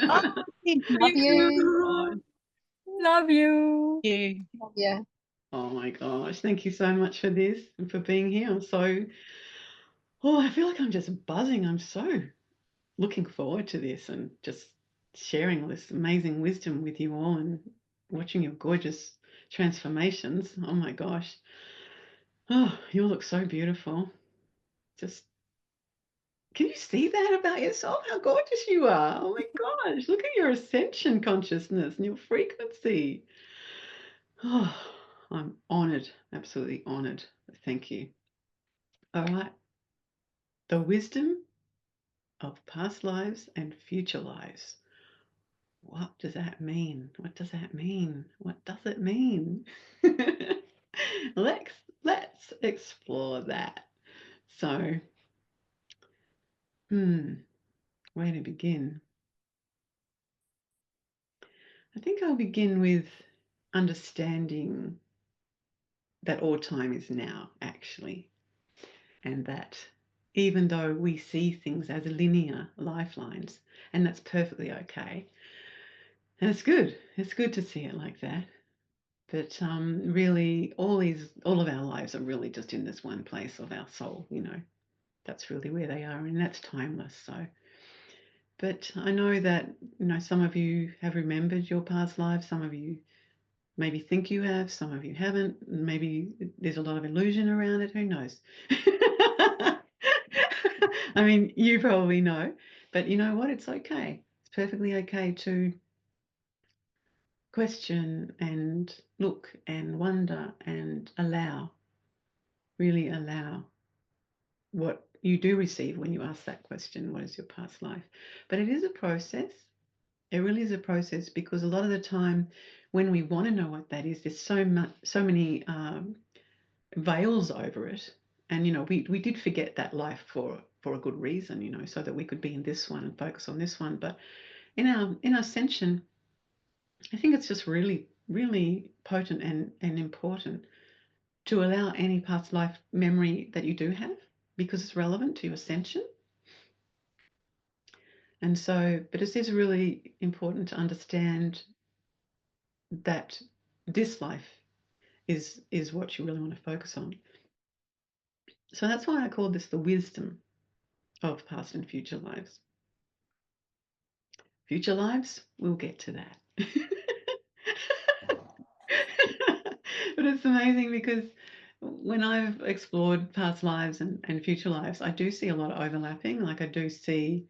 Bye. Love you. Love you. Love you. Oh my gosh, thank you so much for this and for being here. I feel like I'm just buzzing. I'm so looking forward to this and just sharing all this amazing wisdom with you all and watching your gorgeous transformations. Oh my gosh. Oh, you look so beautiful. Just, can you see that about yourself? How gorgeous you are. Oh my gosh, look at your ascension consciousness and your frequency. Oh, I'm honored, absolutely honored. Thank you. All right. The wisdom of past lives and future lives. What does that mean? What does that mean? What does it mean? let's explore that. So, where to begin? I think I'll begin with understanding that all time is now, actually, and that even though we see things as linear lifelines, and that's perfectly okay, and it's good to see it like that. But really, all of our lives are really just in this one place of our soul. That's really where they are, and that's timeless. So, but I know that some of you have remembered your past lives. Some of you maybe think you have. Some of you haven't. Maybe there's a lot of illusion around it. Who knows? I mean, you probably know, but you know what? It's okay. It's perfectly okay to question and look and wonder and really allow what you do receive when you ask that question, what is your past life? But it is a process. It really is a process, because a lot of the time when we want to know what that is, there's so many veils over it. And we did forget that life for a good reason, so that we could be in this one and focus on this one. But in our ascension, I think it's just really, really potent and important to allow any past life memory that you do have, because it's relevant to your ascension. And so, but it is really important to understand that this life is what you really want to focus on. So that's why I call this the wisdom of past and future lives. Future lives, we'll get to that. But it's amazing, because when I've explored past lives and future lives, I do see a lot of overlapping. Like, I do see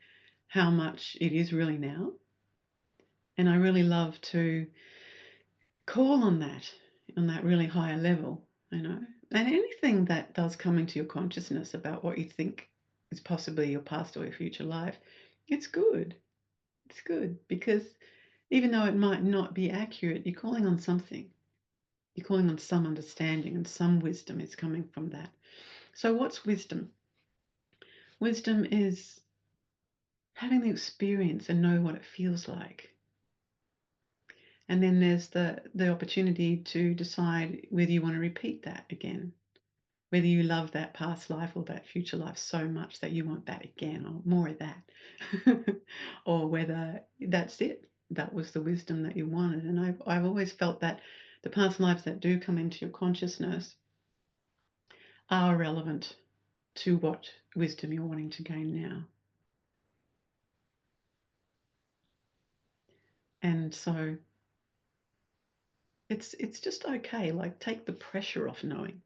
how much it is really now. And I really love to call on that really higher level, And anything that does come into your consciousness about what you think is possibly your past or your future life, it's good. It's good, because even though it might not be accurate, you're calling on something. You're calling on some understanding, and some wisdom is coming from that. So what's wisdom? Wisdom is having the experience and know what it feels like. And then there's the opportunity to decide whether you want to repeat that again, whether you love that past life or that future life so much that you want that again or more of that, or whether that's it. That was the wisdom that you wanted. And I've always felt that the past lives that do come into your consciousness are relevant to what wisdom you're wanting to gain now. And so it's just okay. Like, take the pressure off knowing.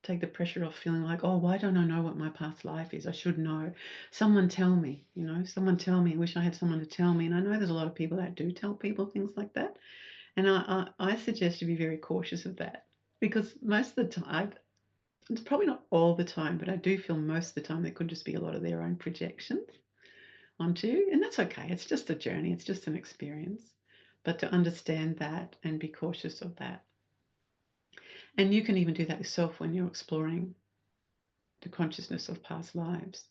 Take the pressure off feeling like, oh, why don't I know what my past life is? I should know. Someone tell me, someone tell me. I wish I had someone to tell me. And I know there's a lot of people that do tell people things like that. And I suggest you be very cautious of that, because most of the time, it's probably not all the time, but I do feel most of the time there could just be a lot of their own projections onto you. And that's okay. It's just a journey. It's just an experience. But to understand that and be cautious of that. And you can even do that yourself when you're exploring the consciousness of past lives.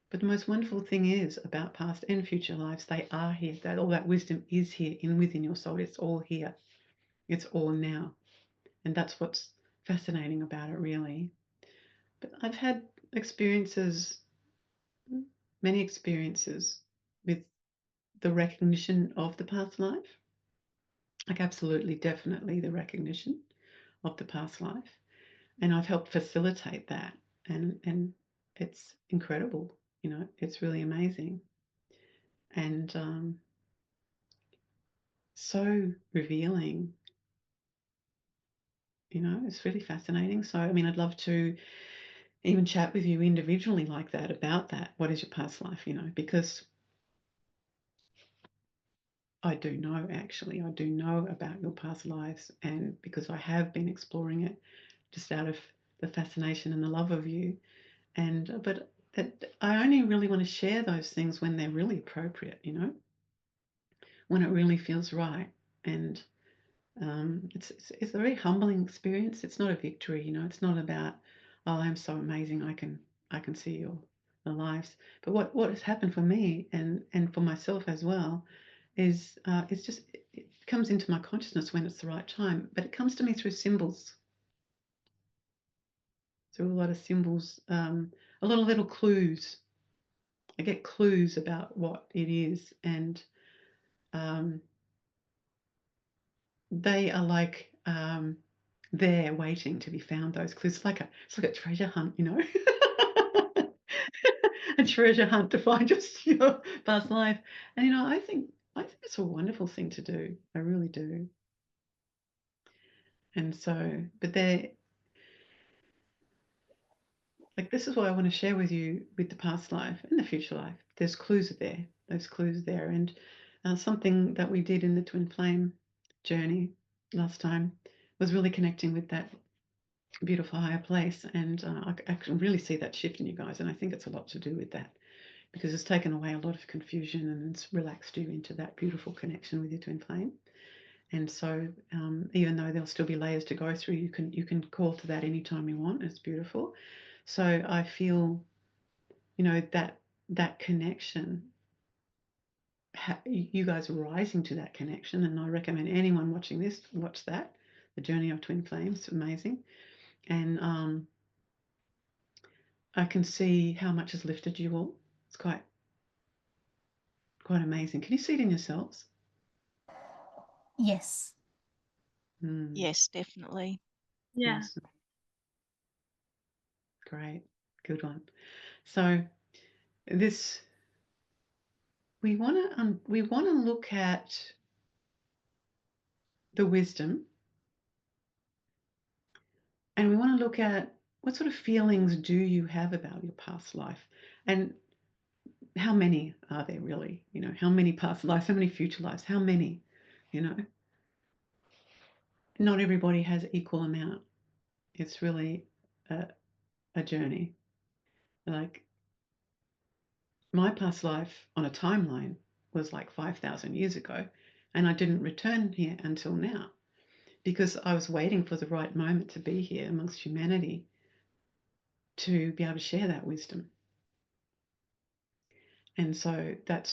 But the most wonderful thing is about past and future lives, they are here. That all that wisdom is here within your soul. It's all here. It's all now. And that's what's fascinating about it, really. But I've had experiences, many experiences with the recognition of the past life, like absolutely, definitely the recognition of the past life. And I've helped facilitate that. And it's incredible, you know, it's really amazing. And so revealing, you know, it's really fascinating. So, I mean, I'd love to even chat with you individually like that about that. What is your past life, you know, because I do know, actually, I do know about your past lives, and because I have been exploring it just out of the fascination and the love of you. And but that I only really want to share those things when they're really appropriate, you know, when it really feels right. And it's a very humbling experience. It's not a victory, you know. It's not about, oh, I'm so amazing. I can see your the lives. But what has happened for me and for myself as well is it's just it comes into my consciousness when it's the right time. But it comes to me through symbols, through a lot of symbols, a lot of little clues. I get clues about what it is, and um, they are like there waiting to be found. Those clues, it's like a treasure hunt, you know, a treasure hunt to find just your past life. And you know, I think it's a wonderful thing to do. I really do. And so, but they're like this is what I want to share with you with the past life and the future life. There's clues there. Those clues there, and something that we did in the twin flame journey last time was really connecting with that beautiful higher place. And I can really see that shift in you guys. And I think it's a lot to do with that because it's taken away a lot of confusion and it's relaxed you into that beautiful connection with your twin flame. And so even though there'll still be layers to go through, you can call to that anytime you want. It's beautiful. So I feel, you know, that connection, you guys are rising to that connection. And I recommend anyone watching this, watch that. The Journey of Twin Flames, amazing. And I can see how much has lifted you all. It's quite amazing. Can you see it in yourselves? Yes. Yes, definitely. Yeah. Awesome. Great. Good one. So this we want to look at the wisdom, and we want to look at what sort of feelings do you have about your past life, and how many are there really? You know, how many past lives, how many future lives, how many? You know, not everybody has equal amount. It's really a journey. Like my past life on a timeline was like 5,000 years ago, and I didn't return here until now because I was waiting for the right moment to be here amongst humanity to be able to share that wisdom. And so that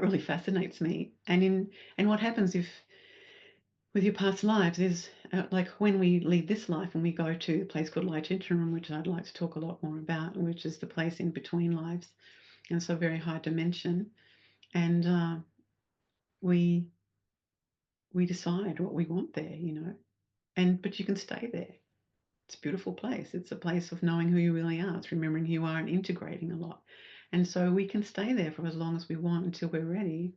really fascinates me. And what happens if with your past lives is like when we leave this life and we go to a place called Light Interim, which I'd like to talk a lot more about, which is the place in between lives, and so very high dimension. And we decide what we want there, you know, but you can stay there. It's a beautiful place. It's a place of knowing who you really are. It's remembering who you are and integrating a lot. And so we can stay there for as long as we want until we're ready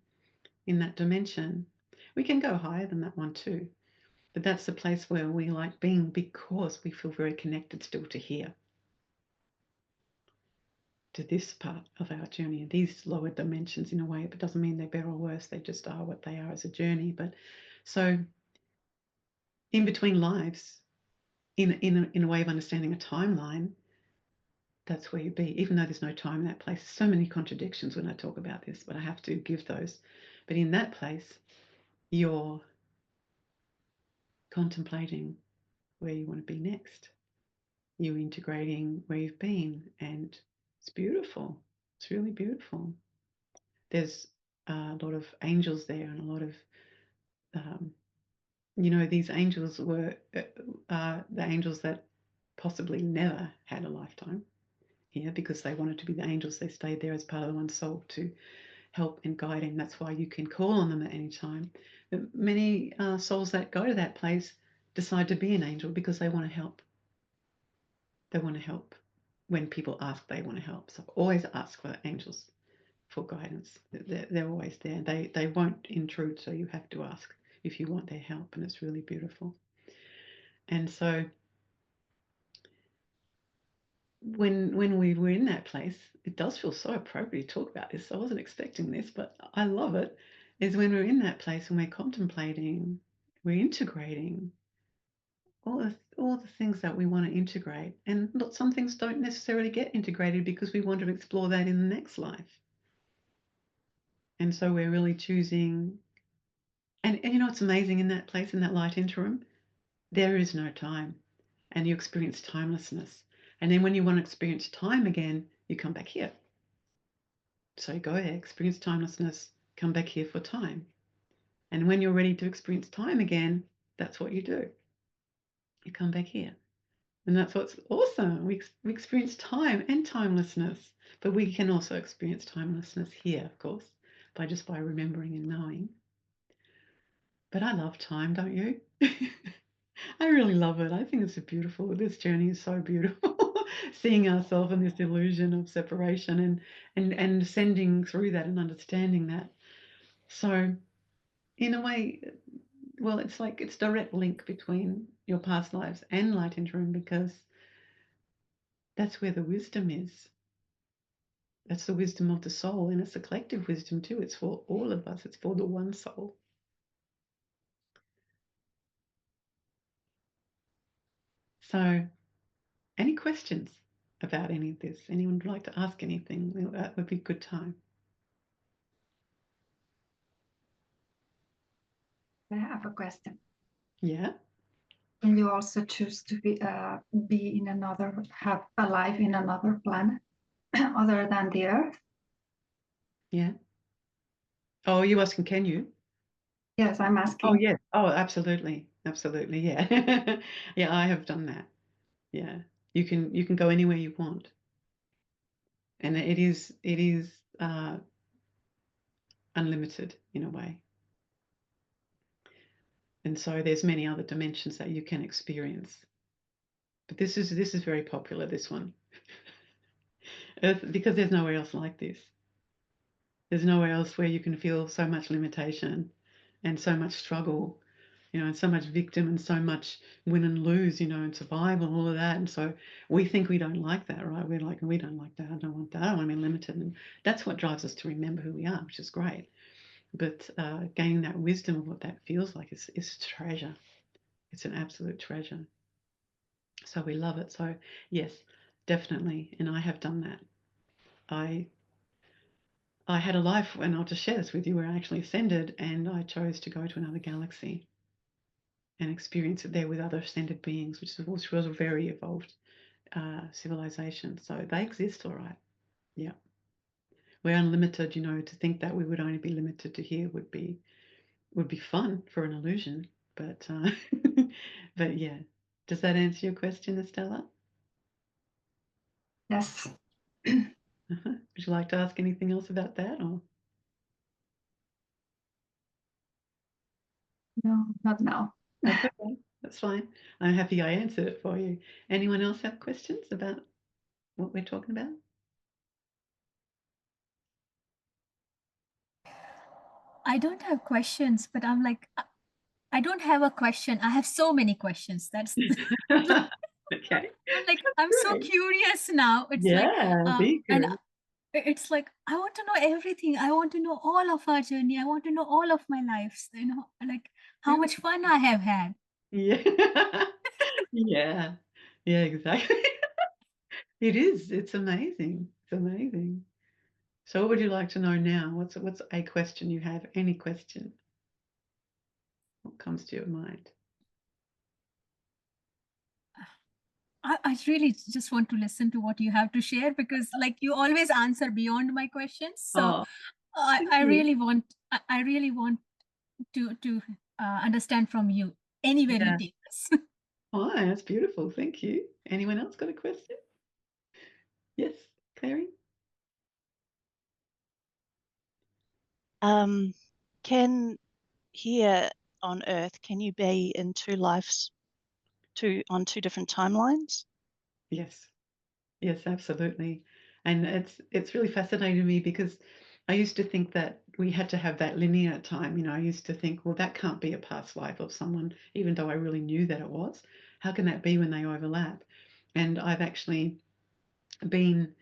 in that dimension. We can go higher than that one too. But that's the place where we like being because we feel very connected still to here, to this part of our journey and these lower dimensions in a way. But it doesn't mean they're better or worse. They just are what they are as a journey. But so in between lives, in a way of understanding a timeline, that's where you be, even though there's no time in that place. There's so many contradictions when I talk about this, but I have to give those. But in that place, you're contemplating where you want to be next. You're integrating where you've been, and it's beautiful. It's really beautiful. There's a lot of angels there, and a lot of, you know, these angels were the angels that possibly never had a lifetime here because they wanted to be the angels. They stayed there as part of the one soul to help and guiding. That's why you can call on them at any time. But many souls that go to that place decide to be an angel because they want to help. They want to help when people ask they want to help. So always ask for angels for guidance. They're always there. They won't intrude, so you have to ask if you want their help, and it's really beautiful. And so when we were in that place, it does feel so appropriate to talk about this. I wasn't expecting this, but I love it, is when we're in that place and we're contemplating, we're integrating all the things that we want to integrate. And look, some things don't necessarily get integrated because we want to explore that in the next life. And so we're really choosing, and you know what's amazing in that place, in that light interim? There is no time, and you experience timelessness. And then when you want to experience time again, you come back here. So go ahead, experience timelessness, come back here for time. And when you're ready to experience time again, that's what you do. You come back here. And that's what's awesome. We experience time and timelessness, but we can also experience timelessness here, of course, by remembering and knowing. But I love time, don't you? I really love it. I think it's beautiful. This journey is so beautiful. Seeing ourselves in this illusion of separation and ascending through that and understanding that. So in a way, well, it's like it's direct link between your past lives and light interim, because that's where the wisdom is. That's the wisdom of the soul, and it's a collective wisdom too. It's for all of us. It's for the one soul. So any questions about any of this? Anyone would like to ask anything? That would be a good time. I have a question. Yeah. Can you also choose to be in another, have a life in another planet other than the Earth? Yeah. Oh, are you asking, can you? Yes, I'm asking. Oh, yes. Oh, absolutely. Absolutely. Yeah. Yeah, I have done that. Yeah. You can go anywhere you want. And it is unlimited in a way. And so there's many other dimensions that you can experience. But this is very popular, this one. Because there's nowhere else like this. There's nowhere else where you can feel so much limitation and so much struggle, and so much victim and so much win and lose, and survival and all of that. And so we think we don't like that, right? We're like, we don't like that. I don't want that. I don't want to be limited. And that's what drives us to remember who we are, which is great. But gaining that wisdom of what that feels like is a treasure. It's an absolute treasure. So we love it. So yes, definitely. And I have done that. I had a life, and I'll just share this with you, where I actually ascended and I chose to go to another galaxy and experience it there with other ascended beings, which was a very evolved civilization. So they exist, all right. Yeah. We're unlimited, to think that we would only be limited to here would be fun for an illusion. But but yeah. Does that answer your question, Estella? Yes. Would you like to ask anything else about that, or? No, not now. That's okay. That's fine. I'm happy I answered it for you. Anyone else have questions about what we're talking about? I don't have questions, but I'm like, I don't have a question. I have so many questions. That's Okay. I'm like, I'm so Great. curious now. It's like, Yeah, be and good. it's like, I want to know everything. I want to know all of our journey. I want to know all of my lives, like how much fun I have had. Yeah. Yeah. Yeah, exactly. It is. It's amazing. It's amazing. So what would you like to know now? What's a question you have? Any question? What comes to your mind? I really just want to listen to what you have to share, because like you always answer beyond my questions. So Oh, I really want to understand from you anywhere you yeah. take us. Hi, that's beautiful. Thank you. Anyone else got a question? Yes, Clary? Can here on Earth, can you be in two lives, on two different timelines? Yes. Yes, absolutely. And it's really fascinating to me because I used to think that we had to have that linear time. I used to think, well, that can't be a past life of someone, even though I really knew that it was. How can that be when they overlap? And I've actually been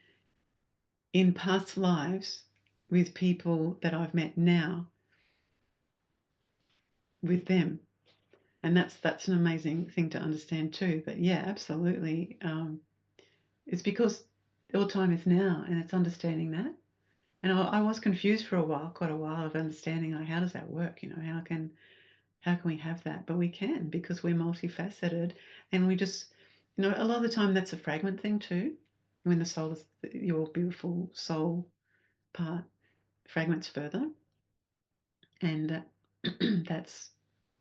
in past lives with people that I've met now with them. And that's an amazing thing to understand too. But yeah, absolutely. It's because all time is now, and it's understanding that. And I was confused for a while, quite a while, of understanding like how does that work? How can we have that? But we can, because we're multifaceted, and we just, a lot of the time that's a fragment thing too. When the soul is your beautiful soul part fragments further, and that's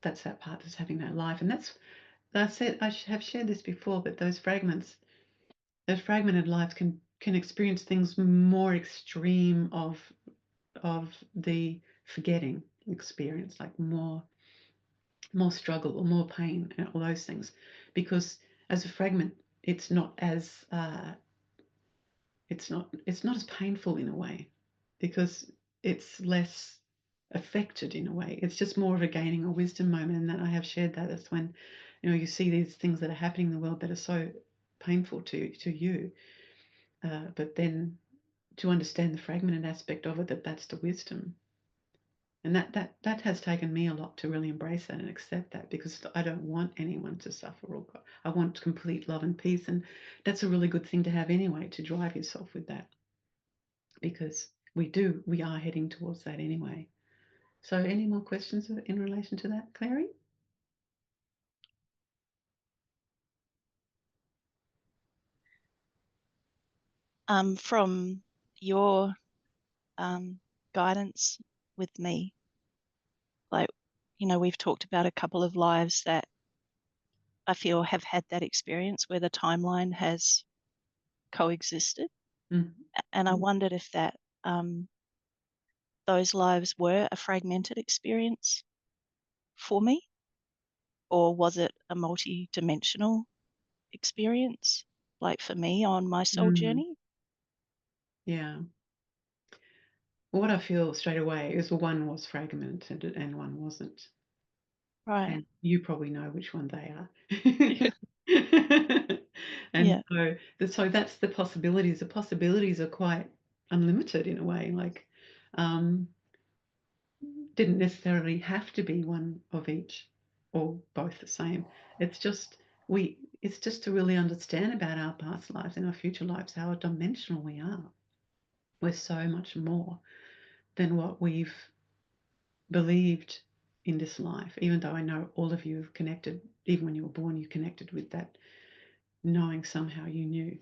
that part that's having that life, and that's I said have shared this before, but those fragmented lives can experience things more extreme of the forgetting experience, like more struggle or more pain and all those things, because as a fragment, it's not as it's not as painful in a way, because it's less affected in a way. It's just more of a gaining a wisdom moment, and that I have shared that. That's when you see these things that are happening in the world that are so painful to you, but then to understand the fragmented aspect of it, that's the wisdom. And that has taken me a lot to really embrace that and accept that, because I don't want anyone to suffer, or I want complete love and peace. And that's a really good thing to have anyway, to drive yourself with that, because we are heading towards that anyway. So any more questions in relation to that, Clary? From your guidance with me, like, we've talked about a couple of lives that I feel have had that experience where the timeline has coexisted. Mm. And I wondered if that those lives were a fragmented experience for me, or was it a multi-dimensional experience, like for me on my soul journey? Yeah. Well, what I feel straight away is, well, one was fragmented and one wasn't. Right. And you probably know which one they are. And Yeah. so that's the possibilities. The possibilities are quite unlimited in a way. Like, didn't necessarily have to be one of each or both the same. It's just it's just to really understand about our past lives and our future lives, how dimensional we are. We're so much more than what we've believed in this life, even though I know all of you have connected. Even when you were born, you connected with that, knowing somehow you knew.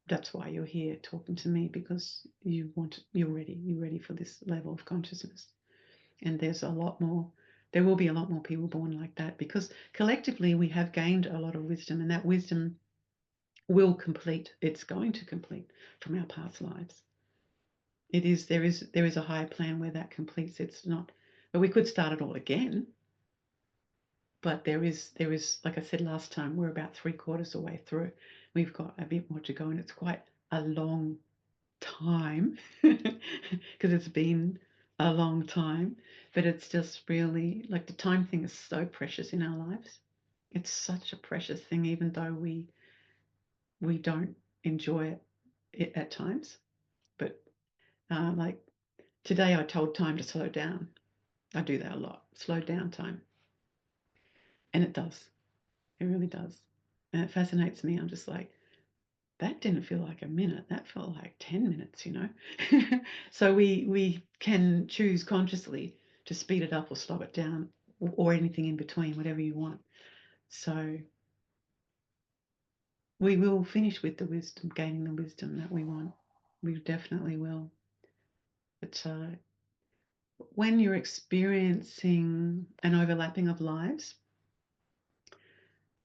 That's why you're here talking to me, because you're ready for this level of consciousness. And there will be a lot more people born like that, because collectively we have gained a lot of wisdom, and that wisdom it's going to complete from our past lives. There is a higher plan where that completes. It's not, but we could start it all again. But there is, like I said last time, we're about 3/4 the way through. We've got a bit more to go, and it's quite a long time because it's been a long time. But it's just really like, the time thing is so precious in our lives. It's such a precious thing, even though we don't enjoy it at times. But like today, I told time to slow down. I do that a lot. Slow down time. And it does. It really does. And it fascinates me. I'm just like, that didn't feel like a minute. That felt like 10 minutes, So we can choose consciously to speed it up or slow it down, or anything in between, whatever you want. So we will finish with the wisdom, gaining the wisdom that we want. We definitely will. But when you're experiencing an overlapping of lives,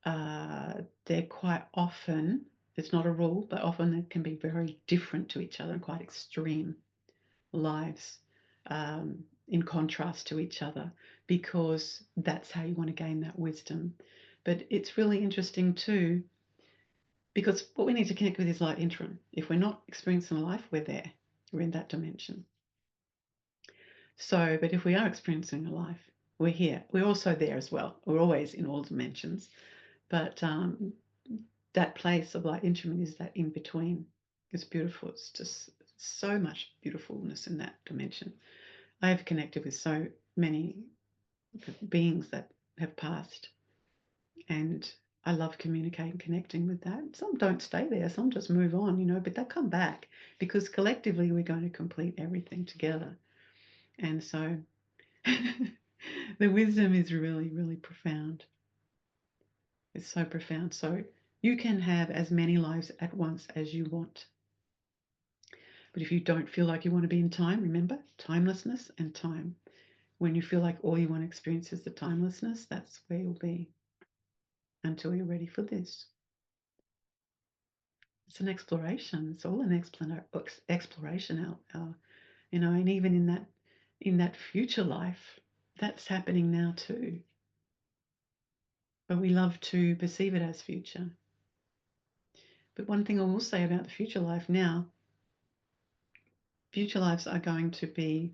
they're quite often, it's not a rule, but often they can be very different to each other and quite extreme lives. in contrast to each other, because that's how you want to gain that wisdom. But it's really interesting too, because what we need to connect with is light interim. If we're not experiencing life, we're there. We're in that dimension. So, but if we are experiencing a life, we're here. We're also there as well. We're always in all dimensions. But that place of light interim is that in between. It's beautiful. It's just so much beautifulness in that dimension. I have connected with so many beings that have passed, and I love communicating, connecting with that. Some don't stay there, some just move on, you know, but they come back because collectively we're going to complete everything together. And so the wisdom is really, really profound. It's so profound. So you can have as many lives at once as you want. But if you don't feel like you want to be in time, remember timelessness and time. When you feel like all you want to experience is the timelessness, that's where you'll be until you're ready for this. It's an exploration. It's all an exploration out, you know, and even in that future life, that's happening now too. But we love to perceive it as future. But one thing I will say about the future life now, future lives are going to be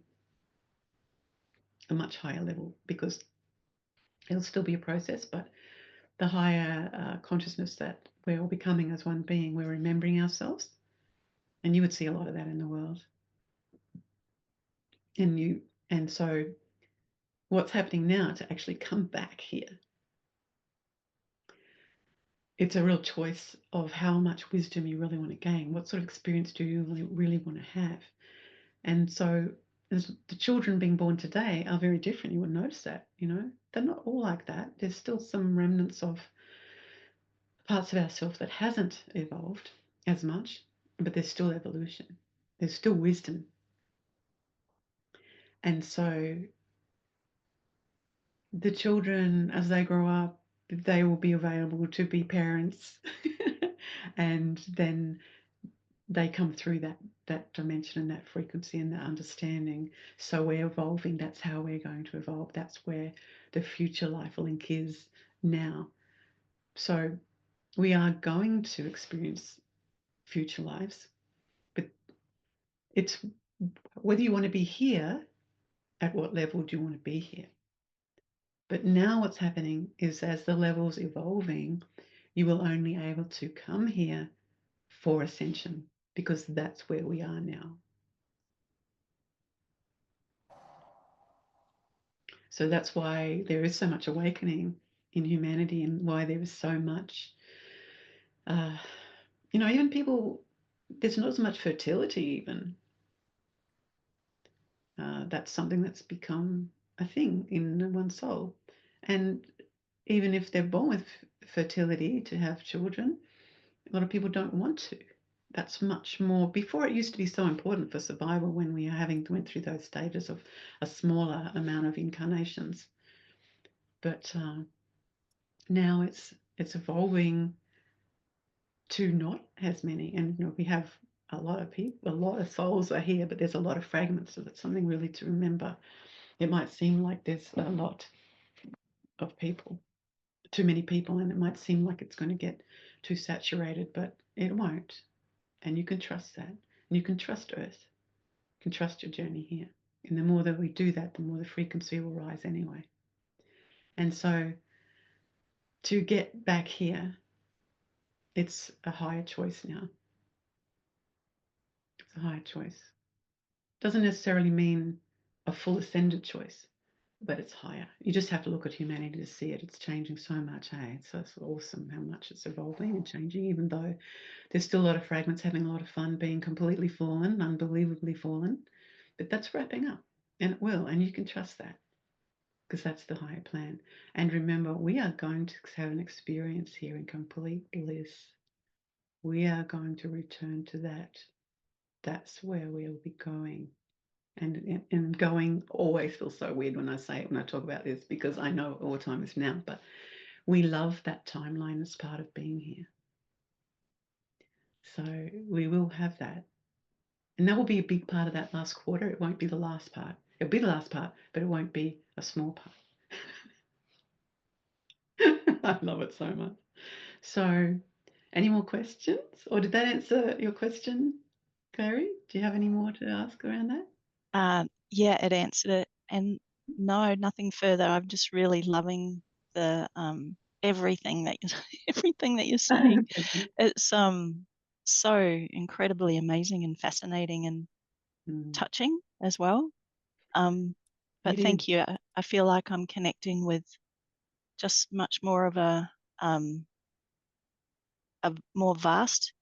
a much higher level, because it'll still be a process, but the higher consciousness that we're all becoming as one being, we're remembering ourselves. And you would see a lot of that in the world. And so what's happening now to actually come back here, it's a real choice of how much wisdom you really want to gain. What sort of experience do you really want to have? And so the children being born today are very different. You would notice that, you know, they're not all like that. There's still some remnants of parts of ourselves that hasn't evolved as much, but there's still evolution. There's still wisdom. And so the children, as they grow up, they will be available to be parents. And then they come through that dimension and that frequency and that understanding. So we're evolving. That's how we're going to evolve. That's where the future life link is now. So we are going to experience future lives, but it's whether you want to be here, at what level do you want to be here? But now what's happening is, as the level's evolving, you will only able to come here for ascension, because that's where we are now. So that's why there is so much awakening in humanity, and why there is so much, you know, even people, there's not as much fertility even. That's something that's become a thing in one's soul. And even if they're born with fertility to have children, a lot of people don't want to. That's much more. Before, it used to be so important for survival when we went through those stages of a smaller amount of incarnations. But now it's evolving to not as many. And you know, we have a lot of people, a lot of souls are here, but there's a lot of fragments. So that's something really to remember. It might seem like there's a lot of people, too many people, and it might seem like it's going to get too saturated, but it won't. And you can trust that. And you can trust Earth. You can trust your journey here. And the more that we do that, the more the frequency will rise anyway. And so to get back here, it's a higher choice now. It's a higher choice. Doesn't necessarily mean a full ascended choice, but it's higher. You just have to look at humanity to see it. It's changing so much, hey? So it's awesome how much it's evolving and changing, even though there's still a lot of fragments having a lot of fun, being completely fallen, unbelievably fallen. But that's wrapping up, and it will, and you can trust that, because that's the higher plan. And remember, we are going to have an experience here in complete bliss. We are going to return to that. That's where we'll be going. And going always feels so weird when I say it, when I talk about this, because I know all the time is now, but we love that timeline as part of being here. So we will have that. And that will be a big part of that last quarter. It won't be the last part. It'll be the last part, but it won't be a small part. I love it so much. So, any more questions? Or did that answer your question, Clary? Do you have any more to ask around that? Yeah, it answered it. And no, nothing further. I'm just really loving the everything that everything that you're saying. Thank you. It's so incredibly amazing and fascinating and touching as well. But It is. thank you. I feel like I'm connecting with just much more of a more vast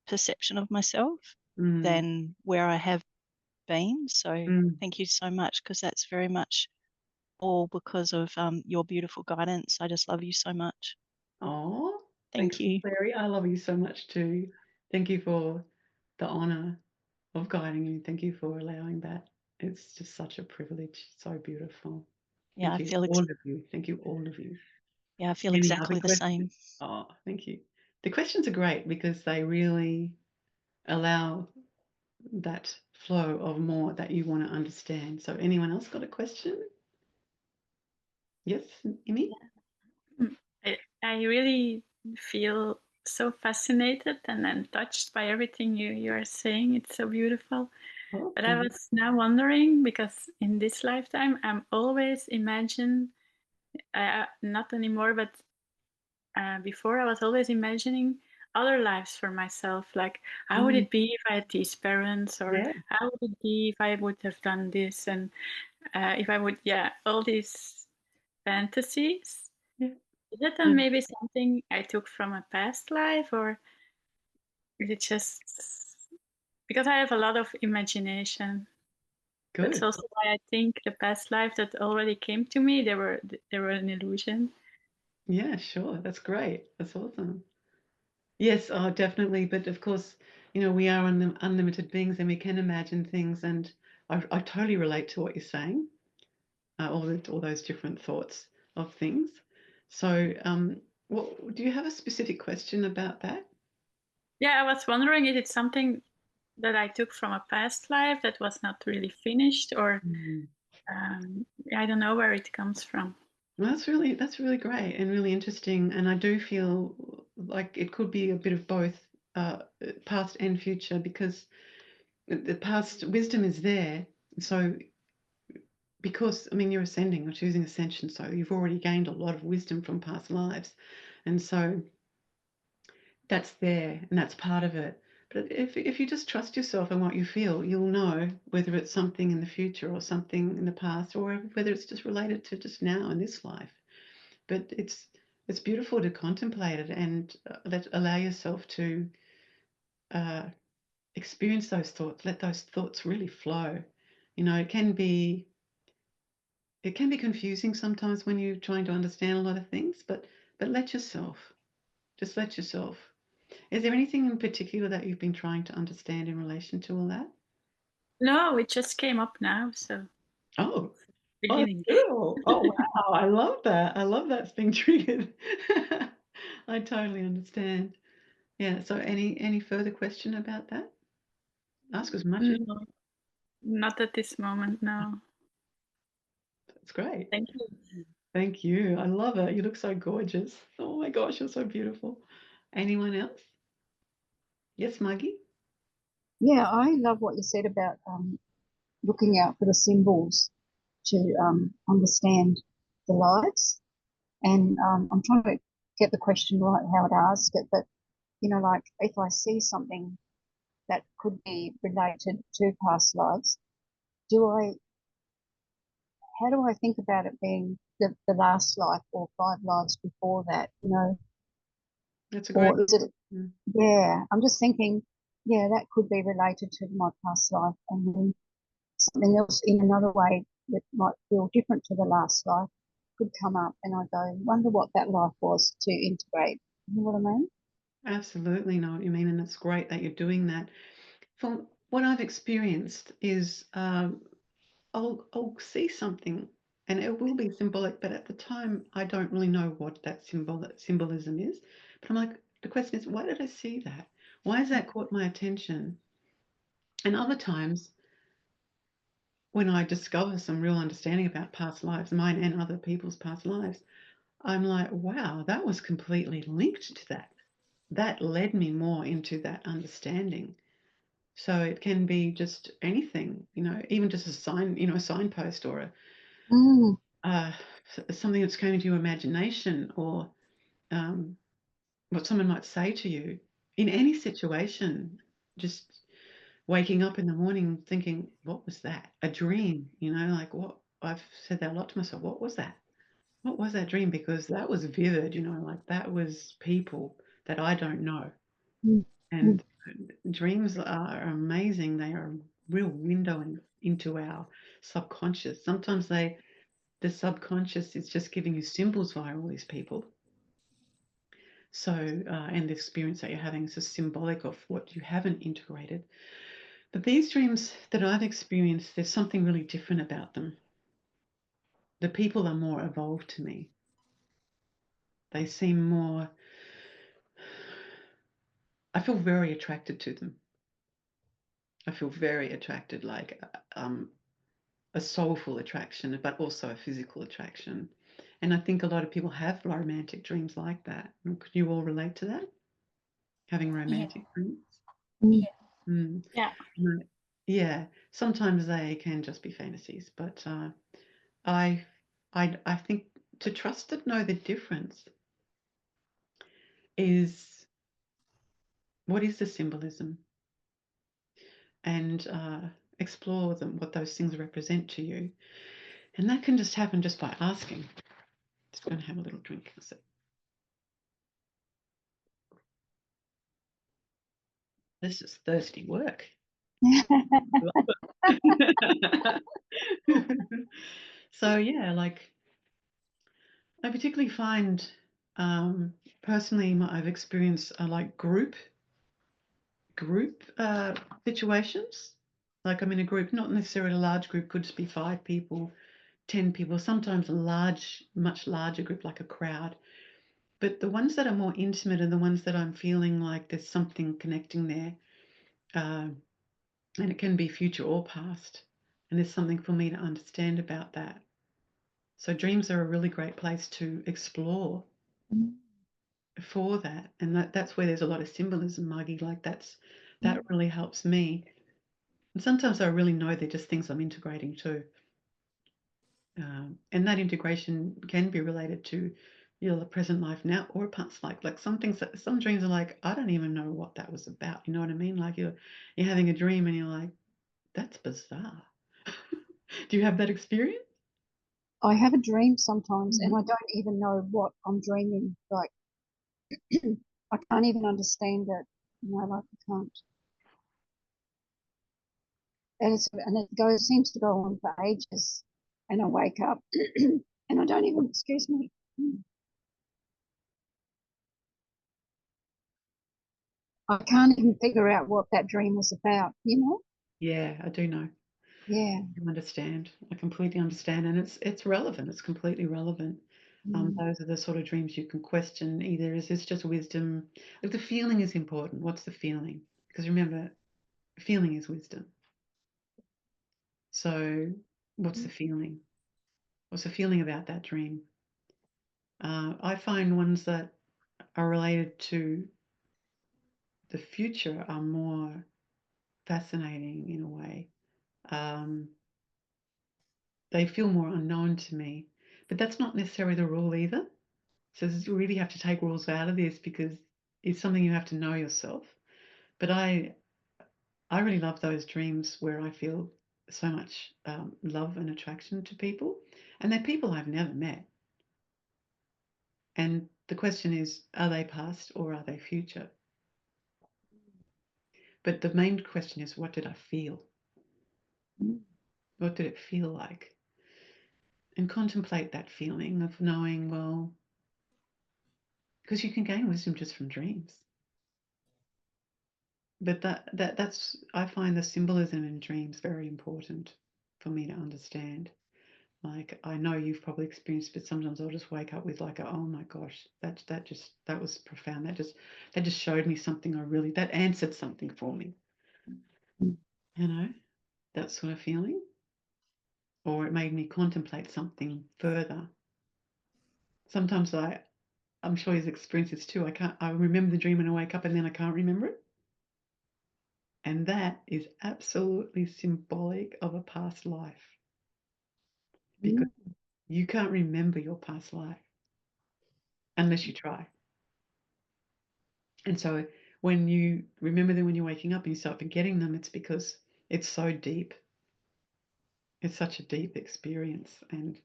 perception of myself than where I have been. So thank you so much, because that's very much all because of your beautiful guidance. I just love you so much. Oh, Thank thanks, you. Clary. I love you so much too. Thank you for the honor of guiding you. Thank you for allowing that. It's just such a privilege. So beautiful. Yeah, Thank you, all of you. Thank you, all of you. I feel Any other exactly the same. questions? Oh, thank you. The questions are great because they really allow that flow of more that you want to understand. So anyone else got a question? Yes, Amy? I really feel so fascinated and I'm touched by everything you are saying. It's so beautiful. Oh, But I was now wondering, because in this lifetime, I'm always not anymore, but before I was always imagining other lives for myself. Like, how would it be if I had these parents? Or how would it be if I would have done this? And if I would, all these fantasies. Yeah. Is that then maybe something I took from a past life, or is it just because I have a lot of imagination? Good. That's also why I think the past life that already came to me, they were an illusion. Yeah, sure. That's great. That's awesome. Yes, oh, definitely. But of course, you know, we are unlimited beings and we can imagine things. And I totally relate to what you're saying, all those different thoughts of things. So, what do you have a specific question about that? Yeah, I was wondering if it's something that I took from a past life that was not really finished, or I don't know where it comes from. Well, that's really great and really interesting. And I do feel like it could be a bit of both, past and future, because the past wisdom is there. So, because I mean, you're ascending or choosing ascension, so you've already gained a lot of wisdom from past lives, and so that's there and that's part of it. But if you just trust yourself and what you feel, you'll know whether it's something in the future or something in the past, or whether it's just related to just now in this life. But it's beautiful to contemplate it and allow yourself to experience those thoughts. Let those thoughts really flow. You know, it can be confusing sometimes when you're trying to understand a lot of things, but let yourself. Just let yourself. Is there anything in particular that you've been trying to understand in relation to all that? No, it just came up now, so. Oh, Beginning. cool. Oh, wow. I love that. I love that's being triggered. I totally understand. Yeah. So any further question about that? Ask as much as No, not at this moment, no. That's great. Thank you. Thank you. I love it. You look so gorgeous. Oh my gosh, you're so beautiful. Anyone else? Yes, Maggie? Yeah, I love what you said about looking out for the symbols to understand the lives. And I'm trying to get the question right, how to ask it. But, you know, like if I see something that could be related to past lives, how do I think about it being the last life or 5 lives before that, you know? That's a great Or is it, yeah, I'm just thinking, yeah, that could be related to my past life, and then something else in another way that might feel different to the last life could come up, and I go, wonder what that life was to integrate. You know what I mean? Absolutely know what you mean, and it's great that you're doing that. From what I've experienced is I'll see something and it will be symbolic, but at the time I don't really know what that symbolism is. But I'm like, the question is, why did I see that? Why has that caught my attention? And other times, when I discover some real understanding about past lives, mine and other people's past lives, I'm like, wow, that was completely linked to that. That led me more into that understanding. So it can be just anything, even just a sign, a signpost or something that's coming to your imagination, or what someone might say to you in any situation. Just waking up in the morning thinking, what was that? A dream, like what I've said that a lot to myself. What was that? What was that dream? Because that was vivid, like that was people that I don't know. And dreams are amazing. They are a real window into our subconscious. Sometimes the subconscious is just giving you symbols via all these people. So, and the experience that you're having is just symbolic of what you haven't integrated. But these dreams that I've experienced, there's something really different about them. The people are more evolved to me. They seem more, I feel very attracted to them. I feel very attracted, like a soulful attraction, but also a physical attraction. And I think a lot of people have romantic dreams like that. Could you all relate to that? Having romantic dreams? Yeah. Yeah. Yeah. Sometimes they can just be fantasies, but I think to trust it, know the difference is what is the symbolism, and explore them, what those things represent to you. And that can just happen just by asking. Just going to have a little drink. This is thirsty work. So yeah, like I particularly find personally I've experienced like group situations. Like I'm in a group, not necessarily a large group, could just be 5 people, 10 people, sometimes a much larger group, like a crowd. But the ones that are more intimate are the ones that I'm feeling like there's something connecting there. And it can be future or past. And there's something for me to understand about that. So dreams are a really great place to explore for that. And that's where there's a lot of symbolism, Maggie. Like that really helps me. And sometimes I really know they're just things I'm integrating too. And that integration can be related to the present life now or a past life. Like some dreams are like, I don't even know what that was about. You know what I mean? Like you're having a dream and you're like, that's bizarre. Do you have that experience? I have a dream sometimes and I don't even know what I'm dreaming. Like I can't even understand it. Like I can't. And it seems to go on for ages. And I wake up and I don't even, excuse me. I can't even figure out what that dream was about, Yeah, I do know. Yeah. I understand. I completely understand. And it's relevant. It's completely relevant. Those are the sort of dreams you can question. Either is this just wisdom? Like the feeling is important. What's the feeling? Because remember, feeling is wisdom. So what's the feeling? What's the feeling about that dream? I find ones that are related to the future are more fascinating in a way. They feel more unknown to me, but that's not necessarily the rule either. So you really have to take rules out of this because it's something you have to know yourself. But I really love those dreams where I feel so much love and attraction to people, and they're people I've never met. And the question is, are they past or are they future? But the main question is, what did I feel? What did it feel like? And contemplate that feeling of knowing, well, because you can gain wisdom just from dreams. But that's I find the symbolism in dreams very important for me to understand. Like I know you've probably experienced, but sometimes I'll just wake up with like, oh my gosh, that was profound. That just showed me something that answered something for me. you know, that sort of feeling. Or it made me contemplate something further. Sometimes I'm sure you've experienced this too. I remember the dream and I wake up and then I can't remember it. And that is absolutely symbolic of a past life. Because you can't remember your past life unless you try. And so when you remember them when you're waking up and you start forgetting them, it's because it's so deep. It's such a deep experience and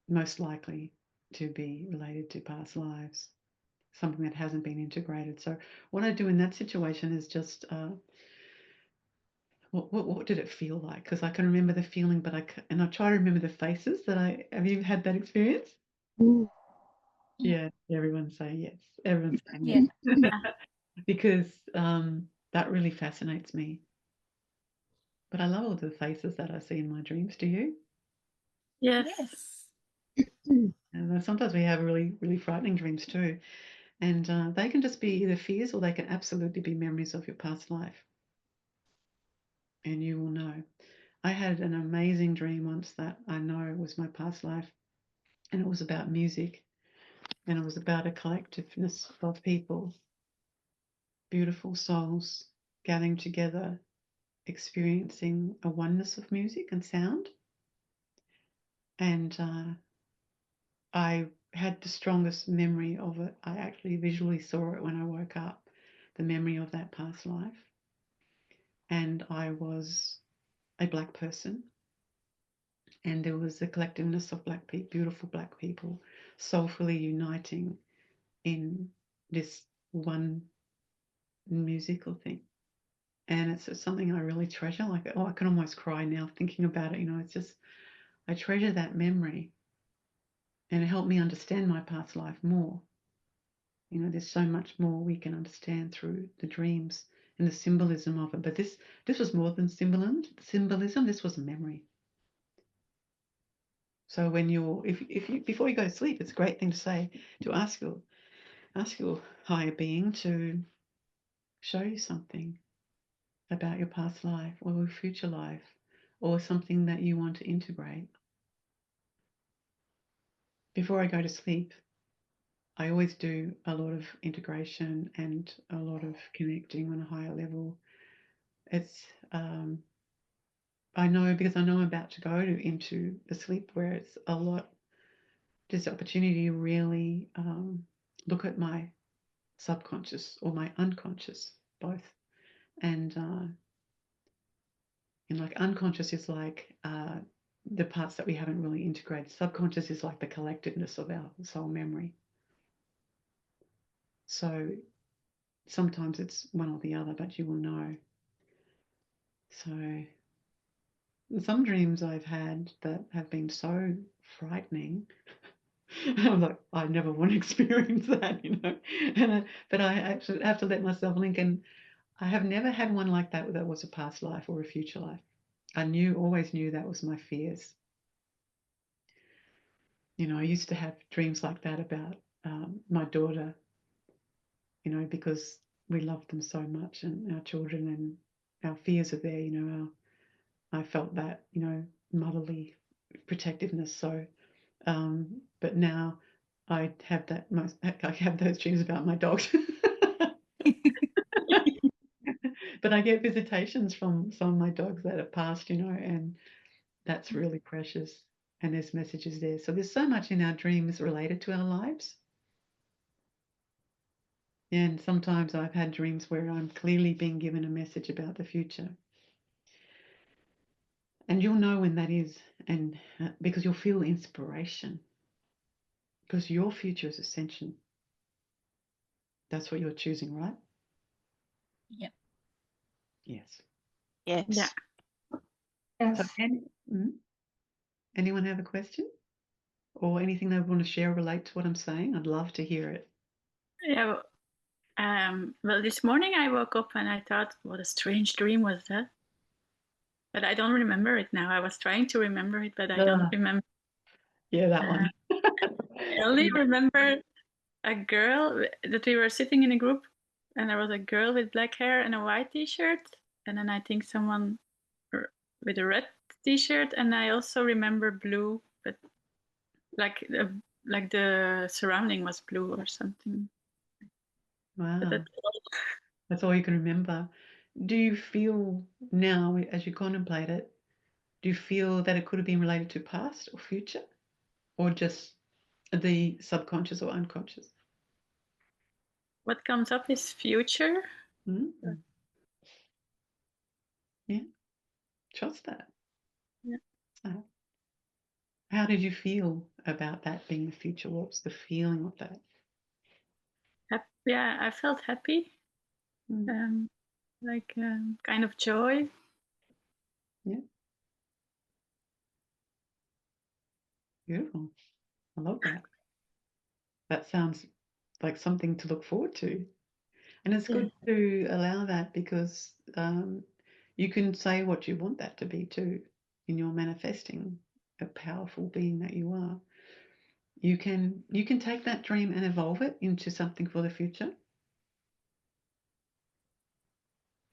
most likely to be related to past lives, something that hasn't been integrated. So what I do in that situation is just, what did it feel like? Because I can remember the feeling, but I try to remember the faces that have you had that experience? Yeah, everyone's saying yes. Everyone's saying yes. Because that really fascinates me. But I love all the faces that I see in my dreams. Do you? Yes. And sometimes we have really, really frightening dreams too. And they can just be either fears or they can absolutely be memories of your past life. And you will know. I had an amazing dream once that I know was my past life. And it was about music. And it was about a collectiveness of people, beautiful souls gathering together, experiencing a oneness of music and sound. And I had the strongest memory of it. I actually visually saw it when I woke up, the memory of that past life. And I was a Black person. And there was a collectiveness of Black people, beautiful Black people, soulfully uniting in this one musical thing. And it's just something I really treasure. Like, I can almost cry now thinking about it. You know, it's just, I treasure that memory. And it helped me understand my past life more. You know, there's so much more we can understand through the dreams and the symbolism of it. But this was more than symbolism. This was a memory. So when if you before you go to sleep, it's a great thing to say, to ask your higher being to show you something about your past life or your future life or something that you want to integrate. Before I go to sleep, I always do a lot of integration and a lot of connecting on a higher level. It's I know because I know I'm about to go into the sleep where it's a lot. There's opportunity to really look at my subconscious or my unconscious, both. And like unconscious is like the parts that we haven't really integrated. Subconscious is like the collectiveness of our soul memory. So sometimes it's one or the other, but you will know. So some dreams I've had that have been so frightening. I'm like, I never want to experience that, you know. But I actually have to let myself link, and I have never had one like that was a past life or a future life. I always knew that was my fears. You know, I used to have dreams like that about my daughter, you know, because we loved them so much, and our children, and our fears are there, you know. I felt that, you know, motherly protectiveness. So, but now I have those dreams about my dogs. But I get visitations from some of my dogs that have passed, you know, and that's really precious. And there's messages there. So there's so much in our dreams related to our lives. And sometimes I've had dreams where I'm clearly being given a message about the future. And you'll know when that is, and because you'll feel inspiration. Because your future is ascension. That's what you're choosing, right? Yep. Yes. Yes. Yeah. Yes. So anyone have a question? Or anything they want to share relate to what I'm saying? I'd love to hear it. Yeah. Well, this morning I woke up and I thought, what a strange dream was that? But I don't remember it now. I was trying to remember it, but I don't remember. Yeah, that one. I only remember a girl that we were sitting in a group, and there was a girl with black hair and a white t-shirt, and then I think someone with a red t-shirt, and I also remember blue, but like the surrounding was blue or something. Wow. But That's all you can remember. Do you feel now, as you contemplate it, do you feel that it could have been related to past or future, or just the subconscious or unconscious? what comes up is future. Mm-hmm. Yeah, trust that. Yeah. So, how did you feel about that being the future? What was the feeling of that? Yeah, I felt happy, like kind of joy. Yeah. Beautiful. I love that. That sounds like something to look forward to. And it's good to allow that, because you can say what you want that to be too in your manifesting a powerful being that you are. You can take that dream and evolve it into something for the future,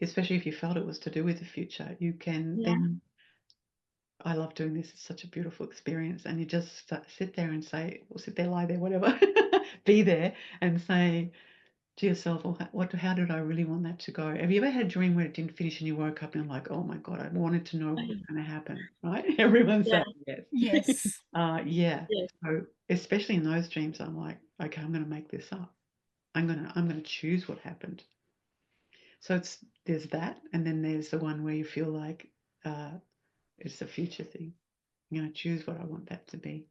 especially if you felt it was to do with the future. You can then, I love doing this, it's such a beautiful experience, and you just sit there and say, or sit there, lie there, whatever, be there and say to yourself, well, how did I really want that to go? Have you ever had a dream where it didn't finish and you woke up and you're like, oh my God, I wanted to know what was going to happen, right? Everyone said yes. Yes. Yeah. So especially in those dreams, I'm like, okay, I'm going to make this up. I'm going to choose what happened. So there's that, and then there's the one where you feel like it's a future thing. I'm going to choose what I want that to be.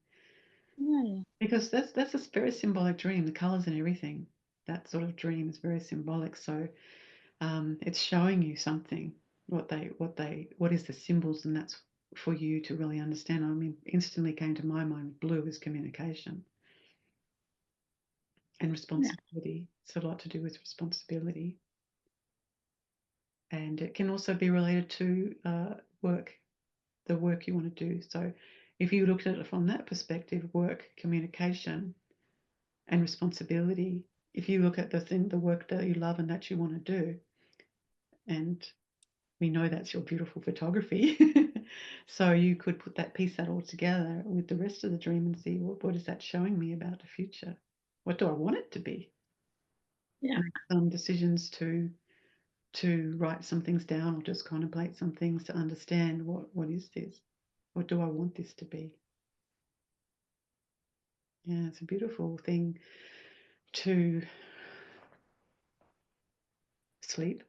Because that's a very symbolic dream, the colors and everything. That sort of dream is very symbolic. So it's showing you something, what is the symbols, and that's for you to really understand. I mean, instantly came to my mind, blue is communication and responsibility. It's a lot to do with responsibility. And it can also be related to work, the work you want to do. So if you looked at it from that perspective, work, communication, and responsibility, if you look at the work that you love and that you want to do, and we know that's your beautiful photography, so you could put that piece all together with the rest of the dream and see, what is that showing me about the future? What do I want it to be? Yeah. Make some decisions to write some things down, or just contemplate some things to understand what is this? What do I want this to be? Yeah, it's a beautiful thing to sleep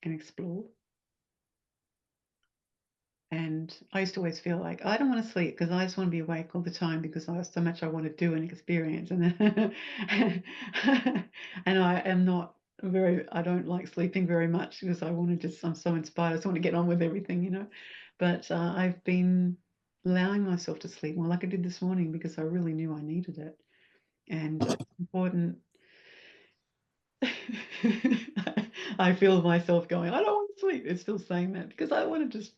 and explore. And I used to always feel like I don't want to sleep because I just want to be awake all the time, because I have so much I want to do and experience. And and I am not I don't like sleeping very much, because I'm so inspired. I just want to get on with everything. But I've been allowing myself to sleep more, like I did this morning, because I really knew I needed it. And it's important. I feel myself going, I don't want to sleep. It's still saying that, because I want to just,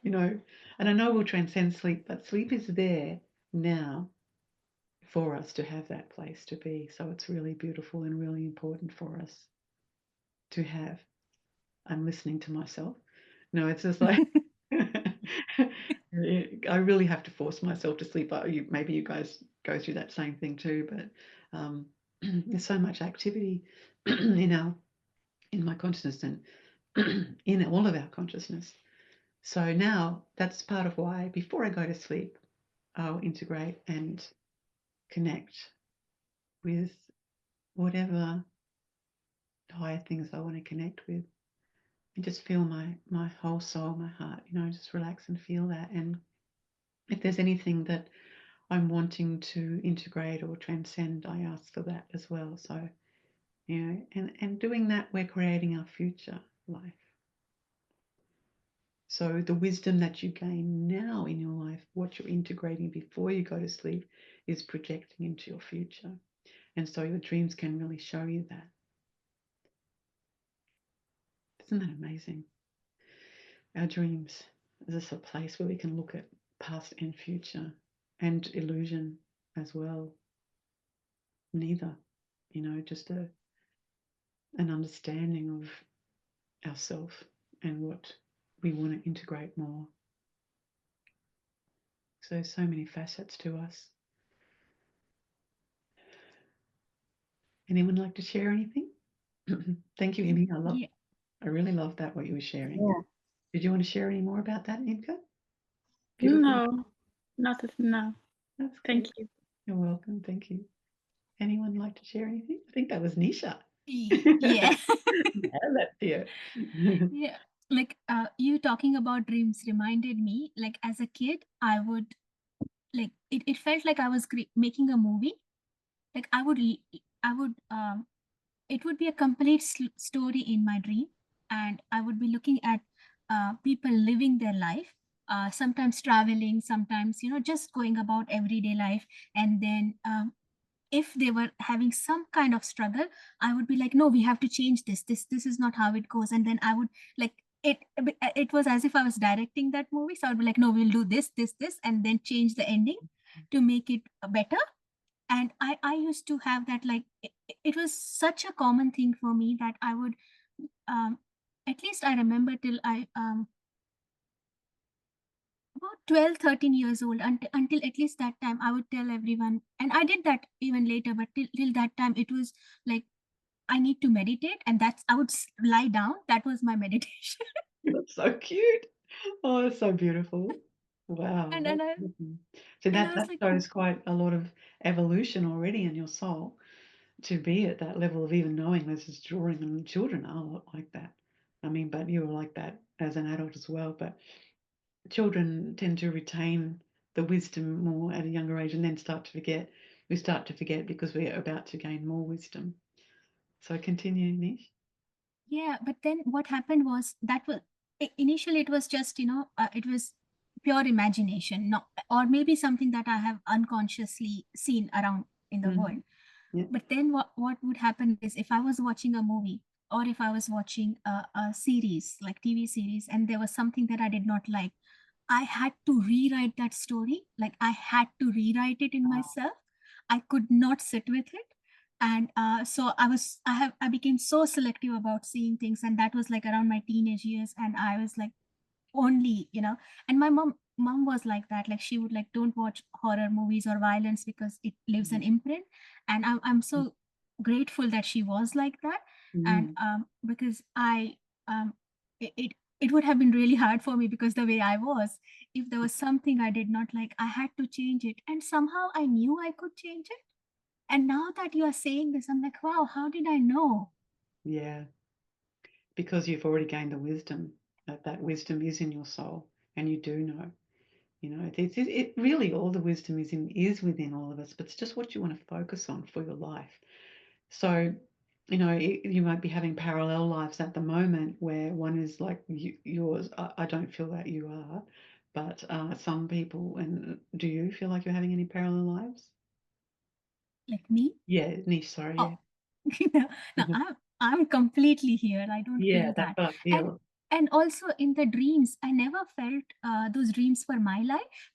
and I know we'll transcend sleep, but sleep is there now for us to have that place to be. So it's really beautiful and really important for us to have. I'm listening to myself. No, it's just like I really have to force myself to sleep. Maybe you guys go through that same thing too, but there's so much activity in my consciousness and in all of our consciousness. So now that's part of why before I go to sleep, I'll integrate and connect with whatever higher things I want to connect with, and just feel my whole soul, my heart, just relax and feel that. And if there's anything that I'm wanting to integrate or transcend, I ask for that as well. So, and doing that, we're creating our future life. So the wisdom that you gain now in your life, what you're integrating before you go to sleep, is projecting into your future. And so your dreams can really show you that. Isn't that amazing? Our dreams is just a place where we can look at past and future, and illusion as well. Neither, just an understanding of ourselves and what we want to integrate more. So many facets to us. Anyone like to share anything? Thank you, Imi. I really love that, what you were sharing. Yeah. Did you want to share any more about that, Imka? No, not no. That's Thank good. you. You're welcome. Thank you. Anyone like to share anything? I think that was Nisha. Yeah. Let's hear. Yeah, like you talking about dreams reminded me, like as a kid I would, like it felt like I was making a movie. Like I would it would be a complete story in my dream, and I would be looking at people living their life, sometimes traveling, sometimes just going about everyday life. And then if they were having some kind of struggle, I would be like, no, we have to change this is not how it goes. And then I would like it was as if I was directing that movie. So I would be like, no, we'll do this and then change the ending to make it better. And I used to have that, like it was such a common thing for me that I would at least I remember till I about 12, 13 years old, until at least that time I would tell everyone, and I did that even later, but till that time it was like I need to meditate, and that's I would lie down. That was my meditation. That's so cute. Oh, it's so beautiful. Wow. and That's I awesome. So and I that was like, shows quite a lot of evolution already in your soul to be at that level of even knowing this is drawing, and children are a lot like that. I mean, but you were like that as an adult as well. But children tend to retain the wisdom more at a younger age and then start to forget. We start to forget because we're about to gain more wisdom. So continue, Nish. yeah. But then what happened was that was initially it was just it was pure imagination, no, or maybe something that I have unconsciously seen around in the world. Yeah. But then what would happen is, if I was watching a movie, or if I was watching a series like TV series, and there was something that I did not like, I had to rewrite that story. Like I had to rewrite it in myself. I could not sit with it. And so I became so selective about seeing things. And that was like around my teenage years. And I was like, only and my mom was like that. Like she would like, don't watch horror movies or violence because it leaves an imprint. And I'm so grateful that she was like that. And because it would have been really hard for me, because the way I was, if there was something I did not like, I had to change it. And somehow I knew I could change it. And now that you are saying this, I'm like, wow, how did I know? Yeah. Because you've already gained the wisdom, that wisdom is in your soul, and you do know. It really, all the wisdom is within all of us, but it's just what you want to focus on for your life. So, you might be having parallel lives at the moment where one is like yours. I don't feel that you are, but some people, and do you feel like you're having any parallel lives? Like me? Yeah, Niche, sorry, yeah. No, I'm completely here. I don't Yeah, feel that's that. what I feel. And also in the dreams, I never felt those dreams were my life.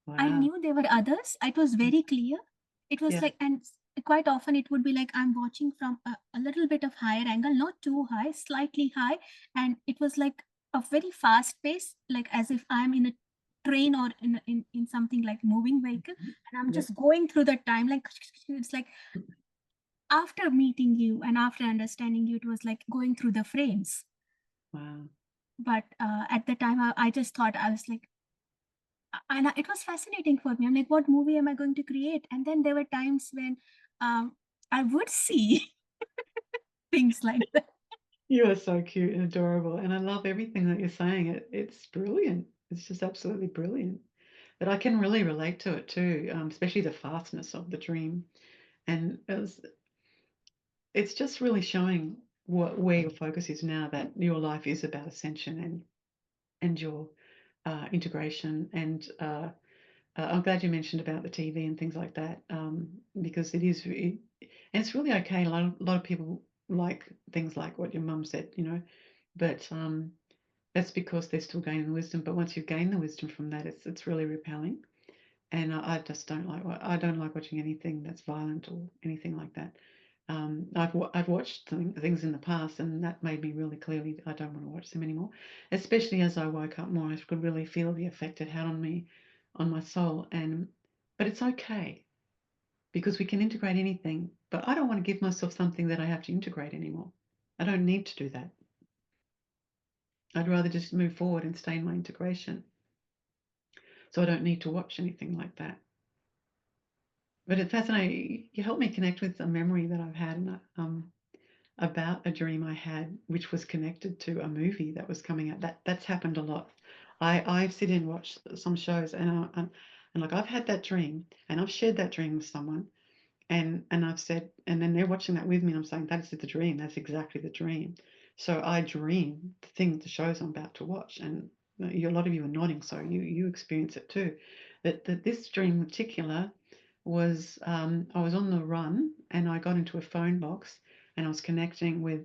I Wow. knew there were others. It was very clear. It was Yeah. like, and quite often it would be like I'm watching from a little bit of higher angle, not too high, slightly high. And it was like a very fast pace, like as if I'm in a train or in something like moving vehicle. And I'm just going through the time, like it's like after meeting you and after understanding you, it was like going through the frames. Wow. But at the time, I just thought, I was like, and it was fascinating for me. I'm like, what movie am I going to create? And then there were times when I would see things like that. You are so cute and adorable, and I love everything that you're saying. It's brilliant. It's just absolutely brilliant. But I can really relate to it too, especially the fastness of the dream. And it's just really showing where your focus is now, that your life is about ascension and your integration. And I'm glad you mentioned about the TV and things like that, because and it's really okay. A lot of people like things like what your mum said, but that's because they're still gaining wisdom. But once you've gained the wisdom from that, it's really repelling. And I just don't like watching anything that's violent or anything like that. I've watched things in the past, and that made me really clearly I don't want to watch them anymore. Especially as I woke up more, I could really feel the effect it had on me, on my soul. But it's okay because we can integrate anything. But I don't want to give myself something that I have to integrate anymore. I don't need to do that. I'd rather just move forward and stay in my integration. So I don't need to watch anything like that. But it's fascinating. You helped me connect with a memory that I've had about a dream I had, which was connected to a movie that was coming out. That's happened a lot. I sit and watch some shows, and like I've had that dream, and I've shared that dream with someone, and I've said, and then they're watching that with me, and I'm saying that's the dream. That's exactly the dream. So I dream the shows I'm about to watch, and a lot of you are nodding, so you experience it too. That this dream in particular was I was on the run, and I got into a phone box, and I was connecting with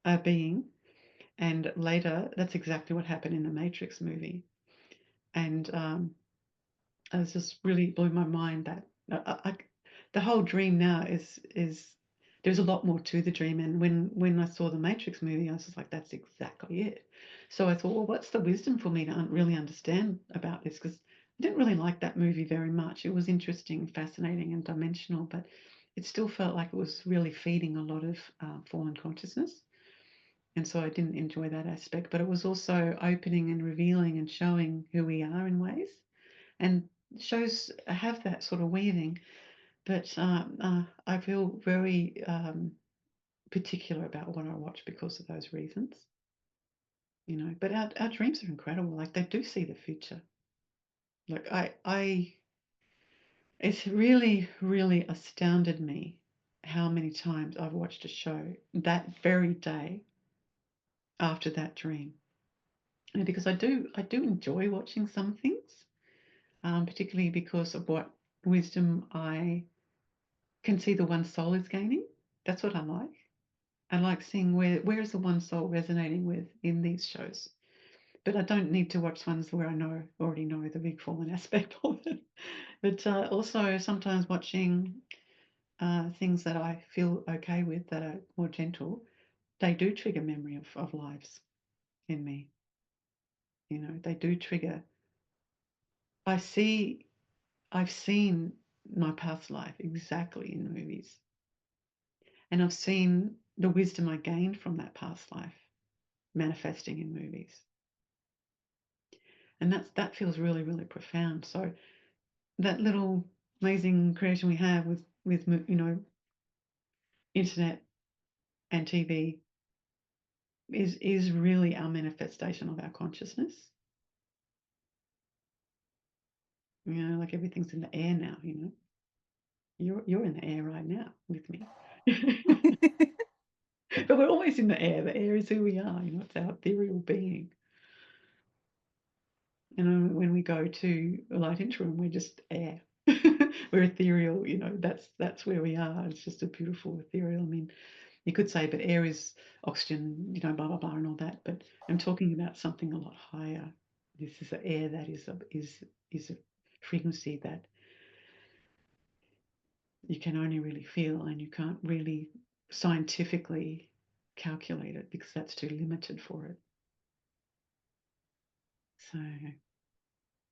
a being, and later that's exactly what happened in the Matrix movie, and it was just really blew my mind that the whole dream now is there's a lot more to the dream, and when I saw the Matrix movie, I was just like, that's exactly it. So I thought, well, what's the wisdom for me to really understand about this? Because I didn't really like that movie very much. It was interesting, fascinating, and dimensional, but it still felt like it was really feeding a lot of fallen consciousness. And so I didn't enjoy that aspect, but it was also opening and revealing and showing who we are in ways. And shows have that sort of weaving, but I feel very particular about what I watch because of those reasons. You know, but our dreams are incredible. Like they do see the future. Like it's really, really astounded me how many times I've watched a show that very day after that dream. And because I do enjoy watching some things, particularly because of what wisdom I can see the one soul is gaining. That's what I like. I like seeing where is the one soul resonating with in these shows. But I don't need to watch ones where I already know the big fallen aspect of it. But also sometimes watching things that I feel okay with that are more gentle, they do trigger memory of lives in me. You know, they do trigger. I've seen my past life exactly in movies. And I've seen the wisdom I gained from that past life manifesting in movies. And that feels really, really profound. So that little amazing creation we have with you know, internet and TV is really our manifestation of our consciousness. You know, like everything's in the air now, you know. You're in the air right now with me. But we're always in the air. The air is who we are, you know, it's our ethereal being. And when we go to a light interim, we're just air. We're ethereal, you know, that's where we are. It's just a beautiful ethereal. I mean, you could say, but air is oxygen, you know, blah, blah, blah, and all that. But I'm talking about something a lot higher. This is an air that is a frequency that you can only really feel, and you can't really scientifically calculate it because that's too limited for it. So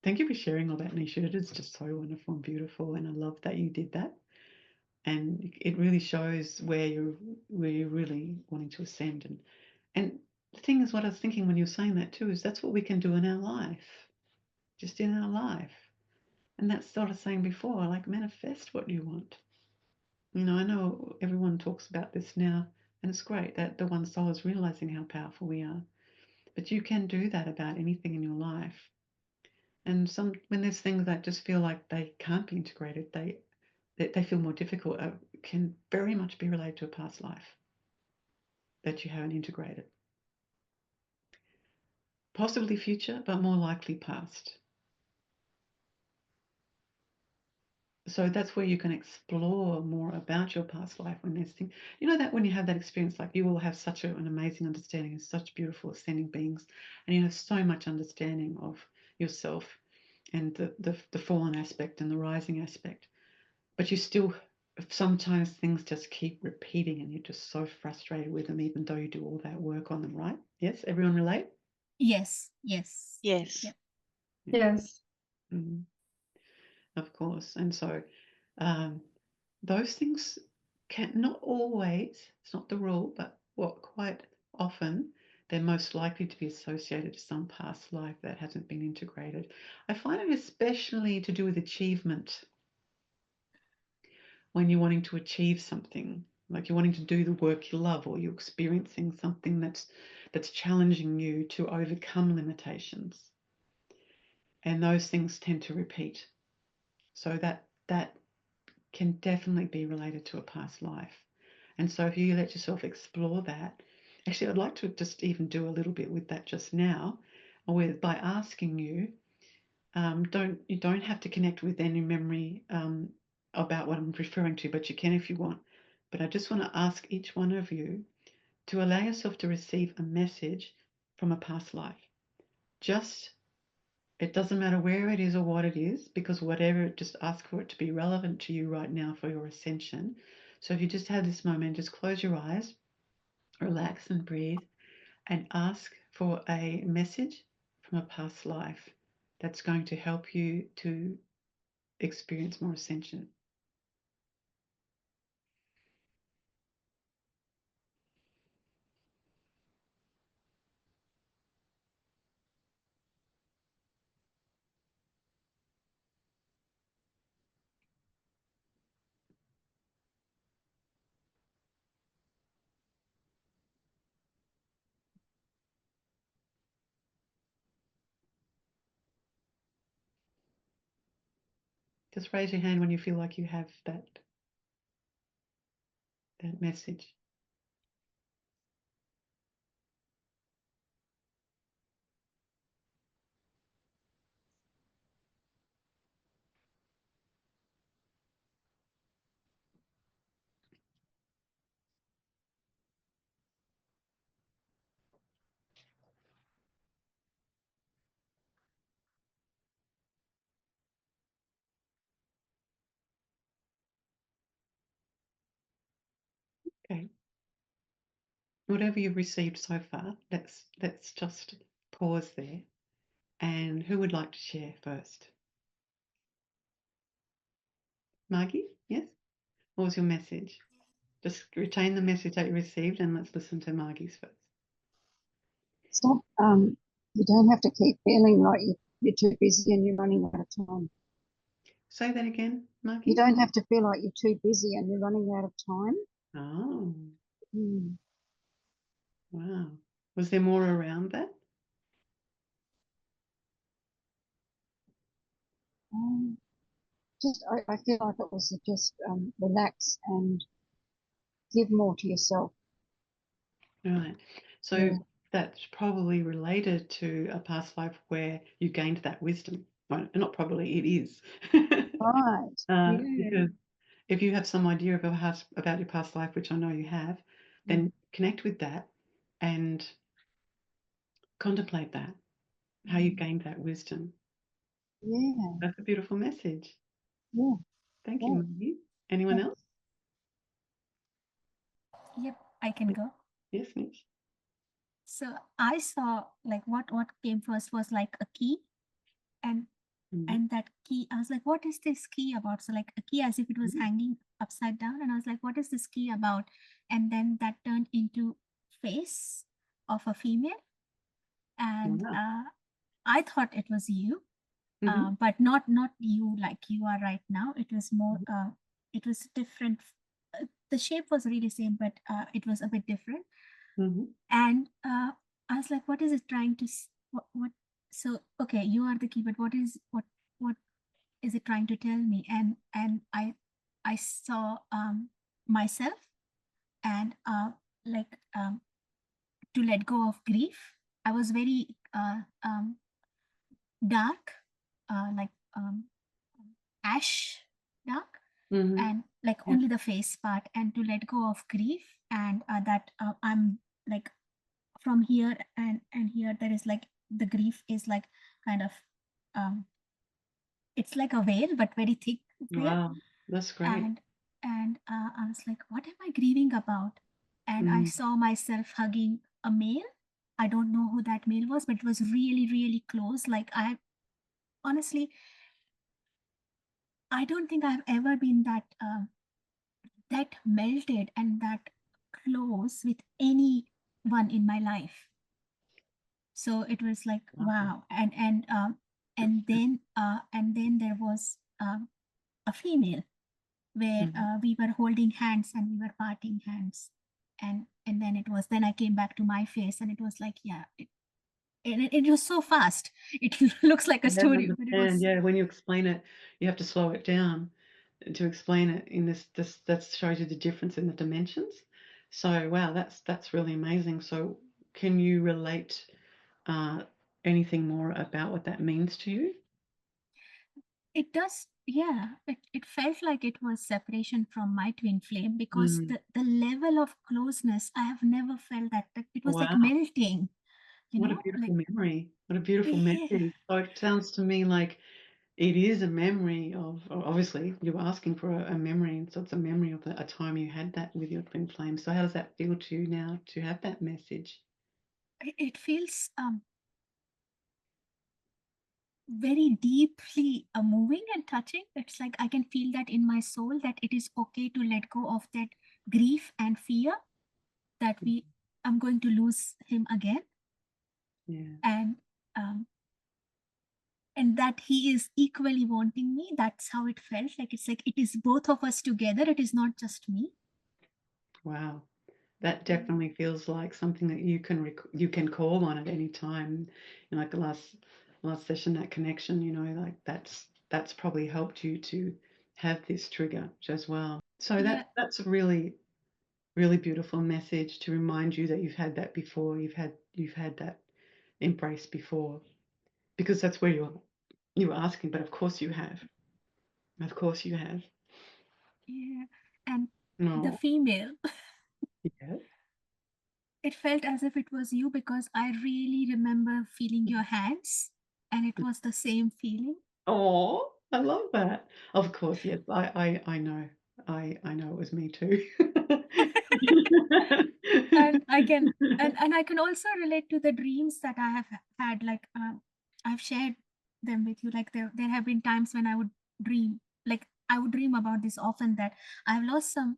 thank you for sharing all that, Nisha. It is just so wonderful and beautiful, and I love that you did that. And it really shows where you're really wanting to ascend. And the thing is, what I was thinking when you were saying that too is that's what we can do in our life, just in our life. And that's what I was saying before, like manifest what you want. You know everyone talks about this now, and it's great that the one soul is realizing how powerful we are. But you can do that about anything in your life. And when there's things that just feel like they can't be integrated, they feel more difficult, can very much be related to a past life that you haven't integrated. Possibly future, but more likely past. So that's where you can explore more about your past life when there's things, you know, that when you have that experience, like you will have such an amazing understanding of such beautiful ascending beings, and you have so much understanding of yourself and the fallen aspect and the rising aspect, but you still sometimes things just keep repeating and you're just so frustrated with them, even though you do all that work on them, right? Yes, everyone relate? Yes. Yes. Yep. Yes. Of course. And so those things can not always, it's not the rule, but quite often they're most likely to be associated to some past life that hasn't been integrated. I find it especially to do with achievement. When you're wanting to achieve something, like you're wanting to do the work you love, or you're experiencing something that's challenging you to overcome limitations. And those things tend to repeat. So that can definitely be related to a past life. And so if you let yourself explore that, actually I'd like to just even do a little bit with that just now, by asking you, you don't have to connect with any memory about what I'm referring to, but you can if you want. But I just want to ask each one of you to allow yourself to receive a message from a past life. It doesn't matter where it is or what it is, because whatever, just ask for it to be relevant to you right now for your ascension. So if you just have this moment, just close your eyes, relax and breathe, and ask for a message from a past life that's going to help you to experience more ascension. Just raise your hand when you feel like you have that message. Okay. Whatever you've received so far, let's just pause there. And who would like to share first? Margie, yes? What was your message? Just retain the message that you received and let's listen to Margie's first. Stop. You don't have to keep feeling like you're too busy and you're running out of time. Say that again, Margie. You don't have to feel like you're too busy and you're running out of time. Oh. Wow. Was there more around that? I feel like it was just relax and give more to yourself. Right. So that's probably related to a past life where you gained that wisdom. Well, not probably, it is. Right. Because if you have some idea about your past life, which I know you have, then connect with that and contemplate that, how you gained that wisdom. Yeah. That's a beautiful message. Yeah. Thank you, Maggie. Anyone else? Yep, I can go. Yes, Mitch. So I saw like what came first was like a key, and that key, I was like, what is this key about? So like a key as if it was hanging upside down, and I was like, what is this key about? And then that turned into face of a female, and I thought it was you, but not you like you are right now. It was more it was different. The shape was really same, but it was a bit different. And I was like, what is it trying to what so okay, you are the key, but what is it trying to tell me? And I saw myself, and to let go of grief. I was very dark, like ash dark, and like only the face part, and to let go of grief, and that I'm like from here and here there is like the grief is like kind of it's like a veil but very thick veil. Wow, that's great. and I was like, what am I grieving about? And I saw myself hugging a male. I don't know who that male was, but it was really, really close. Like, I honestly, I don't think I've ever been that melted and that close with anyone in my life. So it was like, wow. And then there was a female where we were holding hands and we were parting hands, and then I came back to my face, and it was like, yeah, it was so fast. It looks like a story, but it was, Yeah, when you explain it, you have to slow it down to explain it in this that shows you the difference in the dimensions. So wow, that's really amazing. So can you relate anything more about what that means to you? it does. Yeah, it felt like it was separation from my twin flame, because the level of closeness, I have never felt that it was like melting. What a beautiful memory. What a beautiful memory. So it sounds to me like it is a memory of, obviously you're asking for a memory, and so it's a memory of a time you had that with your twin flame. So how does that feel to you now to have that message? It feels very deeply moving and touching. It's like I can feel that in my soul, that it is okay to let go of that grief and fear that I'm going to lose him again. Yeah. And that he is equally wanting me. That's how it felt. Like, it's like it is both of us together. It is not just me. Wow. That definitely feels like something that you can call on at any time. You know, like the last session, that connection, you know, like that's probably helped you to have this trigger as well. So that's a really, really beautiful message to remind you that you've had that before. You've had that embrace before, because that's where you were asking. But of course you have. Of course you have. Yeah. And the female. Yes. It felt as if it was you, because I really remember feeling your hands, and it was the same feeling. Oh, I love that. Of course, yes. I know. I know it was me too. And I can also relate to the dreams that I have had. Like, I've shared them with you. Like, there have been times when I would dream, like I would dream about this often, that I've lost some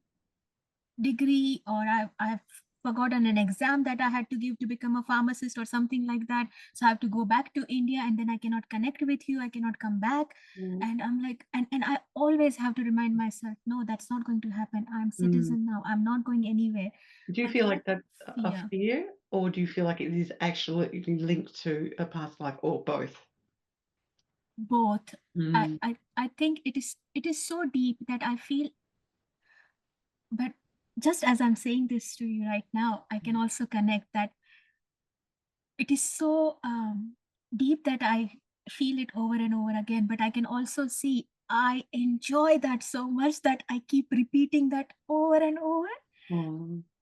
degree, or I've forgotten an exam that I had to give to become a pharmacist or something like that. So I have to go back to India, and then I cannot connect with you. I cannot come back. And I'm like, and I always have to remind myself, no, that's not going to happen. I'm citizen now. I'm not going anywhere. Do you feel like that's a fear, or do you feel like it is actually linked to a past life, or both? Both. I think it is so deep that I feel, but just as I'm saying this to you right now, I can also connect that it is so deep that I feel it over and over again. But I can also see I enjoy that so much that I keep repeating that over and over.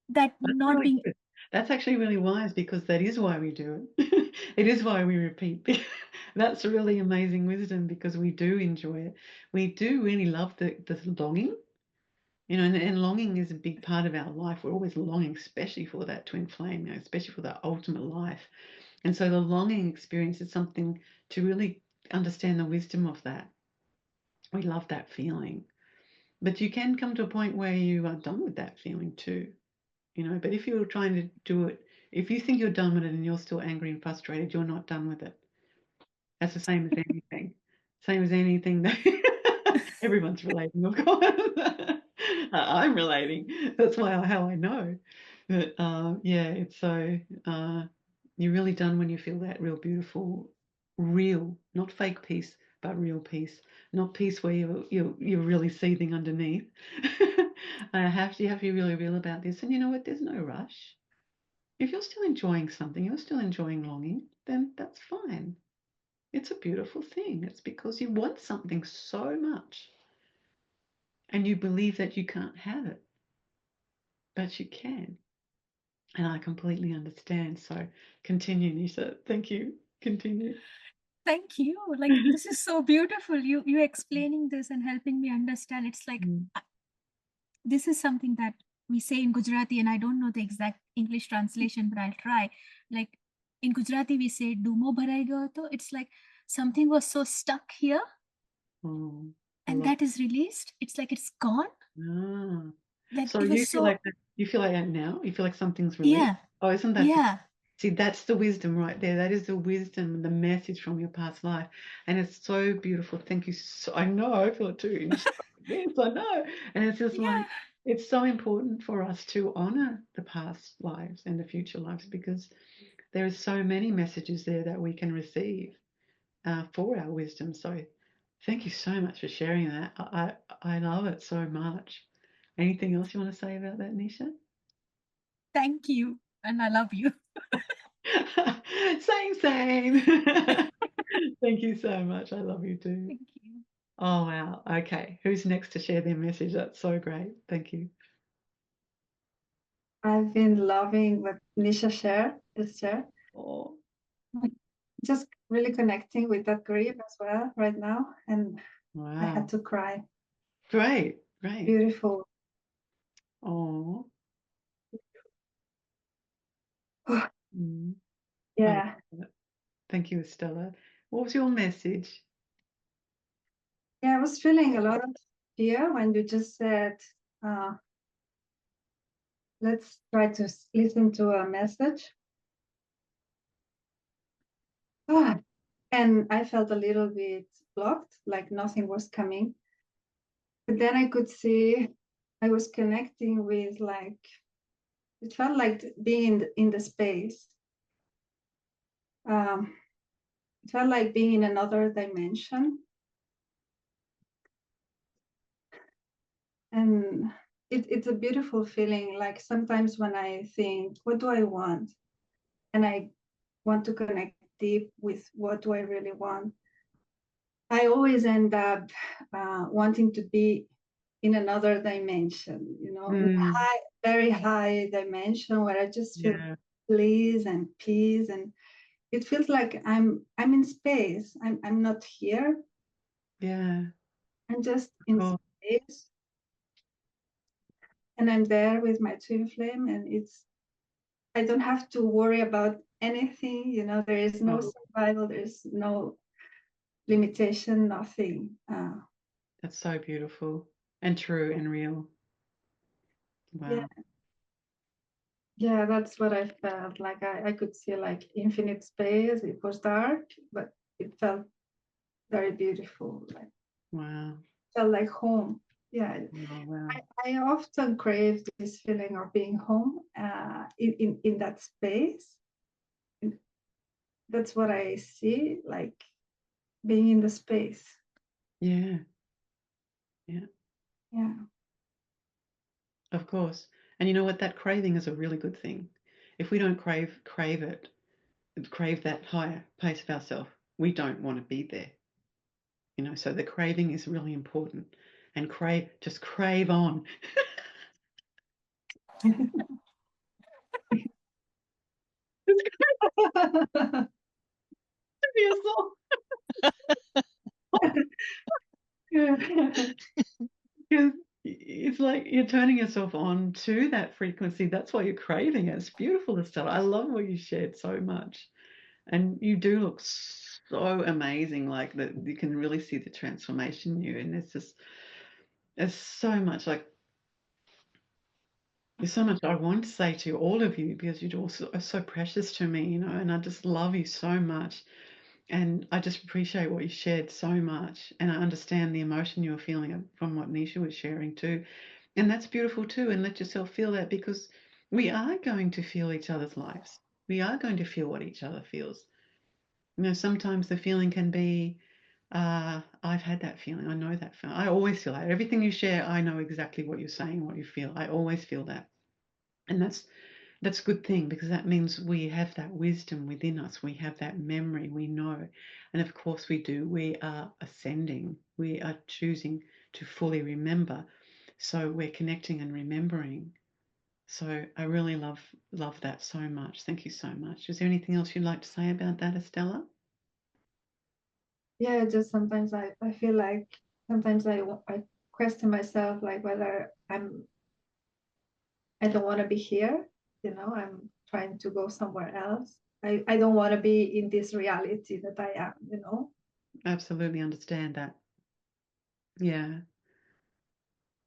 That not being. That's actually really wise, because that is why we do it. It is why we repeat. That's really amazing wisdom, because we do enjoy it. We do really love the longing. You know, and longing is a big part of our life. We're always longing, especially for that twin flame, you know, especially for that ultimate life. And so the longing experience is something to really understand the wisdom of that. We love that feeling. But you can come to a point where you are done with that feeling too. You know, but if you're trying to do it, if you think you're done with it and you're still angry and frustrated, you're not done with it. That's the same as anything. Same as anything that everyone's relating, of course. I'm relating. That's how I know. But yeah, it's so you're really done when you feel that real beautiful, real, not fake peace, but real peace. Not peace where you're really seething underneath. You have to be really real about this. And you know what? There's no rush. If you're still enjoying something, you're still enjoying longing, then that's fine. It's a beautiful thing. It's because you want something so much and you believe that you can't have it, but you can. And I completely understand. So continue, Nisha. Thank you. Continue. Thank you. Like, this is so beautiful. You explaining this and helping me understand. It's like this is something that we say in Gujarati, and I don't know the exact English translation, but I'll try. Like in Gujarati, we say "Dumo bharai gayo to." It's like something was so stuck here, and that is released. It's like it's gone. Like so it you was feel so. like that, you feel like that now? You feel like something's released? Yeah. Oh, isn't that? Yeah. See, that's the wisdom right there. That is the wisdom, the message from your past life. And it's so beautiful. Thank you. So, I know, I feel it too. Yes, I know. And it's just like, it's so important for us to honor the past lives and the future lives, because there are so many messages there that we can receive for our wisdom. So thank you so much for sharing that. I love it so much. Anything else you want to say about that, Nisha? Thank you. And I love you. Same. Thank you so much. I love you too. Thank you. Oh, wow. Okay. Who's next to share their message? That's so great. Thank you. I've been loving what Nisha shared. Oh. Just really connecting with that grief as well right now. And Wow. I had to cry. Great. Beautiful. Oh. Yeah. Thank you, Estella. What was your message? Yeah, I was feeling a lot of fear when you just said, let's try to listen to a message. And I felt a little bit blocked, like nothing was coming. But then I could see I was connecting with, like, it felt like being in the space. It felt like being in another dimension. And it's a beautiful feeling. Like sometimes when I think, what do I want? And I want to connect deep with what do I really want, I always end up wanting to be in another dimension, very high dimension where I just feel bliss and peace, and it feels like I'm in space. I'm not here. Yeah. I'm just in space, and I'm there with my twin flame, and I don't have to worry about anything. There is no survival. There is no limitation. Nothing. That's so beautiful and true and real. Wow. Yeah, that's what I felt. Like I could see like infinite space. It was dark, but it felt very beautiful. Like wow. Felt like home. Yeah. Oh, wow. I often crave this feeling of being home in that space. That's what I see, like being in the space. Yeah. Of course. And you know what? That craving is a really good thing. If we don't crave that higher pace of ourselves, we don't want to be there. So the craving is really important. And just crave on. Because it's like you're turning yourself on to that frequency. That's why you're craving it. It's beautiful, Estella. I love what you shared so much. And you do look so amazing, like that you can really see the transformation in you. And there's so much there's so much I want to say to all of you, because you also are so precious to me, and I just love you so much. And I just appreciate what you shared so much. And I understand the emotion you're feeling from what Nisha was sharing too. And that's beautiful too. And let yourself feel that, because we are going to feel each other's lives. We are going to feel what each other feels. Sometimes the feeling can be, I've had that feeling. I know that feeling. I always feel that. Everything you share, I know exactly what you're saying, what you feel. I always feel that. And that's a good thing, because that means we have that wisdom within us. We have that memory. We know. And of course we do. We are ascending. We are choosing to fully remember. So we're connecting and remembering. So I really love that so much. Thank you so much. Is there anything else you'd like to say about that, Estella? Yeah, just sometimes I feel like sometimes I question myself, like whether I'm I don't want to be here. I'm trying to go somewhere else. I don't want to be in this reality that I am. Absolutely understand that. Yeah.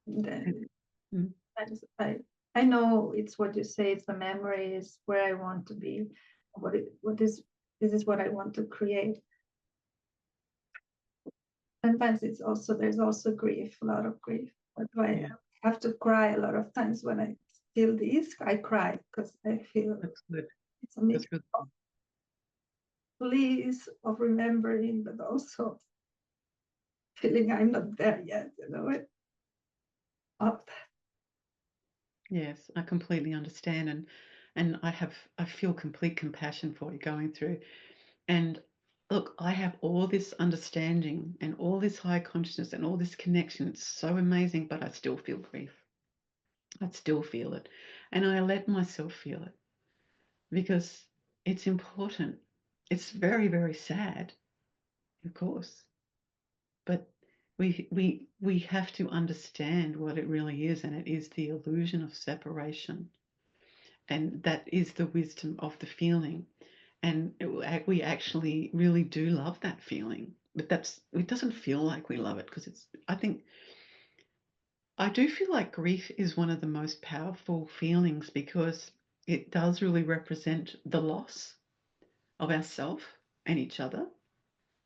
Then Mm. I know it's what you say. It's the memories where I want to be. This is what I want to create. Sometimes there's also grief, a lot of grief. But I have to cry a lot of times when I feel this. I cry because I feel That's good. It's a mix That's really of bliss, of remembering, but also feeling I'm not there yet. Of that. Yes, I completely understand, and I feel complete compassion for you going through. And look, I have all this understanding and all this high consciousness and all this connection. It's so amazing, but I still feel grief. I still feel it. And I let myself feel it because it's important. It's very, very sad, of course. But we have to understand what it really is, and it is the illusion of separation. And that is the wisdom of the feeling. And we actually really do love that feeling. But it doesn't feel like we love it because I do feel like grief is one of the most powerful feelings because it does really represent the loss of ourself and each other.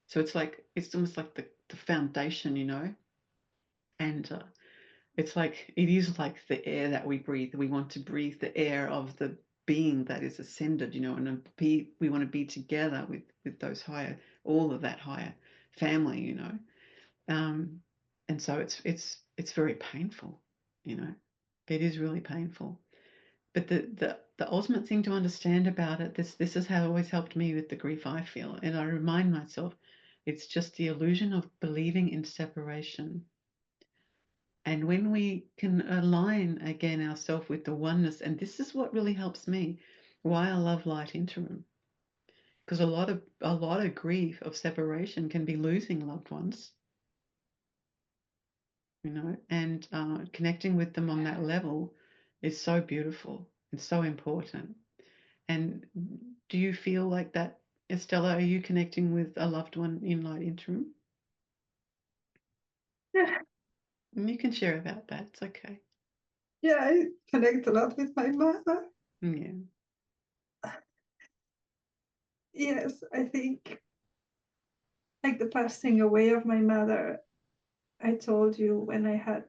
So it's almost like the foundation, and it's like it is like the air that we breathe. We want to breathe the air of the being that is ascended, and we want to be together with those higher, all of that higher family, and so it's very painful, It is really painful. But the ultimate thing to understand about it, this is how it always helped me with the grief I feel, and I remind myself, it's just the illusion of believing in separation. And when we can align again ourselves with the oneness, and this is what really helps me, why I love Light Interim, because a lot of grief of separation can be losing loved ones, and connecting with them on that level is so beautiful. It's so important. And do you feel like that, Estella? Are you connecting with a loved one in Light Interim? Yeah. And you can share about that. It's okay. Yeah, I connect a lot with my mother. Yeah. Yes, I think like the passing away of my mother, I told you when I had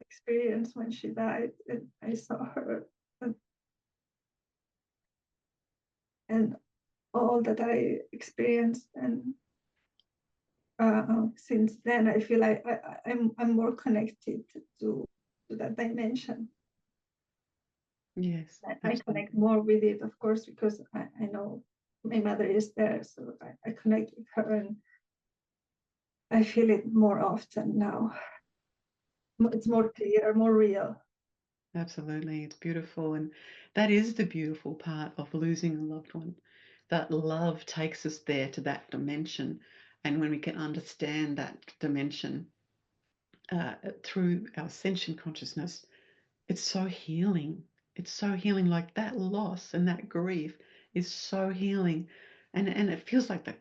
experience when she died and I saw her and all that I experienced, and since then I feel like I'm more connected to that dimension. Yes, I connect more with it, of course, because I know my mother is there, so I connect with her and I feel it more often now. It's more clear, more real. Absolutely. It's beautiful. And that is the beautiful part of losing a loved one. That love takes us there to that dimension. And when we can understand that dimension through our Ascension Consciousness, it's so healing. It's so healing. Like that loss and that grief is so healing. And it feels like the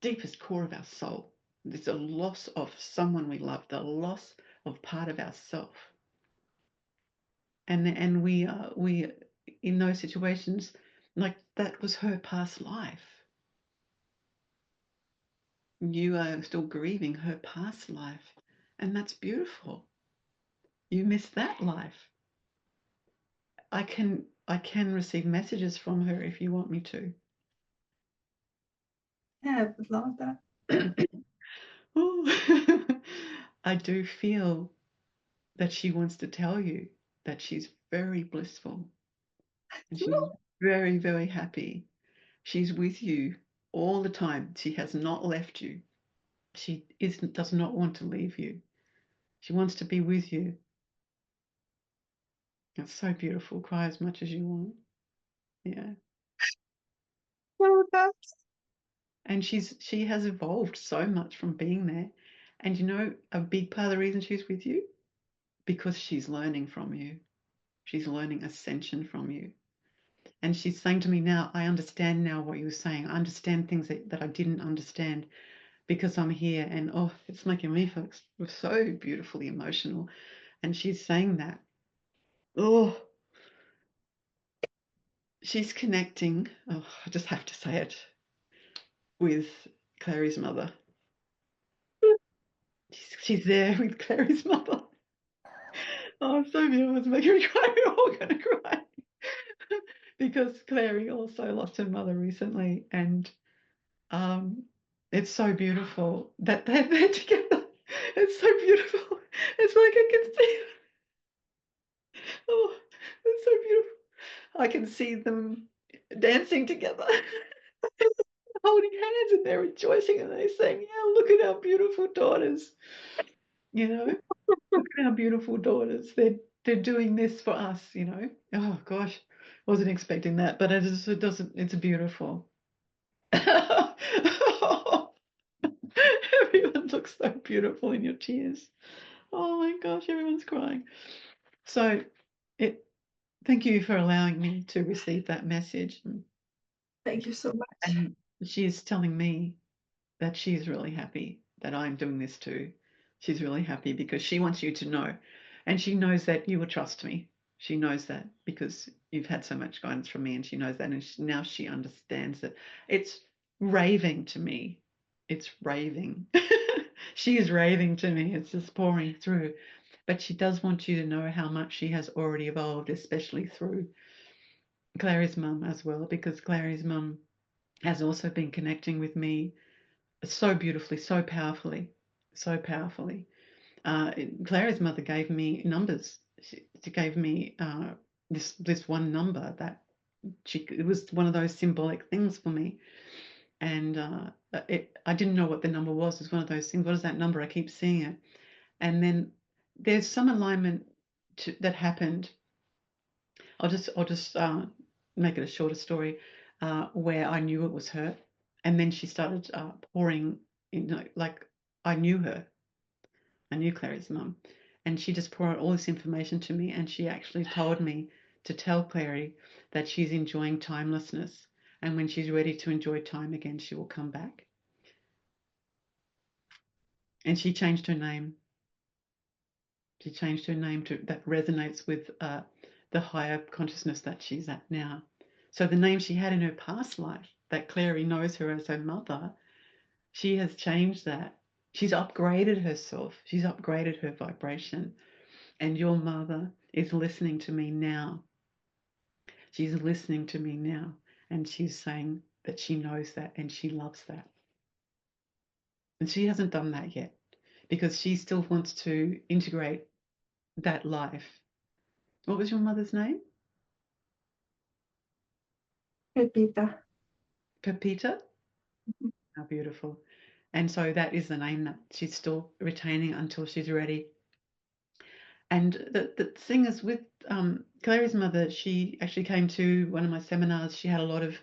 deepest core of our soul. It's a loss of someone we love, the loss of part of ourself. And we in those situations, like that was her past life. You are still grieving her past life, and that's beautiful. You miss that life. I can receive messages from her if you want me to. Yeah, I would love that. Oh, I do feel that she wants to tell you that she's very blissful and she's very, very happy. She's with you all the time. She has not left you. She does not want to leave you. She wants to be with you. It's so beautiful. Cry as much as you want. Yeah. Well, And she has evolved so much from being there. And a big part of the reason she's with you? Because she's learning from you. She's learning ascension from you. And she's saying to me now, I understand now what you were saying. I understand things that I didn't understand because I'm here. And oh, it's making me feel so beautifully emotional. And she's saying that. Oh, she's connecting. Oh, I just have to say it, with Clary's mother. She's there with Clary's mother. Oh, I'm so beautiful. It's making me cry. We're all going to cry. Because Clary also lost her mother recently. And it's so beautiful that they're there together. It's so beautiful. It's like I can see it. Oh, it's so beautiful. I can see them dancing together, holding hands, and they're rejoicing, and they're saying, yeah, look at our beautiful daughters. You know, look at our beautiful daughters. They're doing this for us, you know. Oh gosh, wasn't expecting that, but it's beautiful. Everyone looks so beautiful in your tears. Oh my gosh, everyone's crying. So thank you for allowing me to receive that message. Thank you so much. And she's telling me that she's really happy that I'm doing this too. She's really happy because she wants you to know. And she knows that you will trust me. She knows that because you've had so much guidance from me, and she knows that. And now she understands that. It's raving to me. It's raving. She is raving to me. It's just pouring through. But she does want you to know how much she has already evolved, especially through Clary's mum as well, because Clary's mum has also been connecting with me so beautifully, so powerfully, so powerfully. Clary's mother gave me numbers. She gave me this one number that it was one of those symbolic things for me. And I didn't know what the number was. It's one of those things. What is that number? I keep seeing it. And then there's some alignment that happened. I'll just make it a shorter story, where I knew it was her, and then she started pouring, like I knew her. I knew Clary's mum, and she just poured all this information to me, and she actually told me to tell Clary that she's enjoying timelessness, and when she's ready to enjoy time again, she will come back. And she changed her name. She changed her name that resonates with the higher consciousness that she's at now. So the name she had in her past life, that Clary knows her as her mother, she has changed that. She's upgraded herself. She's upgraded her vibration. And your mother is listening to me now. She's listening to me now. And she's saying that she knows that and she loves that. And she hasn't done that yet because she still wants to integrate that life. What was your mother's name? Pepita. Pepita? How beautiful. And so that is the name that she's still retaining until she's ready. And the thing is, with Clary's mother, she actually came to one of my seminars. She had a lot of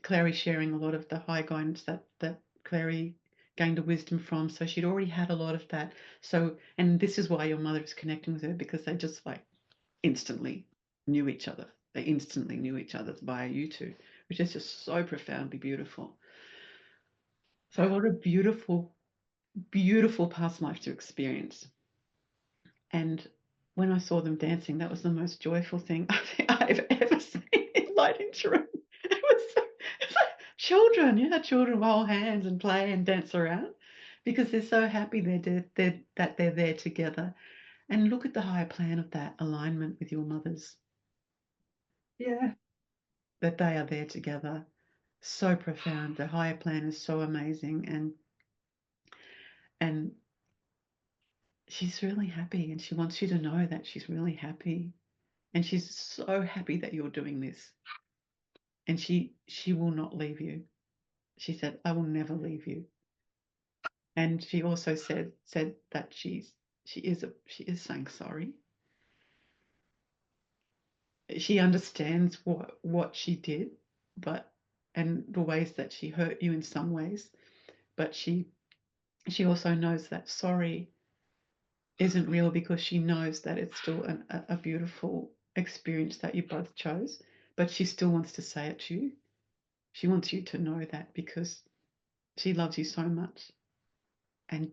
Clary sharing a lot of the high guidance that Clary gained the wisdom from. So she'd already had a lot of that. So, and this is why your mother is connecting with her, because they just like instantly knew each other. They instantly knew each other via you two, which is just so profoundly beautiful. So what a beautiful, beautiful past life to experience. And when I saw them dancing, that was the most joyful thing I think I've ever seen in light and truth. It's like children, children will hold hands and play and dance around because they're so happy that they're there together. And look at the higher plan of that alignment with your mothers. Yeah. That they are there together. So profound. The higher plan is so amazing, and she's really happy, and she wants you to know that she's really happy, and she's so happy that you're doing this, and she will not leave you. She said, I will never leave you. And she also said that she is saying sorry. She understands what she did, and the ways that she hurt you in some ways, but she also knows that sorry isn't real, because she knows that it's still a beautiful experience that you both chose, but she still wants to say it to you. She wants you to know that, because she loves you so much. And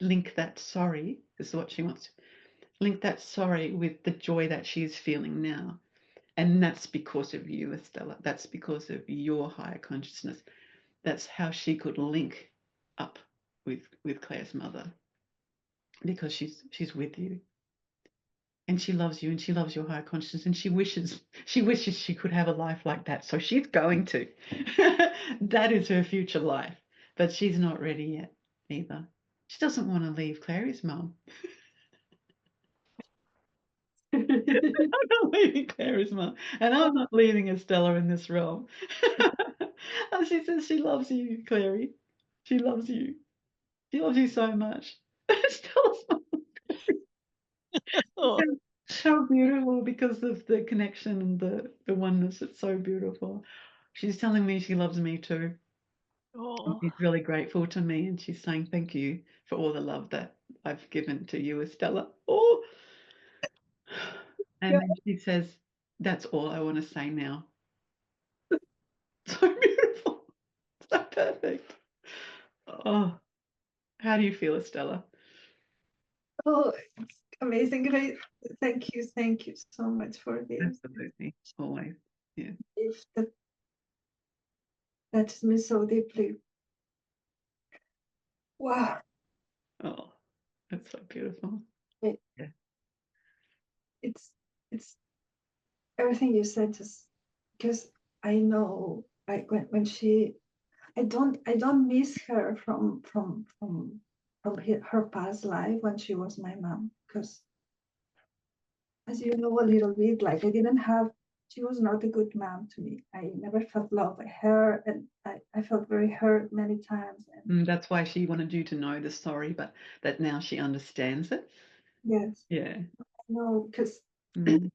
link that sorry, is what she wants to link that sorry with the joy that she is feeling now. And that's because of you, Estella. That's because of your higher consciousness. That's how she could link up with Claire's mother, because she's with you. And she loves you, and she loves your higher consciousness, and she wishes she could have a life like that. So she's going to. That is her future life. But she's not ready yet either. She doesn't want to leave Clary's mum. I'm not leaving Clary's mum, and I'm not leaving Estella in this realm. And she says she loves you, Clary. She loves you. She loves you so much. Estella's mum. Oh. So beautiful, because of the connection and the oneness. It's so beautiful. She's telling me she loves me too. Oh. She's really grateful to me, and she's saying thank you for all the love that I've given to you, Estella. Oh. And then she says, that's all I want to say now. So beautiful. So perfect. Oh, how do you feel, Estella? Oh, it's amazing. Great. Thank you so much for this. Absolutely. Always. Yeah. If that touches me so deeply. Wow. Oh, that's so beautiful. Yeah. It's everything you said, just because I know, like when she, I don't miss her from her past life when she was my mom, because as you know a little bit, like she was not a good mom to me. I never felt love by her, and I felt very hurt many times. And That's why she wanted you to know the story, but that now she understands it. yes, Yeah. no, because when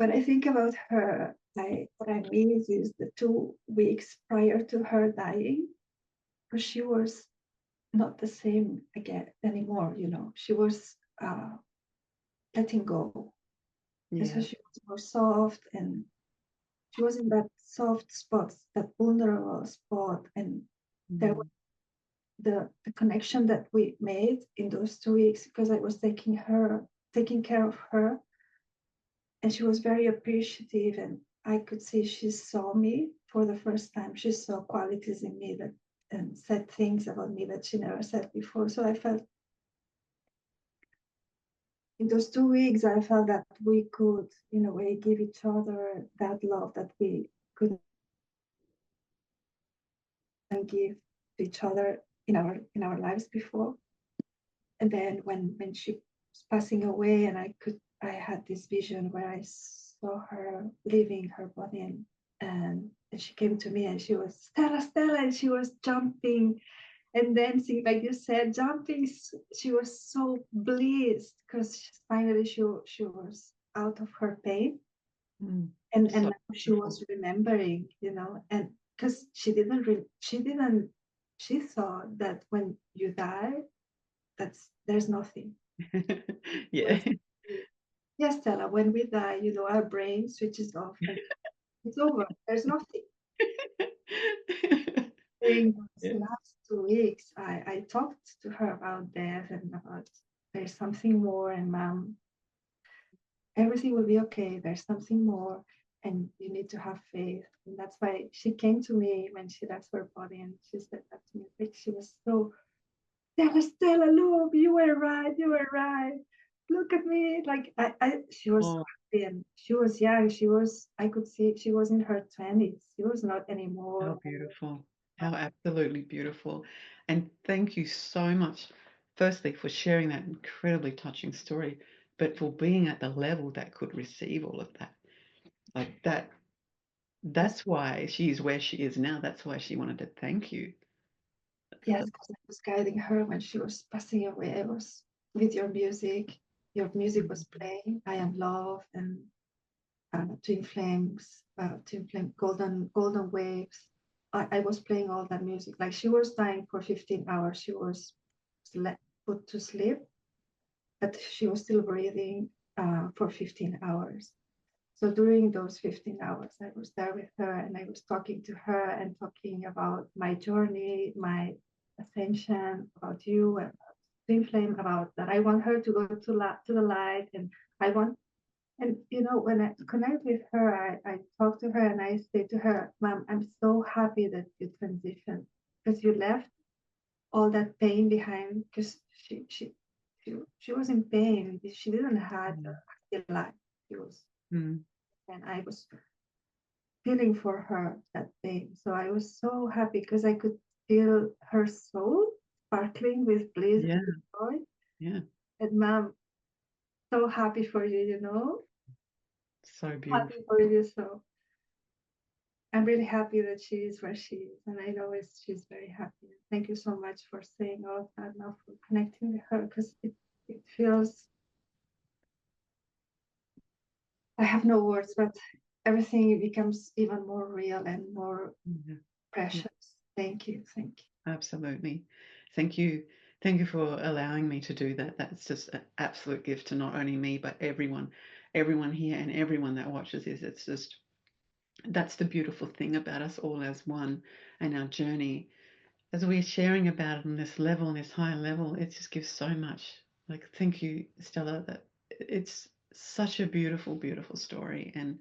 I think about her, what I miss is the 2 weeks prior to her dying, because she was not the same again anymore. She was letting go. Yeah. So she was more soft, and she was in that soft spot, that vulnerable spot, and there was the connection that we made in those 2 weeks, because I was taking care of her, and she was very appreciative, and I could see she saw me for the first time. She saw qualities in me that, and said things about me that she never said before. So I felt in those 2 weeks, I felt that we could, in a way, give each other that love that we couldn't give to each other in our lives before. And then when she was passing away, and I had this vision where I saw her leaving her body, and she came to me, and she was Stella, and she was jumping and dancing, like you said, jumping. She was so blissed, because finally she was out of her pain, and So now she was remembering, and because she thought that when you die, there's nothing. yeah. Yes, Stella, when we die, our brain switches off, and it's over. There's nothing. During those last 2 weeks, I talked to her about death, and about there's something more, and Mom, everything will be okay. There's something more, and you need to have faith. And that's why she came to me when she left her body, and she said that to me. Like, she was so, Stella, look, you were right. Look at me. Like, she was happy, and she was young. I could see she was in her 20s. She was not anymore. How beautiful. How absolutely beautiful. And thank you so much, firstly, for sharing that incredibly touching story, but for being at the level that could receive all of that. Like that, that's why she is where she is now. That's why she wanted to thank you. Yes, because I was guiding her when she was passing away. I was with your music. Your music was playing. I Am Love, and Twin Flames, Golden Waves. I was playing all that music. Like, she was dying for 15 hours. She was put to sleep, but she was still breathing for 15 hours. So during those 15 hours, I was there with her, and I was talking to her and talking about my journey, my ascension, about you, and twin flame, about that I want her to go to the light, and I want, and you know, when I connect with her, I talk to her and I say to her, Mom, I'm so happy that you transitioned, because you left all that pain behind, because she was in pain. She didn't have a life. She was, and I was feeling for her that pain. So I was so happy because I could feel her soul sparkling with bliss and joy. Yeah. And Mom, so happy for you, you know? So beautiful. Happy for you. So I'm really happy that she is where she is. And I know she's very happy. Thank you so much for saying all of that now, for connecting with her, because it feels, I have no words, but everything becomes even more real and more precious. Thank you. Thank you. Absolutely. Thank you. Thank you for allowing me to do that. That's just an absolute gift to not only me, but everyone here and everyone that watches this. It's just, that's the beautiful thing about us all as one and our journey. As we're sharing about it on this level, on this higher level, it just gives so much. Like, thank you, Stella. That it's such a beautiful, beautiful story. And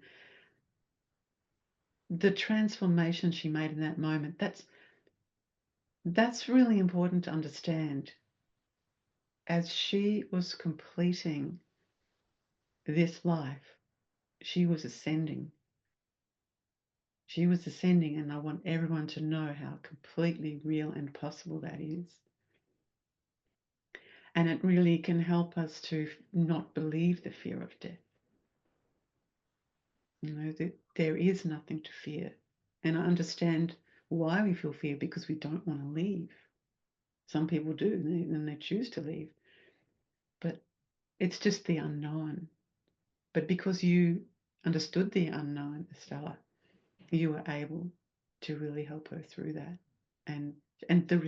the transformation she made in that moment, that's really important to understand. As she was completing this life, she was ascending. She was ascending, and I want everyone to know how completely real and possible that is. And it really can help us to not believe the fear of death. You know, that there is nothing to fear. And I understand why we feel fear, because we don't want to leave. Some people do, and they choose to leave. But it's just the unknown. But because you understood the unknown, Estella, you were able to really help her through that. And the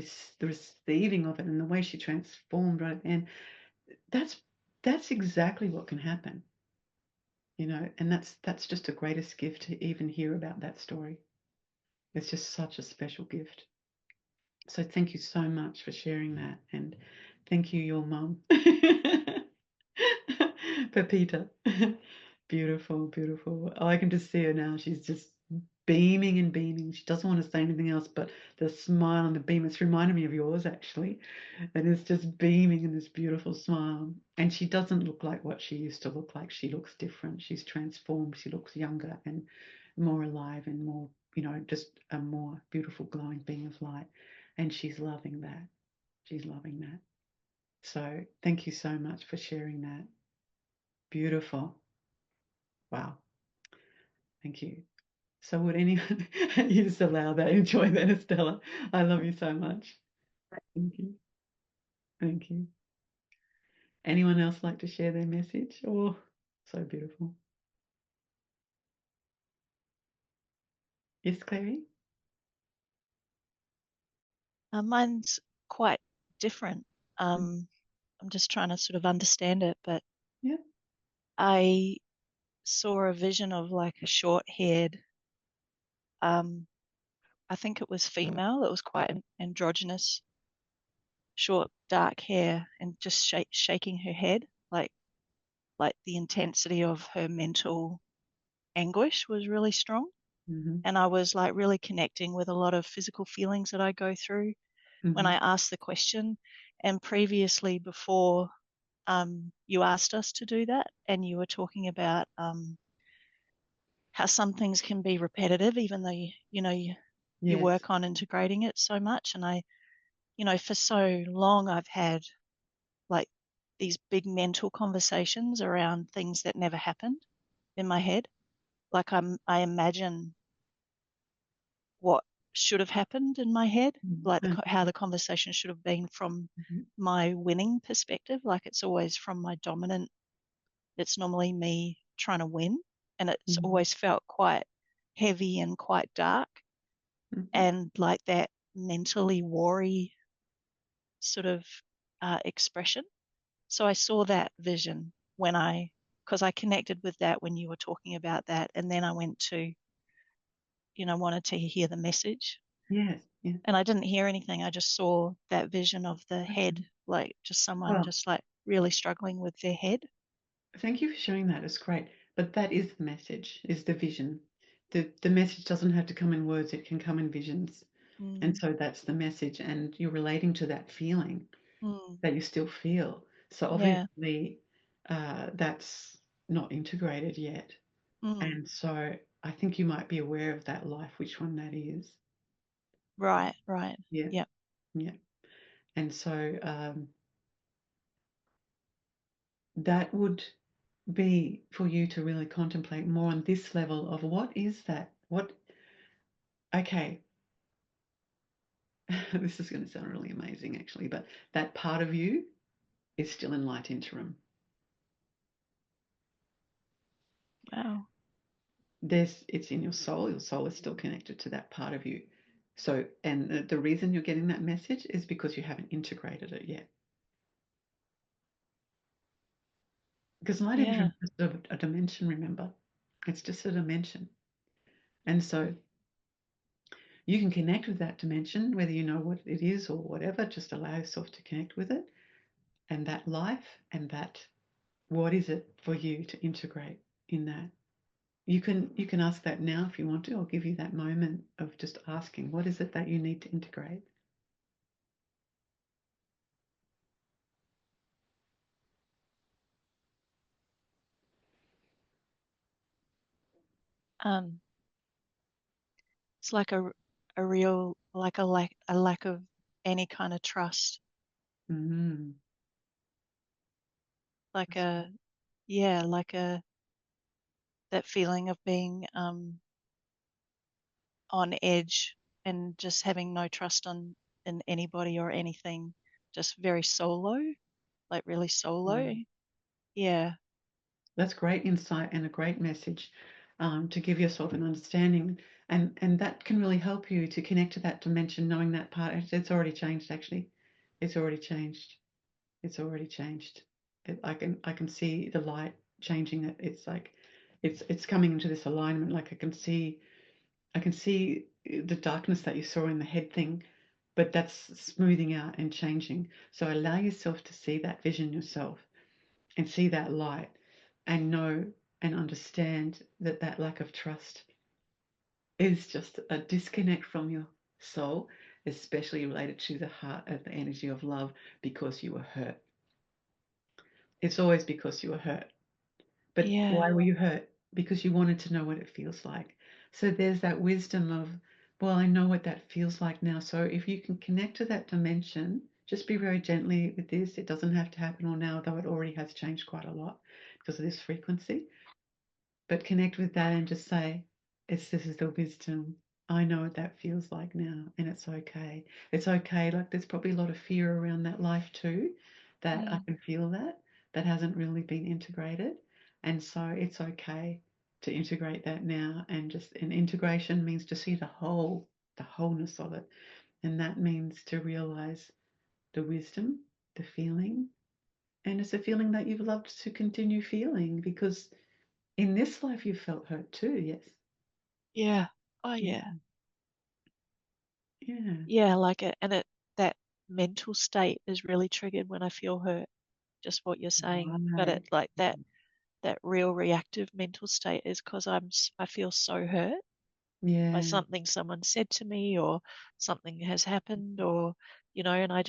receiving of it, and the way she transformed right then, that's exactly what can happen. You know, and that's just the greatest gift to even hear about that story. It's just such a special gift. So thank you so much for sharing that, and thank you, your mum. Pepita. Beautiful, beautiful. Oh, I can just see her now. She's just beaming and beaming. She doesn't want to say anything else, but the smile and the beam, it's reminded me of yours, actually. And it's just beaming in this beautiful smile. And she doesn't look like what she used to look like. She looks different. She's transformed. She looks younger and more alive and more, you know, just a more beautiful glowing beam of light. And she's loving that. She's loving that. So thank you so much for sharing that. Beautiful. Wow. Thank you. So would anyone, you just allow that, enjoy that, Estella. I love you so much. Thank you. Thank you. Anyone else like to share their message? Oh, so beautiful. Yes, Clary? Mine's quite different. I'm just trying to sort of understand it, but yeah, I saw a vision of like a short-haired, I think it was female. It was quite androgynous, short, dark hair, and just shaking her head, like the intensity of her mental anguish was really strong. And I was like really connecting with a lot of physical feelings that I go through when I asked the question. And previously, before you asked us to do that, and you were talking about how some things can be repetitive, even though you work on integrating it so much. And I, for so long I've had like these big mental conversations around things that never happened in my head. Like I imagine what should have happened in my head, like how the conversation should have been from my winning perspective. Like it's always from my dominant. It's normally me trying to win, and it's always felt quite heavy and quite dark, and like that mentally wary sort of expression. So I saw that vision because I connected with that when you were talking about that. And then I went to, wanted to hear the message. Yes. Yeah. And I didn't hear anything. I just saw that vision of the head, like just someone just like really struggling with their head. Thank you for sharing that. It's great. But that is the message, is the vision. The message doesn't have to come in words. It can come in visions. And so that's the message. And you're relating to that feeling that you still feel. So obviously that's not integrated yet. And so I think you might be aware of that life, which one that is. Right. Yeah. Yep. Yeah. And so that would be for you to really contemplate more on this level of what is that? Okay, this is going to sound really amazing actually, but that part of you is still in light interim. Wow. It's in your soul is still connected to that part of you. So, and the reason you're getting that message is because you haven't integrated it yet. Because light interim is just a dimension, remember? It's just a dimension. And so you can connect with that dimension, whether you know what it is or whatever, just allow yourself to connect with it and that life and that what is it for you to integrate in that. You can ask that now if you want to. I'll give you that moment of just asking, what is it that you need to integrate? It's like a real, like a lack of any kind of trust. Mm-hmm. Like that feeling of being on edge and just having no trust in anybody or anything, just very solo, like really solo. Yeah. That's great insight and a great message to give yourself an understanding. And that can really help you to connect to that dimension, knowing that part. It's already changed, actually. It's already changed. It's already changed. I can see the light changing it. It's like it's coming into this alignment. Like I can see the darkness that you saw in the head thing, but that's smoothing out and changing. So allow yourself to see that vision yourself and see that light and know and understand that that lack of trust is just a disconnect from your soul, especially related to the heart and the energy of love because you were hurt. It's always because you were hurt. But why were you hurt? Because you wanted to know what it feels like. So there's that wisdom of, well, I know what that feels like now. So if you can connect to that dimension, just be very gently with this. It doesn't have to happen all now, though it already has changed quite a lot because of this frequency. But connect with that and just say, this is the wisdom. I know what that feels like now, and it's okay. It's okay. Like there's probably a lot of fear around that life too, that I can feel that hasn't really been integrated. And so it's okay to integrate that now. And integration means to see the wholeness of it. And that means to realize the wisdom, the feeling. And it's a feeling that you've loved to continue feeling because in this life you felt hurt too, yes? Yeah. Oh yeah. Yeah. Yeah, that mental state is really triggered when I feel hurt, just what you're saying. But it like that real reactive mental state is because I feel so hurt by something someone said to me or something has happened or and I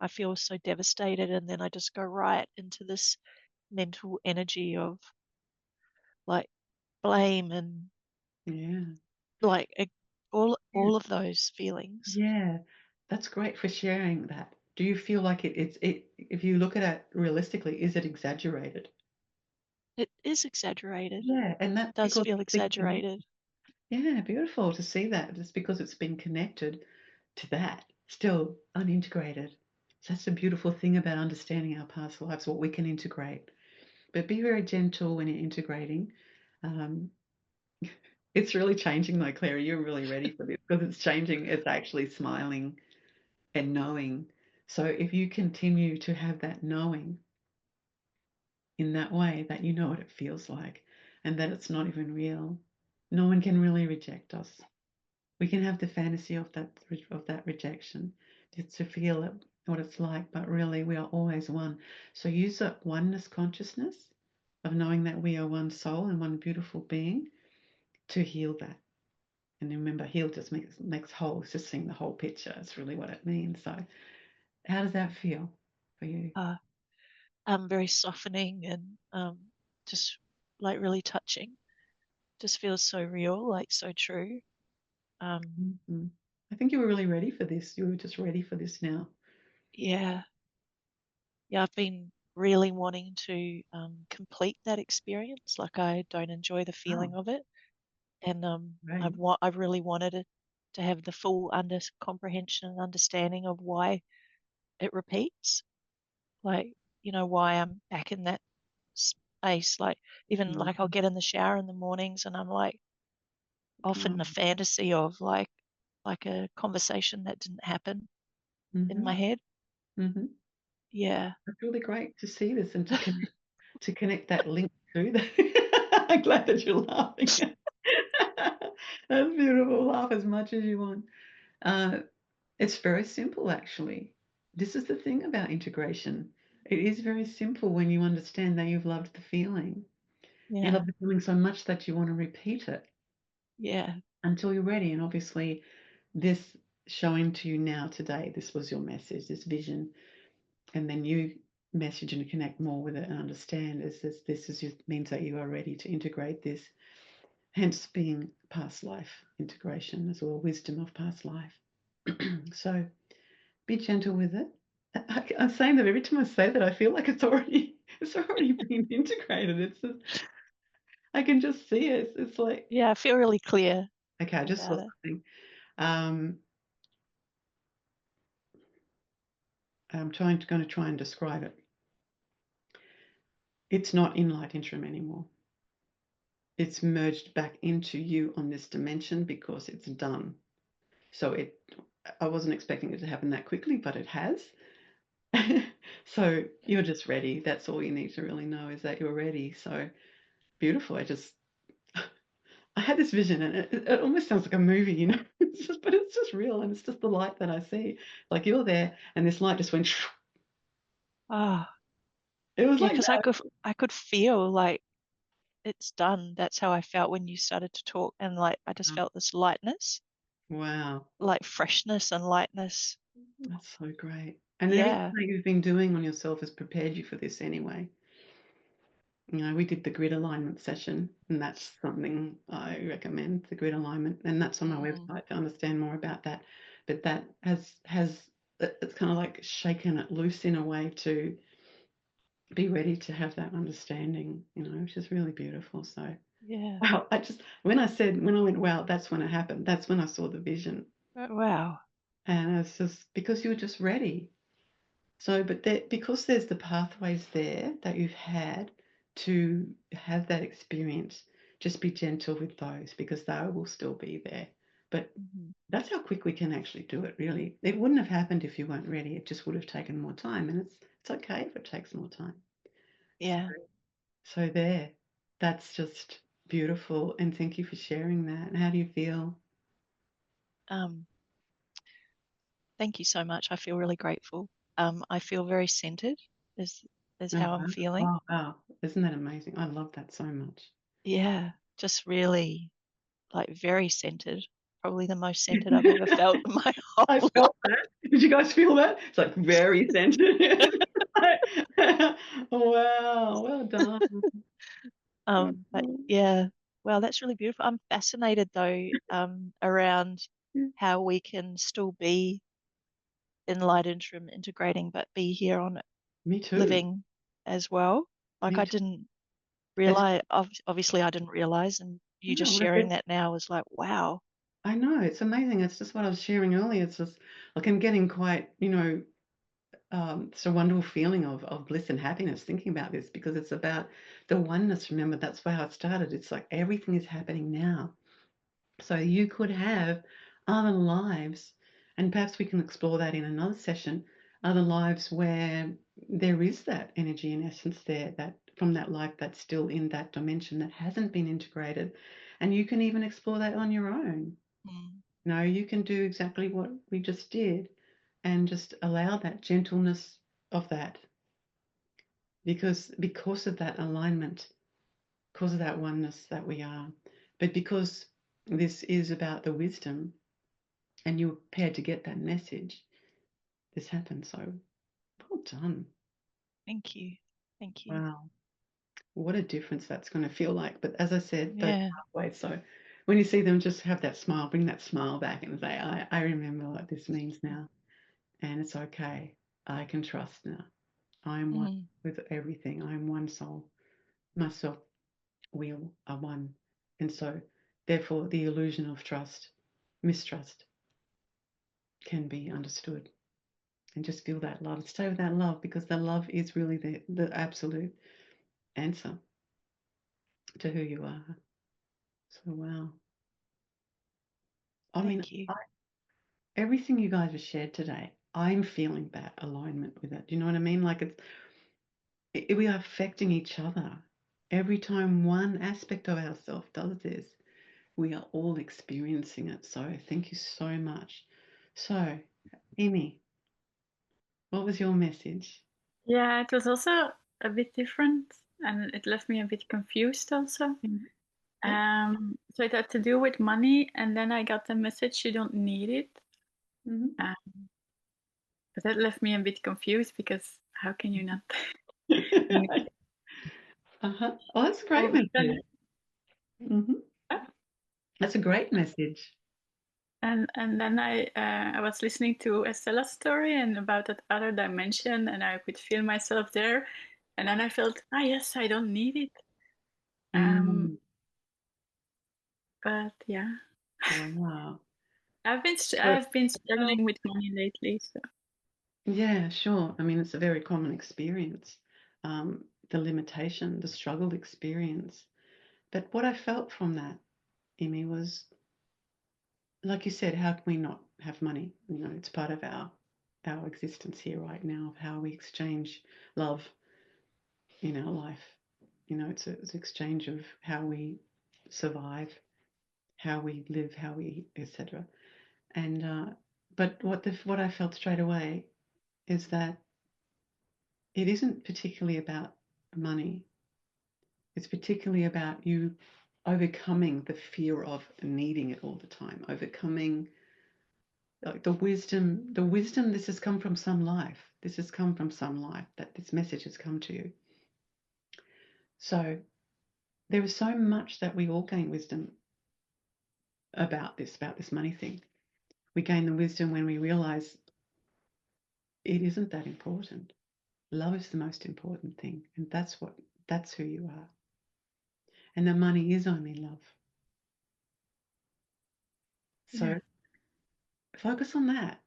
feel so devastated, and then I just go right into this mental energy of like blame and like all of those feelings. Yeah, that's great for sharing that. Do you feel like it's if you look at it realistically, is it exaggerated? It is exaggerated. Yeah, and that It does because feel it's been exaggerated. Yeah, beautiful to see that. Just because it's been connected to that, still unintegrated. So that's the beautiful thing about understanding our past lives, what we can integrate. But be very gentle when you're integrating. It's really changing though, Claire. You're really ready for this because it's changing. It's actually smiling and knowing. So if you continue to have that knowing in that way, that you know what it feels like and that it's not even real, no one can really reject us. We can have the fantasy of that rejection, just to feel it, what it's like, but really we are always one. So use that oneness consciousness of knowing that we are one soul and one beautiful being to heal that. And remember, heal just makes whole. It's just seeing the whole picture. It's really what it means. So how does that feel for you? Very softening and just like really touching. Just feels so real, like so true. I think you were really ready for this. You were just ready for this now. Yeah. Yeah, I've been really wanting to complete that experience. Like I don't enjoy the feeling of it. And Right. I've really wanted it to have the full comprehension and understanding of why it repeats. Like, you know, why I'm back in that space. Like even like I'll get in the shower in the mornings and I'm like often a fantasy of like a conversation that didn't happen in my head. Yeah. It's really great to see this and to connect that link to that. I'm glad that you're laughing. That's beautiful. Laugh as much as you want. It's very simple, actually. This is the thing about integration. It is very simple when you understand that you've loved the feeling. Yeah. You love the feeling so much that you want to repeat it. Yeah. Until you're ready. And obviously, this showing to you now today, this was your message, this vision. And then you message and connect more with it and understand means that you are ready to integrate this, hence being past life integration as well, wisdom of past life. So be gentle with it. I'm saying that every time I say that, I feel like it's already been integrated. It's just, I can just see it. It's like, yeah, I feel really clear. Okay, I just saw something. I'm going to try and describe it. It's not in light interim anymore. It's merged back into you on this dimension because it's done. So I wasn't expecting it to happen that quickly, but it has. So you're just ready. That's all you need to really know, is that you're ready. So beautiful. I had this vision, and it almost sounds like a movie, you know. But it's just real, and it's just the light that I see. Like you're there, and this light just went. It was like because that. I could feel like it's done. That's how I felt when you started to talk, and like I just felt this lightness. Wow. Like freshness and lightness. That's so great. And everything Yeah. that you've been doing on yourself has prepared you for this anyway. You know, we did the grid alignment session, and that's something I recommend, the grid alignment, and that's on my website to understand more about that. But that has it's kind of like shaken it loose in a way to be ready to have that understanding, you know, which is really beautiful. So yeah. wow, when I went, wow, that's when it happened. That's when I saw the vision. Wow. And it's just because you were just ready. So, but because there's the pathways there that you've had to have that experience, just be gentle with those because they will still be there. But that's how quick we can actually do it, really. It wouldn't have happened if you weren't ready. It just would have taken more time, and it's okay if it takes more time. Yeah. So that's just beautiful, and thank you for sharing that. And how do you feel? Thank you so much. I feel really grateful. I feel very centered is how I'm feeling. Oh, wow. Isn't that amazing? I love that so much. Yeah. Just really like very centered. Probably the most centered I've ever felt in my whole life. Felt that. Did you guys feel that? It's like very centered. Wow, well done. But yeah, well, that's really beautiful. I'm fascinated though, around how we can still be in light interim integrating, but be here on Me too. living as well. Like I didn't realize, obviously I didn't realize, and you just sharing that now was like, wow. I know, it's amazing. It's just what I was sharing earlier. It's just like I'm getting quite, you know, it's a wonderful feeling of bliss and happiness thinking about this because it's about the oneness. Remember, that's how it started. It's like everything is happening now. So you could have other lives, and perhaps we can explore that in another session, other lives where there is that energy and essence there, that from that life that's still in that dimension that hasn't been integrated, and you can even explore that on your own. No, you can do exactly what we just did and just allow that gentleness of that, because of that alignment, because of that oneness that we are. But because this is about the wisdom and you're prepared to get that message, this happens. So well done. Thank you. Thank you. Wow. What a difference that's going to feel like. But as I said, those pathways, so when you see them, just have that smile, bring that smile back and say, I remember what this means now. And it's okay. I can trust now. I am one with everything. I am one soul. Myself, we are one. And so, therefore, the illusion of trust, mistrust, can be understood. And just feel that love. Stay with that love, because the love is really the absolute answer to who you are. So, wow. I mean, everything you guys have shared today, I'm feeling that alignment with it. Do you know what I mean? Like we are affecting each other. Every time one aspect of ourselves does this, we are all experiencing it. So thank you so much. So, Amy, what was your message? Yeah, it was also a bit different, and it left me a bit confused also. So it had to do with money, and then I got the message, you don't need it. But that left me a bit confused, because how can you not? Oh, that's a great message. That's a great message. And then I was listening to Estella's story and about that other dimension, and I could feel myself there. And then I felt, yes, I don't need it. But yeah. Wow. I've been struggling with money lately. So. Yeah, sure. I mean, it's a very common experience. The limitation, the struggled experience. But what I felt from that, Amy, was, like you said, how can we not have money? You know, it's part of our existence here right now, of how we exchange love in our life. You know, it's an exchange of how we survive, how we live, how we, etc. And but what I felt straight away is that it isn't particularly about money. It's particularly about you overcoming the fear of needing it all the time, overcoming like the wisdom. This has come from some life. This has come from some life, that this message has come to you. So there is so much that we all gain wisdom about this money thing. We gain the wisdom when we realize it isn't that important. Love is the most important thing, and that's who you are. And the money is only love. So focus on that.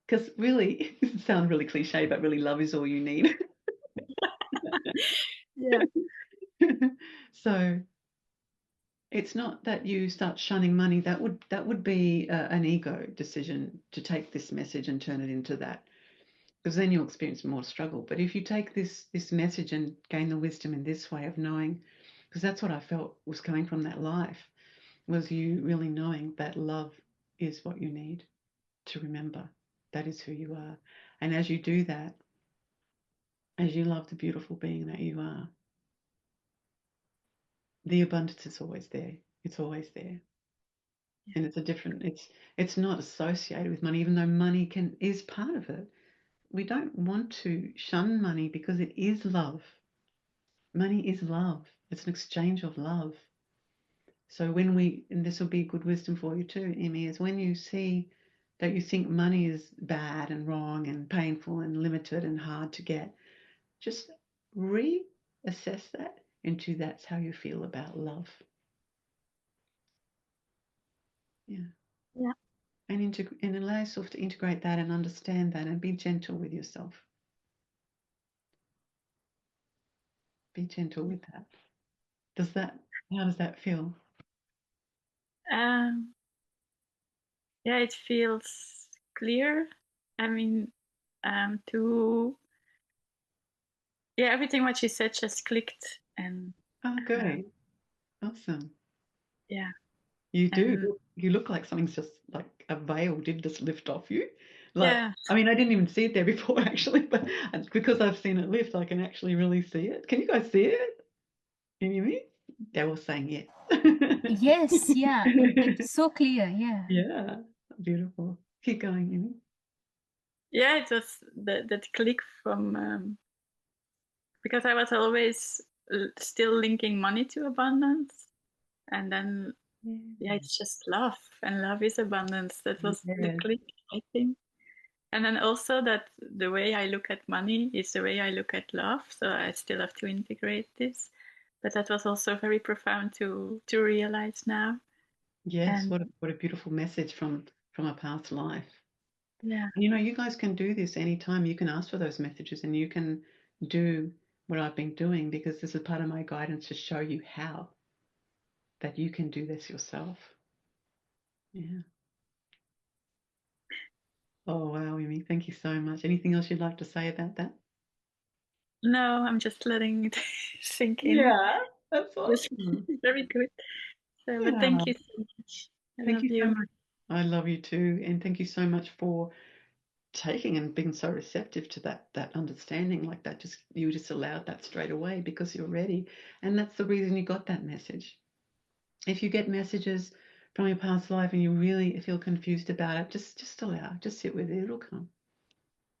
Because really, it sounds really cliche, but really love is all you need. Yeah. So it's not that you start shunning money. That would be an ego decision to take this message and turn it into that, because then you'll experience more struggle. But if you take this message and gain the wisdom in this way of knowing, because that's what I felt was coming from that life, was you really knowing that love is what you need to remember. That is who you are. And as you do that, as you love the beautiful being that you are, the abundance is always there. It's always there. And it's not associated with money, even though money is part of it. We don't want to shun money, because it is love. Money is love. It's an exchange of love. So and this will be good wisdom for you too, Emmy, is when you see that you think money is bad and wrong and painful and limited and hard to get, just reassess that into that's how you feel about love. Yeah. And allow yourself to integrate that and understand that and be gentle with yourself. Be gentle with that. How does that feel? Yeah, it feels clear. I mean, to everything what she said just clicked. And good. Awesome. Yeah. You do. You look like something's just like a veil did just lift off you. Like, yeah. I mean, I didn't even see it there before actually, but because I've seen it lift, I can actually really see it. Can you guys see it? Can you hear me? They're all saying yes. Yes, yeah. It's so clear, yeah. Yeah, beautiful. Keep going, Amy. Yeah, it was that click from because I was always still linking money to abundance, and then it's just love, and love is abundance. That was the click, I think. And then also that the way I look at money is the way I look at love. So I still have to integrate this, but that was also very profound to realize now. Yes, and what a beautiful message from a past life. Yeah. You know, you guys can do this anytime. You can ask for those messages, and you can do what I've been doing, because this is part of my guidance to show you how that you can do this yourself. Yeah. Oh, wow, Amy, thank you so much. Anything else you'd like to say about that? No, I'm just letting it sink in. Yeah, that's awesome. Very good. So, but thank you so much. Thank you so much. I love you too. And thank you so much for taking and being so receptive to that understanding like that. You just allowed that straight away because you're ready. And that's the reason you got that message. If you get messages from your past life and you really feel confused about it, just allow, just sit with it. It'll come.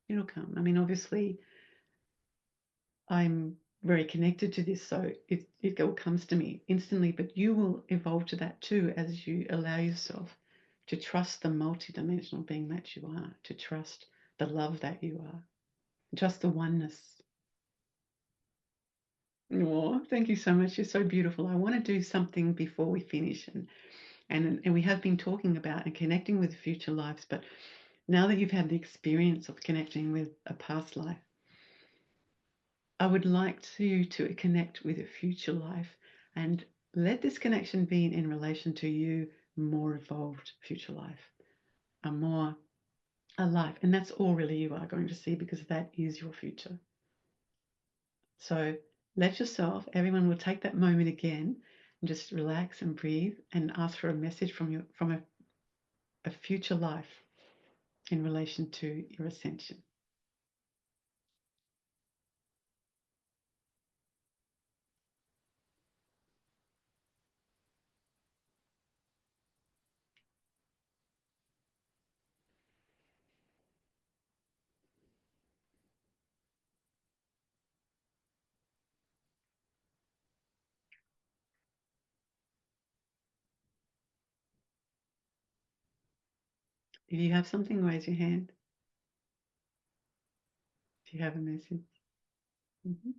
It'll come. I mean, obviously, I'm very connected to this, so it all comes to me instantly, but you will evolve to that too as you allow yourself to trust the multidimensional being that you are, to trust the love that you are, trust the oneness. Oh, thank you so much. You're so beautiful. I want to do something before we finish, and we have been talking about and connecting with future lives, but now that you've had the experience of connecting with a past life, I would like you to connect with a future life and let this connection be in relation to you, more evolved future life, a more alive. And that's all really you are going to see, because that is your future. So let yourself, everyone will take that moment again and just relax and breathe and ask for a message from a future life in relation to your ascension. If you have something, raise your hand. If you have a message. Mm-hmm.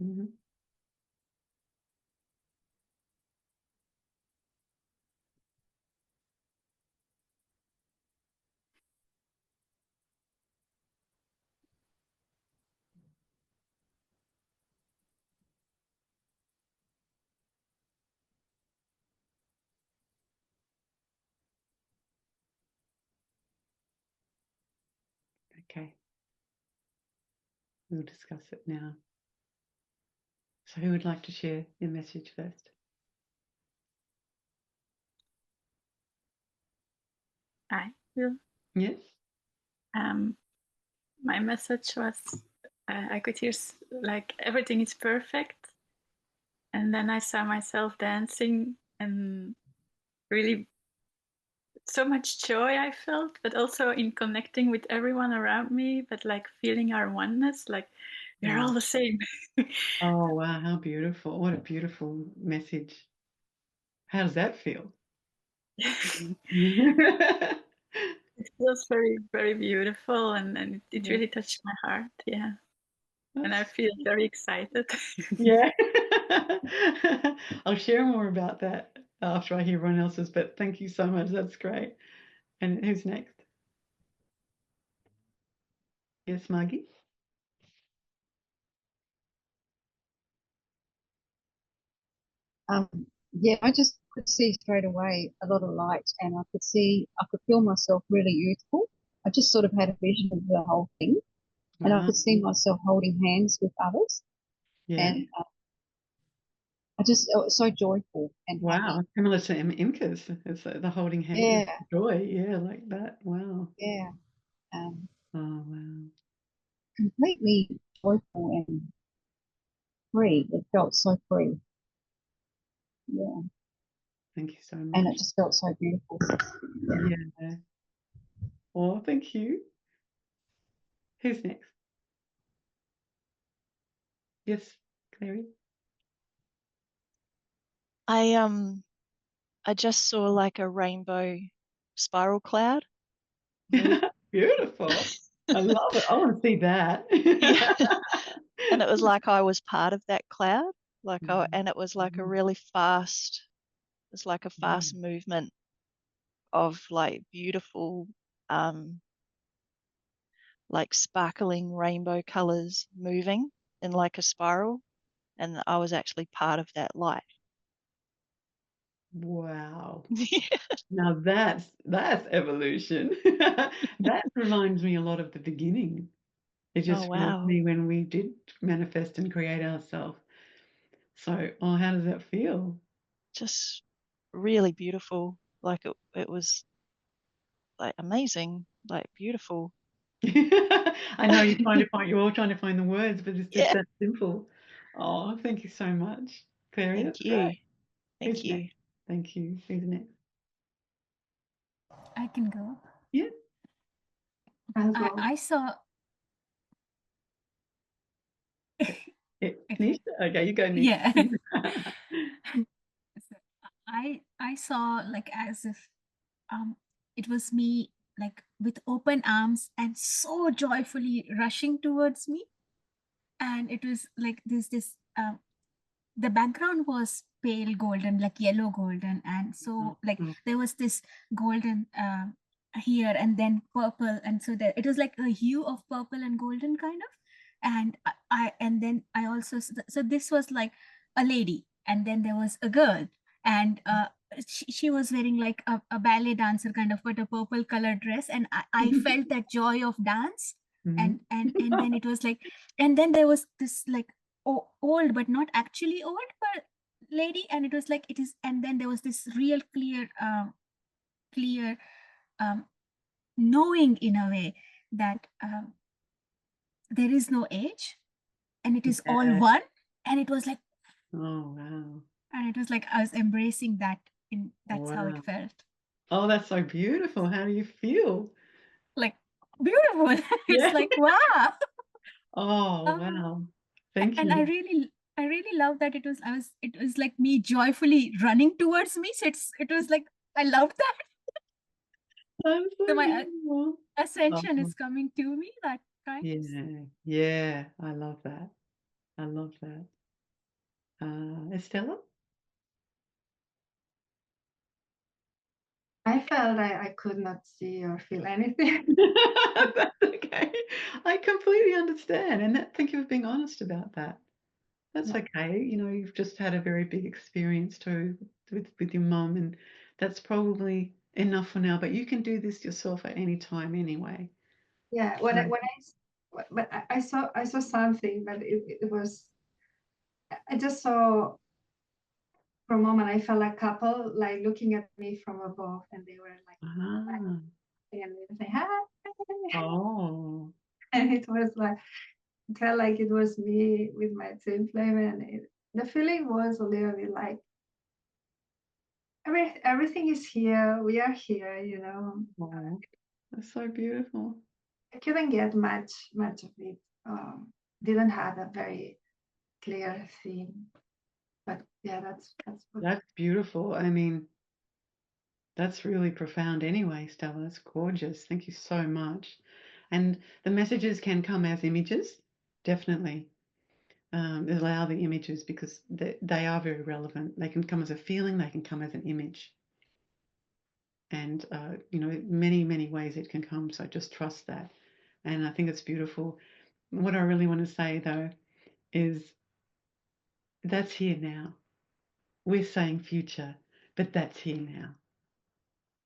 Mm-hmm. Okay. We'll discuss it now. So who would like to share your message first? I will. Yes. My message was I could hear like everything is perfect, and then I saw myself dancing, and really so much joy I felt, but also in connecting with everyone around me, but like feeling our oneness, like we're all the same. Oh, wow, how beautiful. What a beautiful message. How does that feel? It feels very, very beautiful, and it really touched my heart. Yeah. And I feel very excited. Yeah. I'll share more about that after I hear everyone else's, but thank you so much. That's great. And who's next? Yes, Margie? yeah, I just could see straight away a lot of light, and I could feel myself really youthful. I just sort of had a vision of the whole thing, and I Wow. could see myself holding hands with others, Yeah. and I was so joyful and Wow. happy. Similar to Imka's. It's the holding hands. Yeah, Joy. Yeah, like that. Wow. yeah, Oh, wow. completely joyful and free. It felt so free. Yeah, Thank you so and much. it just felt so beautiful. Yeah. Oh, thank you. Who's next? Yes, Clary. I just saw like a rainbow spiral cloud move. Beautiful. I love it. I want to see that. Yeah. And it was like I was part of that cloud, and it was like a Mhm. really fast, it's like a fast Mm. movement of like beautiful, like sparkling rainbow colors moving in like a spiral. And I was actually part of that light. Wow. Yeah. Now that's evolution. That reminds me a lot of the beginning. It Oh, just feels wow. me when we did manifest and create ourselves. So, oh, how does that feel? Just really beautiful. Like it was like amazing, like beautiful. I know you're all trying to find the words, but it's just Yeah. that simple. Oh, thank you so much, Clary. Thank That's you. great. Thank Who's you. next? Thank you. Who's next? I can go. Yeah. I'll go. I saw. Okay. Nisha? Okay, you go next. Yeah. So I saw like as if it was me like with open arms and so joyfully rushing towards me, and it was like this the background was pale golden, like yellow golden, and so like Mm. there was this golden here and then purple, and so there it was like a hue of purple and golden kind of. And and then I also, so this was like a lady, and then there was a girl, and she was wearing like a ballet dancer kind of, but a purple colored dress, and I felt that joy of dance. Mhm. And then it was like, and then there was this like old but not actually old but lady, and it was like it is, and then there was this real clear um, knowing in a way that there is no age and it is all Yeah. one, and it was like, Oh, wow. and it was like I was embracing that, in that's how it Wow. felt, Oh, that's so beautiful. How do you feel? like beautiful. It's Yeah. like wow. Oh, uh, wow. Thank and you. I really love that it was like me joyfully running towards me, so it was like I loved that. That's So so my beautiful. ascension Oh, is coming to me that time. yeah. Yeah. I love that. I love that. Estella? I felt I could not see or feel anything. That's okay. I completely understand. And thank you for being honest about that. That's Yeah. okay. You know, you've just had a very big experience too with your mum, and that's probably enough for now. But you can do this yourself at any time anyway. Yeah, I saw something, but it was, I just saw, for a moment I felt like a couple like looking at me from above, and they were like Ah, and they were saying hi, oh, and it was like, it felt like it was me with my twin flame, and the feeling was a little bit like everything is here, we are here, you know. oh, that's so beautiful. I couldn't get much of it. Didn't have a very clear theme, but yeah, that's what. That's beautiful. I mean, that's really profound anyway, Stella. It's gorgeous. Thank you so much. And the messages can come as images, definitely. Allow the images because they are very relevant. They can come as a feeling, they can come as an image. And, you know, many ways it can come. So just trust that. And I think it's beautiful. What I really want to say, though, is that's here now. we're saying future, but that's here now.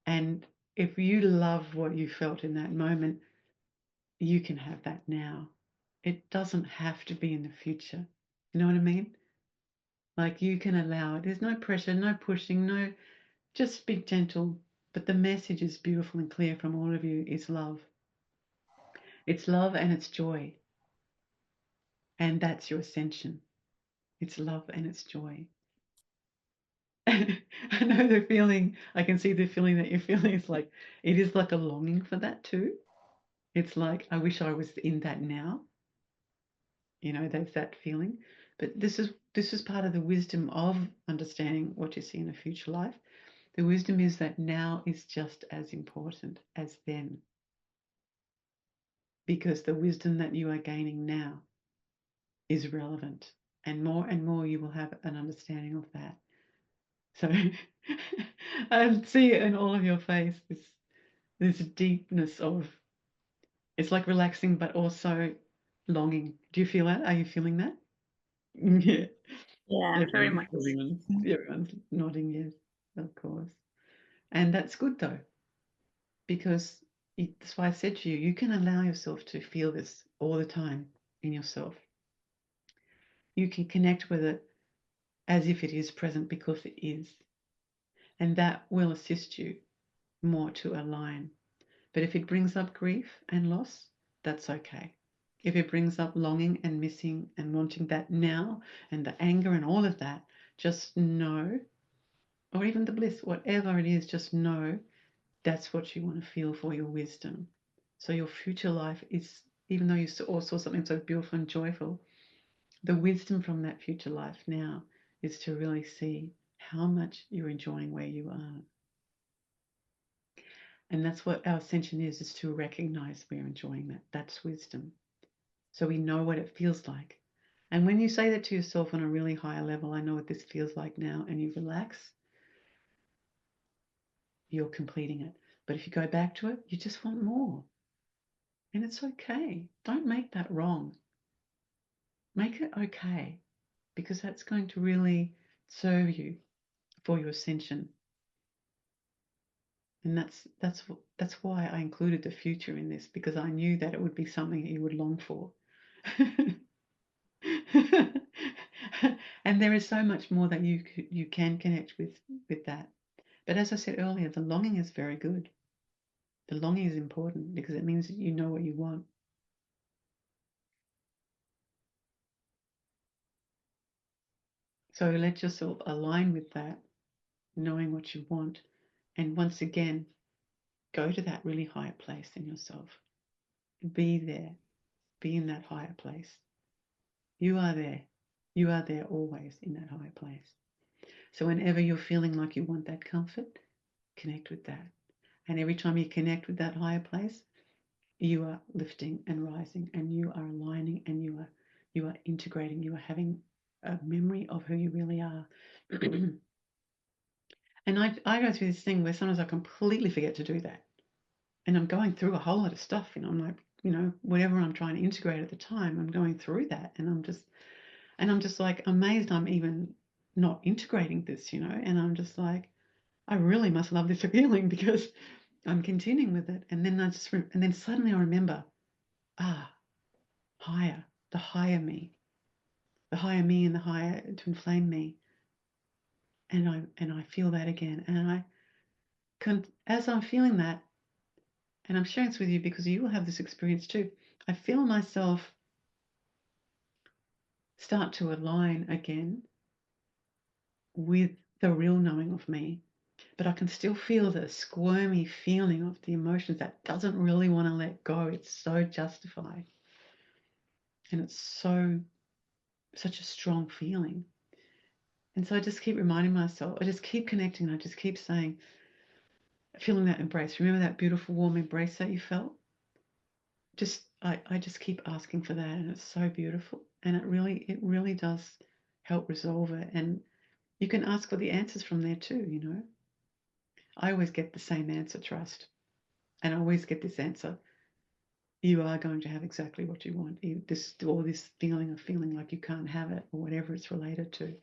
And if you love what you felt in that moment, you can have that now. It doesn't have to be in the future. You know what I mean? Like, you can allow it. There's no pressure, no pushing, no, just be gentle. But the message is beautiful and clear from all of you is love. It's love and it's joy. And that's your ascension. It's love and it's joy. I know the feeling, I can see the feeling that you're feeling. It's like, it is like a longing for that too. It's like, I wish I was in that now. You know, there's that feeling. But this is part of the wisdom of understanding what you see in a future life. The wisdom is that now is just as important as then. Because the wisdom that you are gaining now is relevant. And more you will have an understanding of that. So I see it in all of your face, this deepness of, it's like relaxing but also longing. Do you feel that? Are you feeling that? Yeah. Yeah, very much. Everyone's nodding yes, of course. And that's good though, because that's why I said to you, you can allow yourself to feel this all the time in yourself. You can connect with it as if it is present, because it is. And that will assist you more to align. But if it brings up grief and loss, that's okay. If it brings up longing and missing and wanting that now and the anger and all of that, just know, or even the bliss, whatever it is, just know that's what you want to feel for your wisdom. So your future life is, even though you all saw something so beautiful and joyful, the wisdom from that future life now is to really see how much you're enjoying where you are. And that's what our ascension is to recognize we're enjoying that. That's wisdom. So we know what it feels like. And when you say that to yourself on a really higher level, I know what this feels like now, and you relax, you're completing it. But if you go back to it, you just want more. And it's okay. Don't make that wrong. Make it okay, because that's going to really serve you for your ascension. And that's why I included the future in this, because I knew that it would be something that you would long for. And there is so much more that you can connect with that. But as I said earlier, the longing is very good. The longing is important because it means that you know what you want. So let yourself align with that, knowing what you want. And once again, go to that really higher place in yourself. Be there. Be in that higher place. You are there. You are there always in that higher place. So whenever you're feeling like you want that comfort, connect with that. And every time you connect with that higher place, you are lifting and rising, and you are aligning, and you are integrating. You are having a memory of who you really are. And I go through this thing where sometimes I completely forget to do that. And I'm going through a whole lot of stuff, and I'm like, whatever I'm trying to integrate at the time, I'm going through that, and I'm just like amazed I'm even not integrating this, and I'm just like, I really must love this feeling because I'm continuing with it. And then and then suddenly I remember, higher, the higher me and the higher twin flame me. And I feel that again. And as I'm feeling that, and I'm sharing this with you because you will have this experience too, I feel myself start to align again with the real knowing of me. But I can still feel the squirmy feeling of the emotions that doesn't really want to let go. It's so justified. And it's such a strong feeling. And so I just keep reminding myself, I just keep connecting, I just keep saying, feeling that embrace. Remember that beautiful warm embrace that you felt? I just keep asking for that, and it's so beautiful. And it really does help resolve it. And you can ask for the answers from there too, I always get the same answer, trust. And I always get this answer. You are going to have exactly what you want. This feeling of feeling like you can't have it, or whatever it's related to.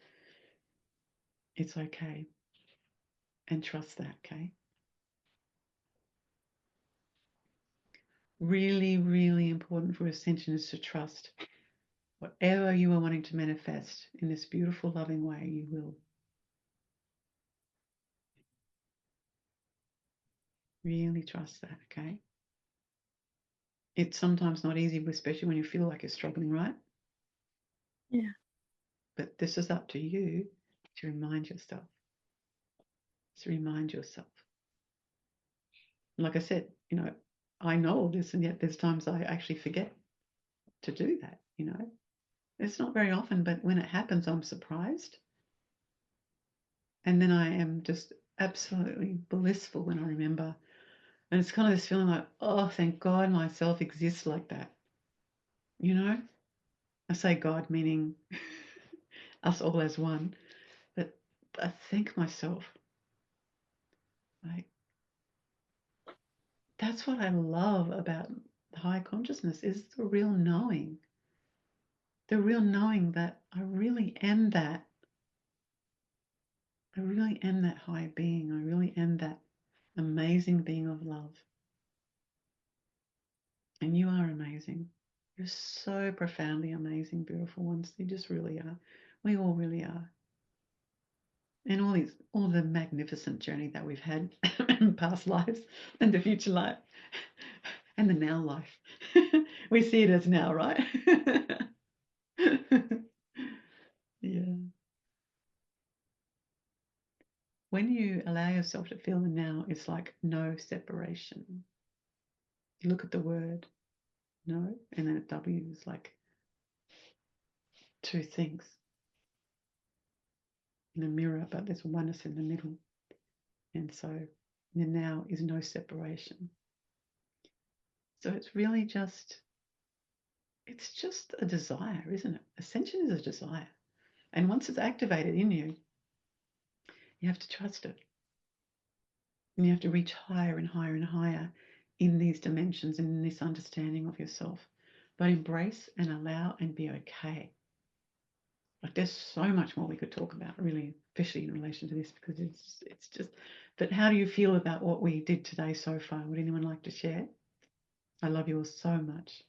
It's okay. And trust that, okay? Really, really important for Ascension is to trust. Whatever you are wanting to manifest in this beautiful, loving way, you will. Really trust that, okay? It's sometimes not easy, especially when you feel like you're struggling, right? Yeah. But this is up to you to remind yourself. To remind yourself. Like I said, I know all this, and yet there's times I actually forget to do that, It's not very often, but when it happens, I'm surprised. And then I am just absolutely blissful when I remember. And it's kind of this feeling like, oh, thank God myself exists like that. I say God meaning us all as one. But I thank myself. Like, that's what I love about high consciousness, is the real knowing. The real knowing that I really am that. I really am that high being. I really am that amazing being of love. And you are amazing. You're so profoundly amazing, beautiful ones. You just really are. We all really are. And all the magnificent journey that we've had in past lives and the future life and the now life. We see it as now, right? Yeah. When you allow yourself to feel the now, it's like no separation. You look at the word no, and then a W is like two things in a mirror, but there's oneness in the middle. And so the now is no separation. So it's really just a desire, isn't it? Ascension is a desire. And once it's activated in you, you have to trust it. And you have to reach higher and higher and higher in these dimensions and in this understanding of yourself. But embrace and allow and be okay. Like, there's so much more we could talk about, really, especially in relation to this, because it's just. But how do you feel about what we did today so far? Would anyone like to share? I love you all so much.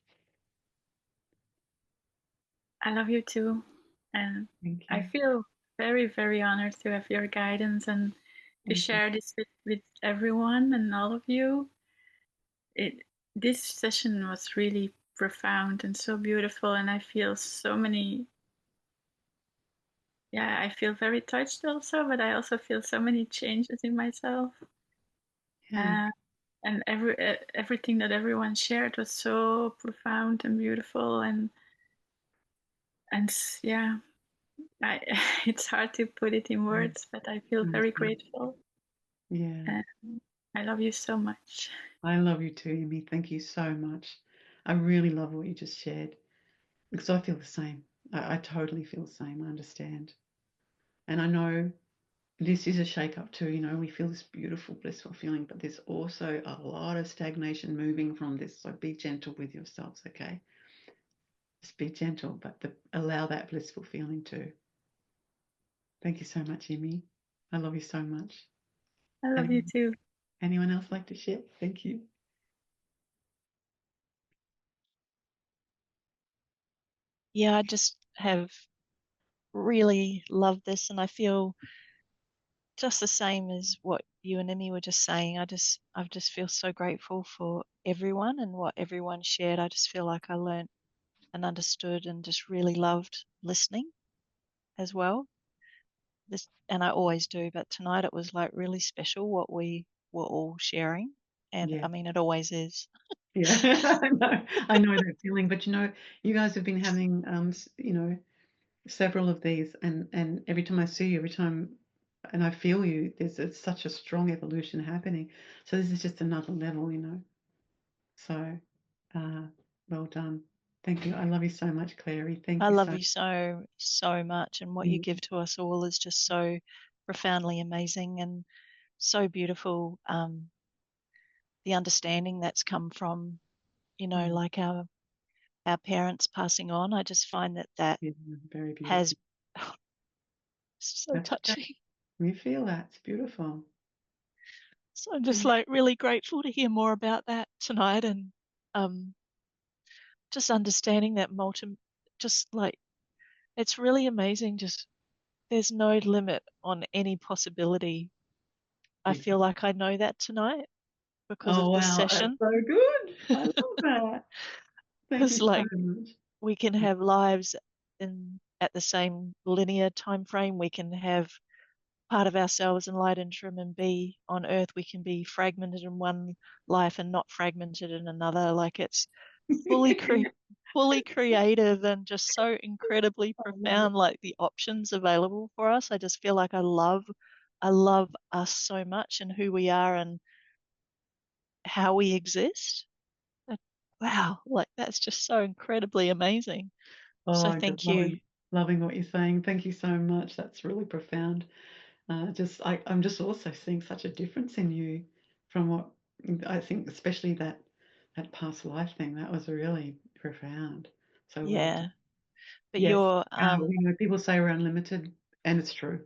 I love you too. And Thank you. I feel very, very honored to have your guidance and to share this with everyone and all of you. This session was really profound and so beautiful, and I feel so many. Yeah, I feel very touched also, but I also feel so many changes in myself. Yeah. And everything that everyone shared was so profound and beautiful, and yeah, it's hard to put it in words, but I feel very grateful. Yeah. And I love you so much. I love you too, Amy. Thank you so much. I really love what you just shared, because I feel the same. I totally feel the same. I understand. And I know this is a shake-up too. We feel this beautiful, blissful feeling, but there's also a lot of stagnation moving from this. So be gentle with yourselves, okay? Just be gentle, but allow that blissful feeling too. Thank you so much, Amy. I love you so much. I love you too. Anyone else like to share? Thank you. Yeah, I just have really loved this, and I feel just the same as what you and Emmy were just saying. I just feel so grateful for everyone and what everyone shared. I just feel like I learned and understood and just really loved listening as well. And I always do, but tonight it was like really special what we were all sharing. And Yeah. I mean, it always is. Yeah, I know that feeling. But you guys have been having several of these, and every time I see you, and I feel you, it's such a strong evolution happening. So this is just another level, So well done. Thank you. I love you so much, Clary. Thank you. I love you so much, and what you Mm. give to us all is just so profoundly amazing and so beautiful. The understanding that's come from, like our parents passing on. I just find that Yeah, very beautiful. has so That's touching. We feel that. It's beautiful. So I'm just like really grateful to hear more about that tonight, and just understanding that just like it's really amazing. Just there's no limit on any possibility. I feel like I know that tonight because of this session. That's so good. I love that. Thank you Because so like much. we can have lives at the same linear time frame. We can have part of ourselves in light interim and be on earth. We can be fragmented in one life and not fragmented in another. Like it's fully fully creative and just so incredibly profound, like the options available for us. I just feel like I love us so much and who we are and how we exist. Wow, like that's just so incredibly amazing. So thank you. Loving what you're saying. Thank you so much. That's really profound. I'm just also seeing such a difference in you from what I think, especially that past life thing. That was really profound. So well Yeah. done. But Yes, you're people say we're unlimited, and it's true.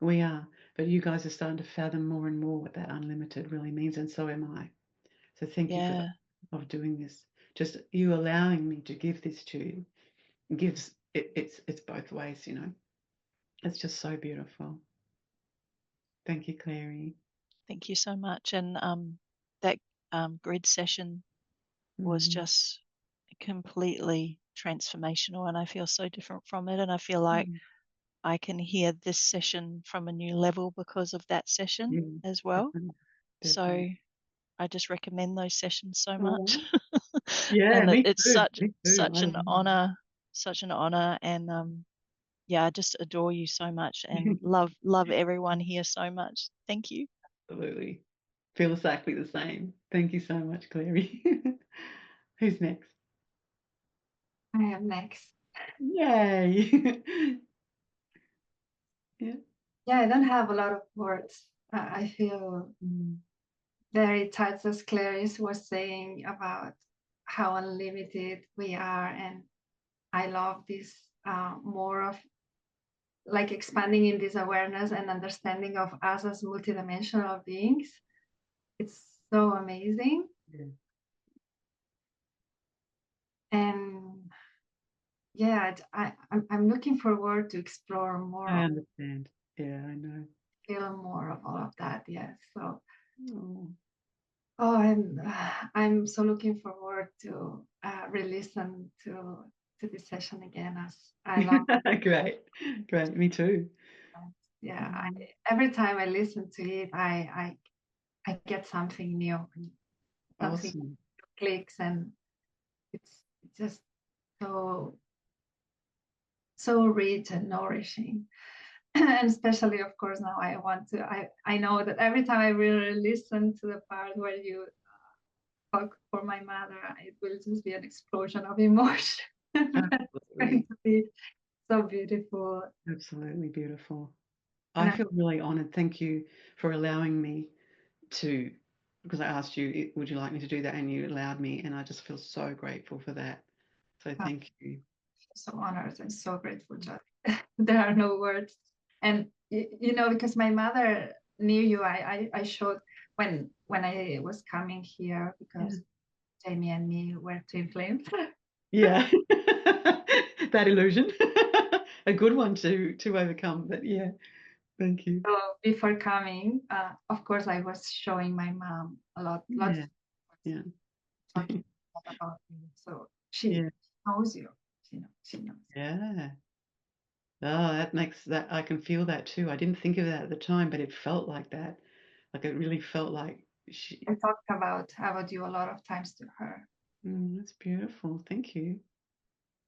We are. But you guys are starting to fathom more and more what that unlimited really means, and so am I. So thank you for that, of doing this. Just you allowing me to give this to you gives it's both ways, you know. It's just so beautiful. Thank you, Clary. Thank you so much. And that grid session was just completely transformational, and I feel so different from it. And I feel like I can hear this session from a new level because of that session as well. So I just recommend those sessions so much. Yeah, and me it's too. such an honor, and yeah, I just adore you so much and love everyone here so much. Thank you. Absolutely. Feel exactly the same. Thank you so much, Clary. Who's next? I am next. Yay. Yeah. Yeah, I don't have a lot of words. I feel very touched, as Clarice was saying, about how unlimited we are. And I love this more of like expanding in this awareness and understanding of us as multidimensional beings. It's so amazing. Yeah. And yeah, I'm looking forward to explore more. I understand. Yeah, I know. Feel more of all of that. Yes. So. I'm so looking forward to re-listen to this session again, as I love. Great. Me too. Yeah, every time I listen to it, I get something new, something clicks, and it's just so rich and nourishing. And especially, of course, now I know that every time I really listen to the part where you talk for my mother, it will just be an explosion of emotion. It's going to be so beautiful. Absolutely beautiful. I feel really honored. Thank you for allowing me to, because I asked you, would you like me to do that? And you allowed me, and I just feel so grateful for that. So thank you. So honored and so grateful, Jody. There are no words. And because my mother knew you, I showed when I was coming here, because Jamie and me were twin flames. Yeah. That illusion. A good one to overcome, but yeah. Thank you. So before coming, of course, I was showing my mom a lot. Yeah. Talking about you. So she knows you. She knows. Yeah. Oh, that makes that, I can feel that too. I didn't think of that at the time, but it felt like that. Like it really felt like I talked about you a lot of times to her. That's beautiful. Thank you.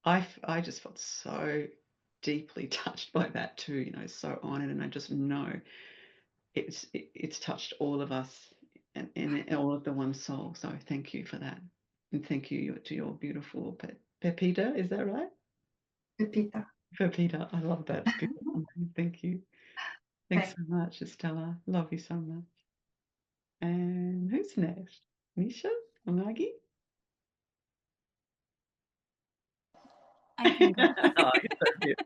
I just felt so deeply touched by that too, so honored, and I just know it's touched all of us and all of the one soul. So thank you for that. And thank you to your beautiful Pepita, is that right? Pepita, I love that. It's beautiful. Thank you. Thanks so much, Estella. Love you so much. And who's next? Nisha or Maggie? I can go. Oh, you're so cute.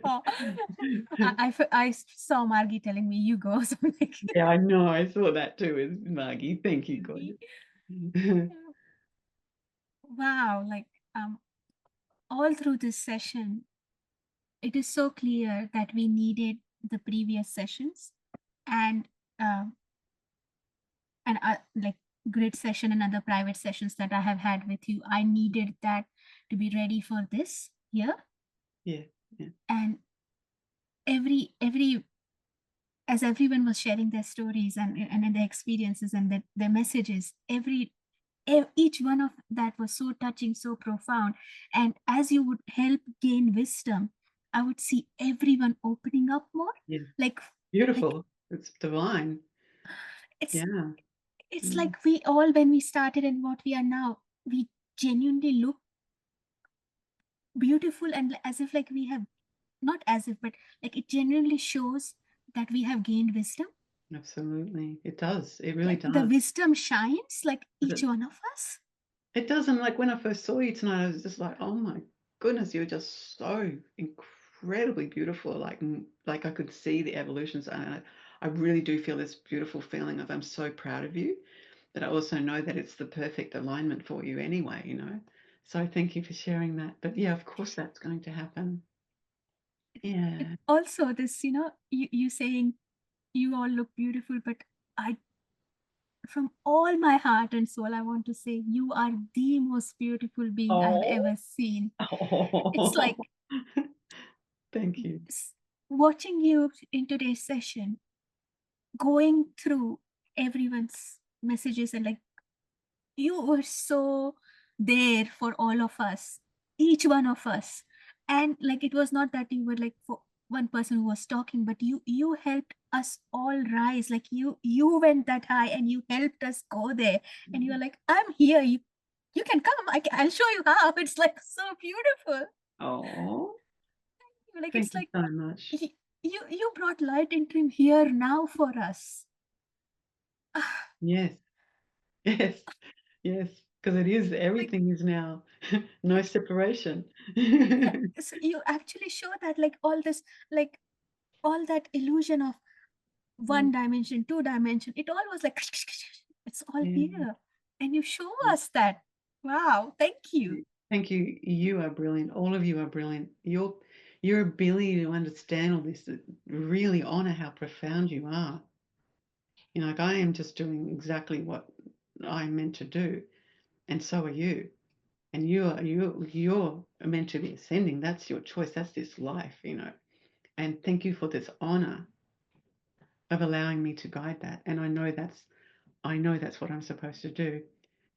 Oh, I saw Margie telling me, you go. So I'm like, Yeah, I know. I saw that too, Margie. Thank you, God. Wow, like all through this session, it is so clear that we needed the previous sessions and like grid session and other private sessions that I have had with you. I needed that to be ready for this year. Yeah. And as everyone was sharing their stories and their experiences and their messages, each one of that was so touching, so profound. And as you would help gain wisdom, I would see everyone opening up more. Yeah. Like Beautiful. Like, it's divine. It's like we all, when we started and what we are now, we genuinely look beautiful, and as if like we have, not as if, but like it genuinely shows that we have gained wisdom. Absolutely. It does. It really does. The wisdom shines like each one of us. It does. And like when I first saw you tonight, I was just like, oh my goodness, you're just so incredibly beautiful. Like I could see the evolutions. And I really do feel this beautiful feeling of I'm so proud of you. But I also know that it's the perfect alignment for you anyway, you know. So thank you for sharing that. But yeah, of course that's going to happen. Yeah. Also, this, you saying you all look beautiful, but from all my heart and soul, I want to say you are the most beautiful being I've ever seen. It's like, thank you. Watching you in today's session, going through everyone's messages, and like you were so there for all of us, each one of us. And like it was not that you were like for one person who was talking, but you helped us all rise. Like you went that high and you helped us go there. And you were like, I'm here, you can come, I'll show you how. It's like so beautiful. Oh, like thank it's you like so much. You brought light into here now for us. Yes, because it is, everything is now no separation. So you actually show that like all that illusion of one dimension, 2 dimension, it all was like it's all here, and you show us that. Wow, thank you. Thank you. You are brilliant. All of you are brilliant. Your ability to understand all this, really honor how profound you are. You know, like I am just doing exactly what I'm meant to do, and so are you. And you're meant to be ascending. That's your choice. That's this life, you know. And thank you for this honor of allowing me to guide that. And I know that's what I'm supposed to do.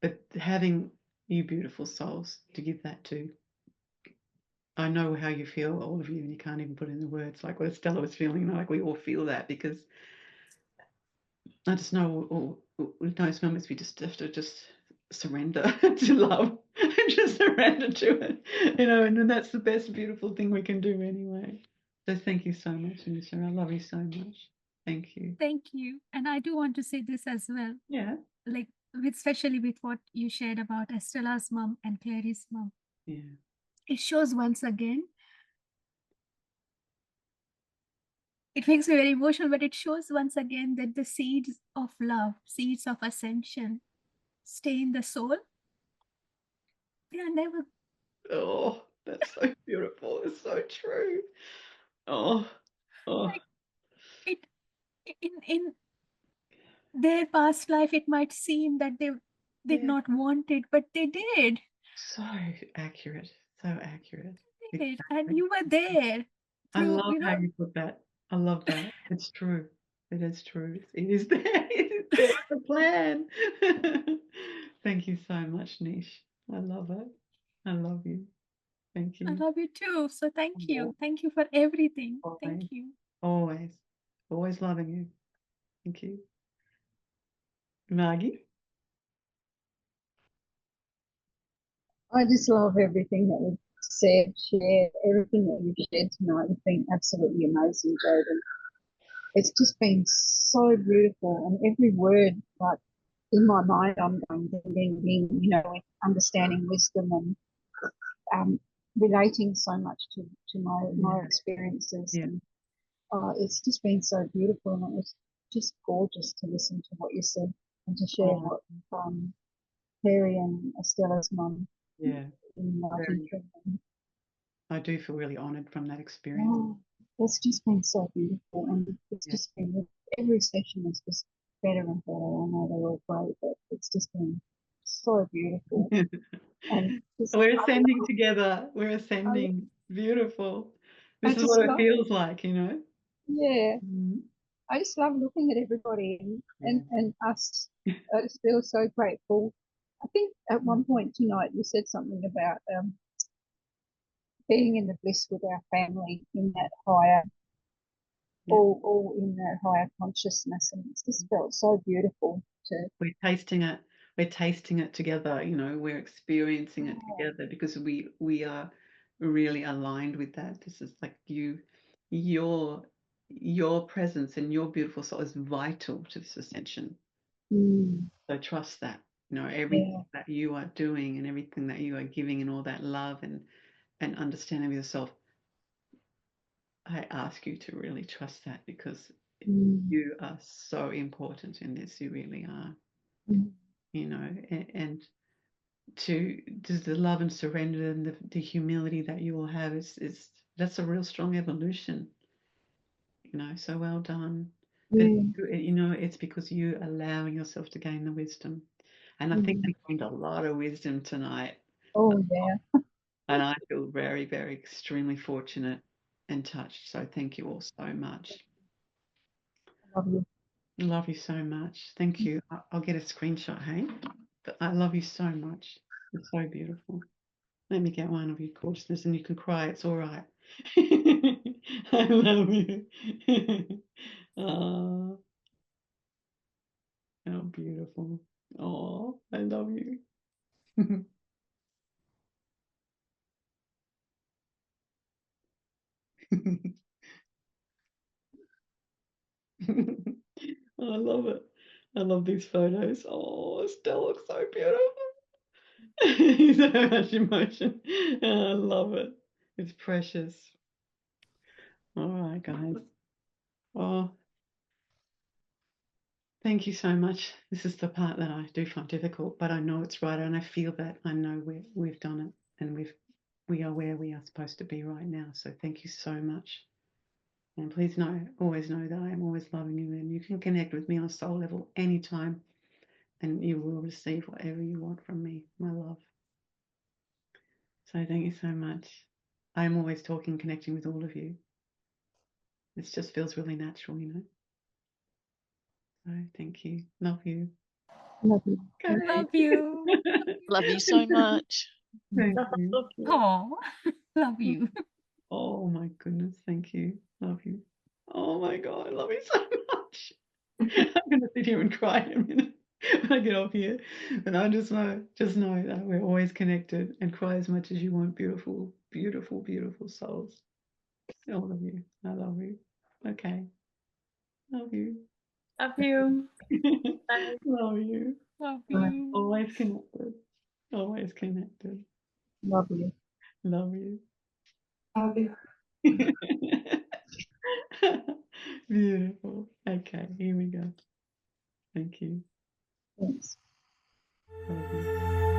But having you beautiful souls to give that to, I know how you feel, all of you, and you can't even put it into words, like what Estella was feeling. Like we all feel that, because I just know in those moments we just have to just surrender to love and just surrender to it, you know, and that's the best beautiful thing we can do anyway. So thank you so much, Nisha. I love you so much. Thank you. Thank you. And I do want to say this as well. Yeah. Like especially with what you shared about Estella's mom and Clary's mom. Yeah. It shows once again, it makes me very emotional, but it shows once again that the seeds of love, seeds of ascension, stay in the soul. They are never. Oh, that's so beautiful. It's so true. Oh. Like in their past life, it might seem that they did not want it, but they did. So accurate. So accurate. Exactly. And you were there. I love how you put that. I love that. It's true. It is true. It is there. It is there. The plan. Thank you so much, Nish. I love it. I love you. Thank you. I love you too. So thank you. Thank you for everything. Always. Thank you. Always. Always loving you. Thank you. Margie? I just love everything that you've said, shared, everything that you've shared tonight has been absolutely amazing, Jody. It's just been so beautiful, and every word, like in my mind, I'm going ding, ding, ding, you know, with understanding, wisdom, and relating so much to my experiences. Yeah. And it's just been so beautiful, and it was just gorgeous to listen to what you said and to share what Perry and Estella's mum in 19 I do feel really honoured from that experience. Oh, it's just been so beautiful, and it's just been, every session is just better and better. I know they're all great, but it's just been so beautiful. And we're ascending together. We're ascending. Beautiful. This is what it feels like, you know. Yeah. I just love looking at everybody and us. I just feel so grateful. I think at one point tonight you said something about being in the bliss with our family in that higher, all in that higher consciousness, and it's just felt so beautiful to. We're tasting it. We're tasting it together. You know, we're experiencing it together because we are really aligned with that. This is like your presence and your beautiful soul is vital to this ascension. So trust that. You know, everything that you are doing and everything that you are giving and all that love and understanding of yourself, I ask you to really trust that, because you are so important in this. You really are. You know, and to the love and surrender and the humility that you will have is that's a real strong evolution. You know, so well done. But you know, it's because you allowing yourself to gain the wisdom. And I think we gained a lot of wisdom tonight. Oh, yeah. And I feel very, very extremely fortunate and touched. So thank you all so much. Love you. Love you so much. Thank you. I'll get a screenshot, hey? But I love you so much. It's so beautiful. Let me get one of you, gorgeousness, and you can cry. It's all right. I love you. Oh, how beautiful. Oh, I love you. I love it. I love these photos. Oh, Estelle looks so beautiful. So much emotion. I love it. It's precious. All right, guys. Oh, thank you so much. This is the part that I do find difficult, but I know it's right, and I feel that I know we've done it, and we are where we are supposed to be right now. So thank you so much. And please always know that I am always loving you, and you can connect with me on a soul level anytime, and you will receive whatever you want from me, my love. So thank you so much. I am always talking, connecting with all of you. This just feels really natural, you know. So thank you. Love you. Love you. Okay. Love you. Love you so much. Thank you. Oh, love you. Oh my goodness, thank you. Love you. Oh my God, I love you so much. I'm going to sit here and cry in a minute when I get off here. But I just know that we're always connected, and cry as much as you want, beautiful, beautiful, beautiful souls. All of you. I love you. Okay. Love you. Love you. Love you. Love you. Always connected. Always connected. Love you. Love you. Love you. Beautiful. Okay, here we go. Thank you. Thanks. Love you.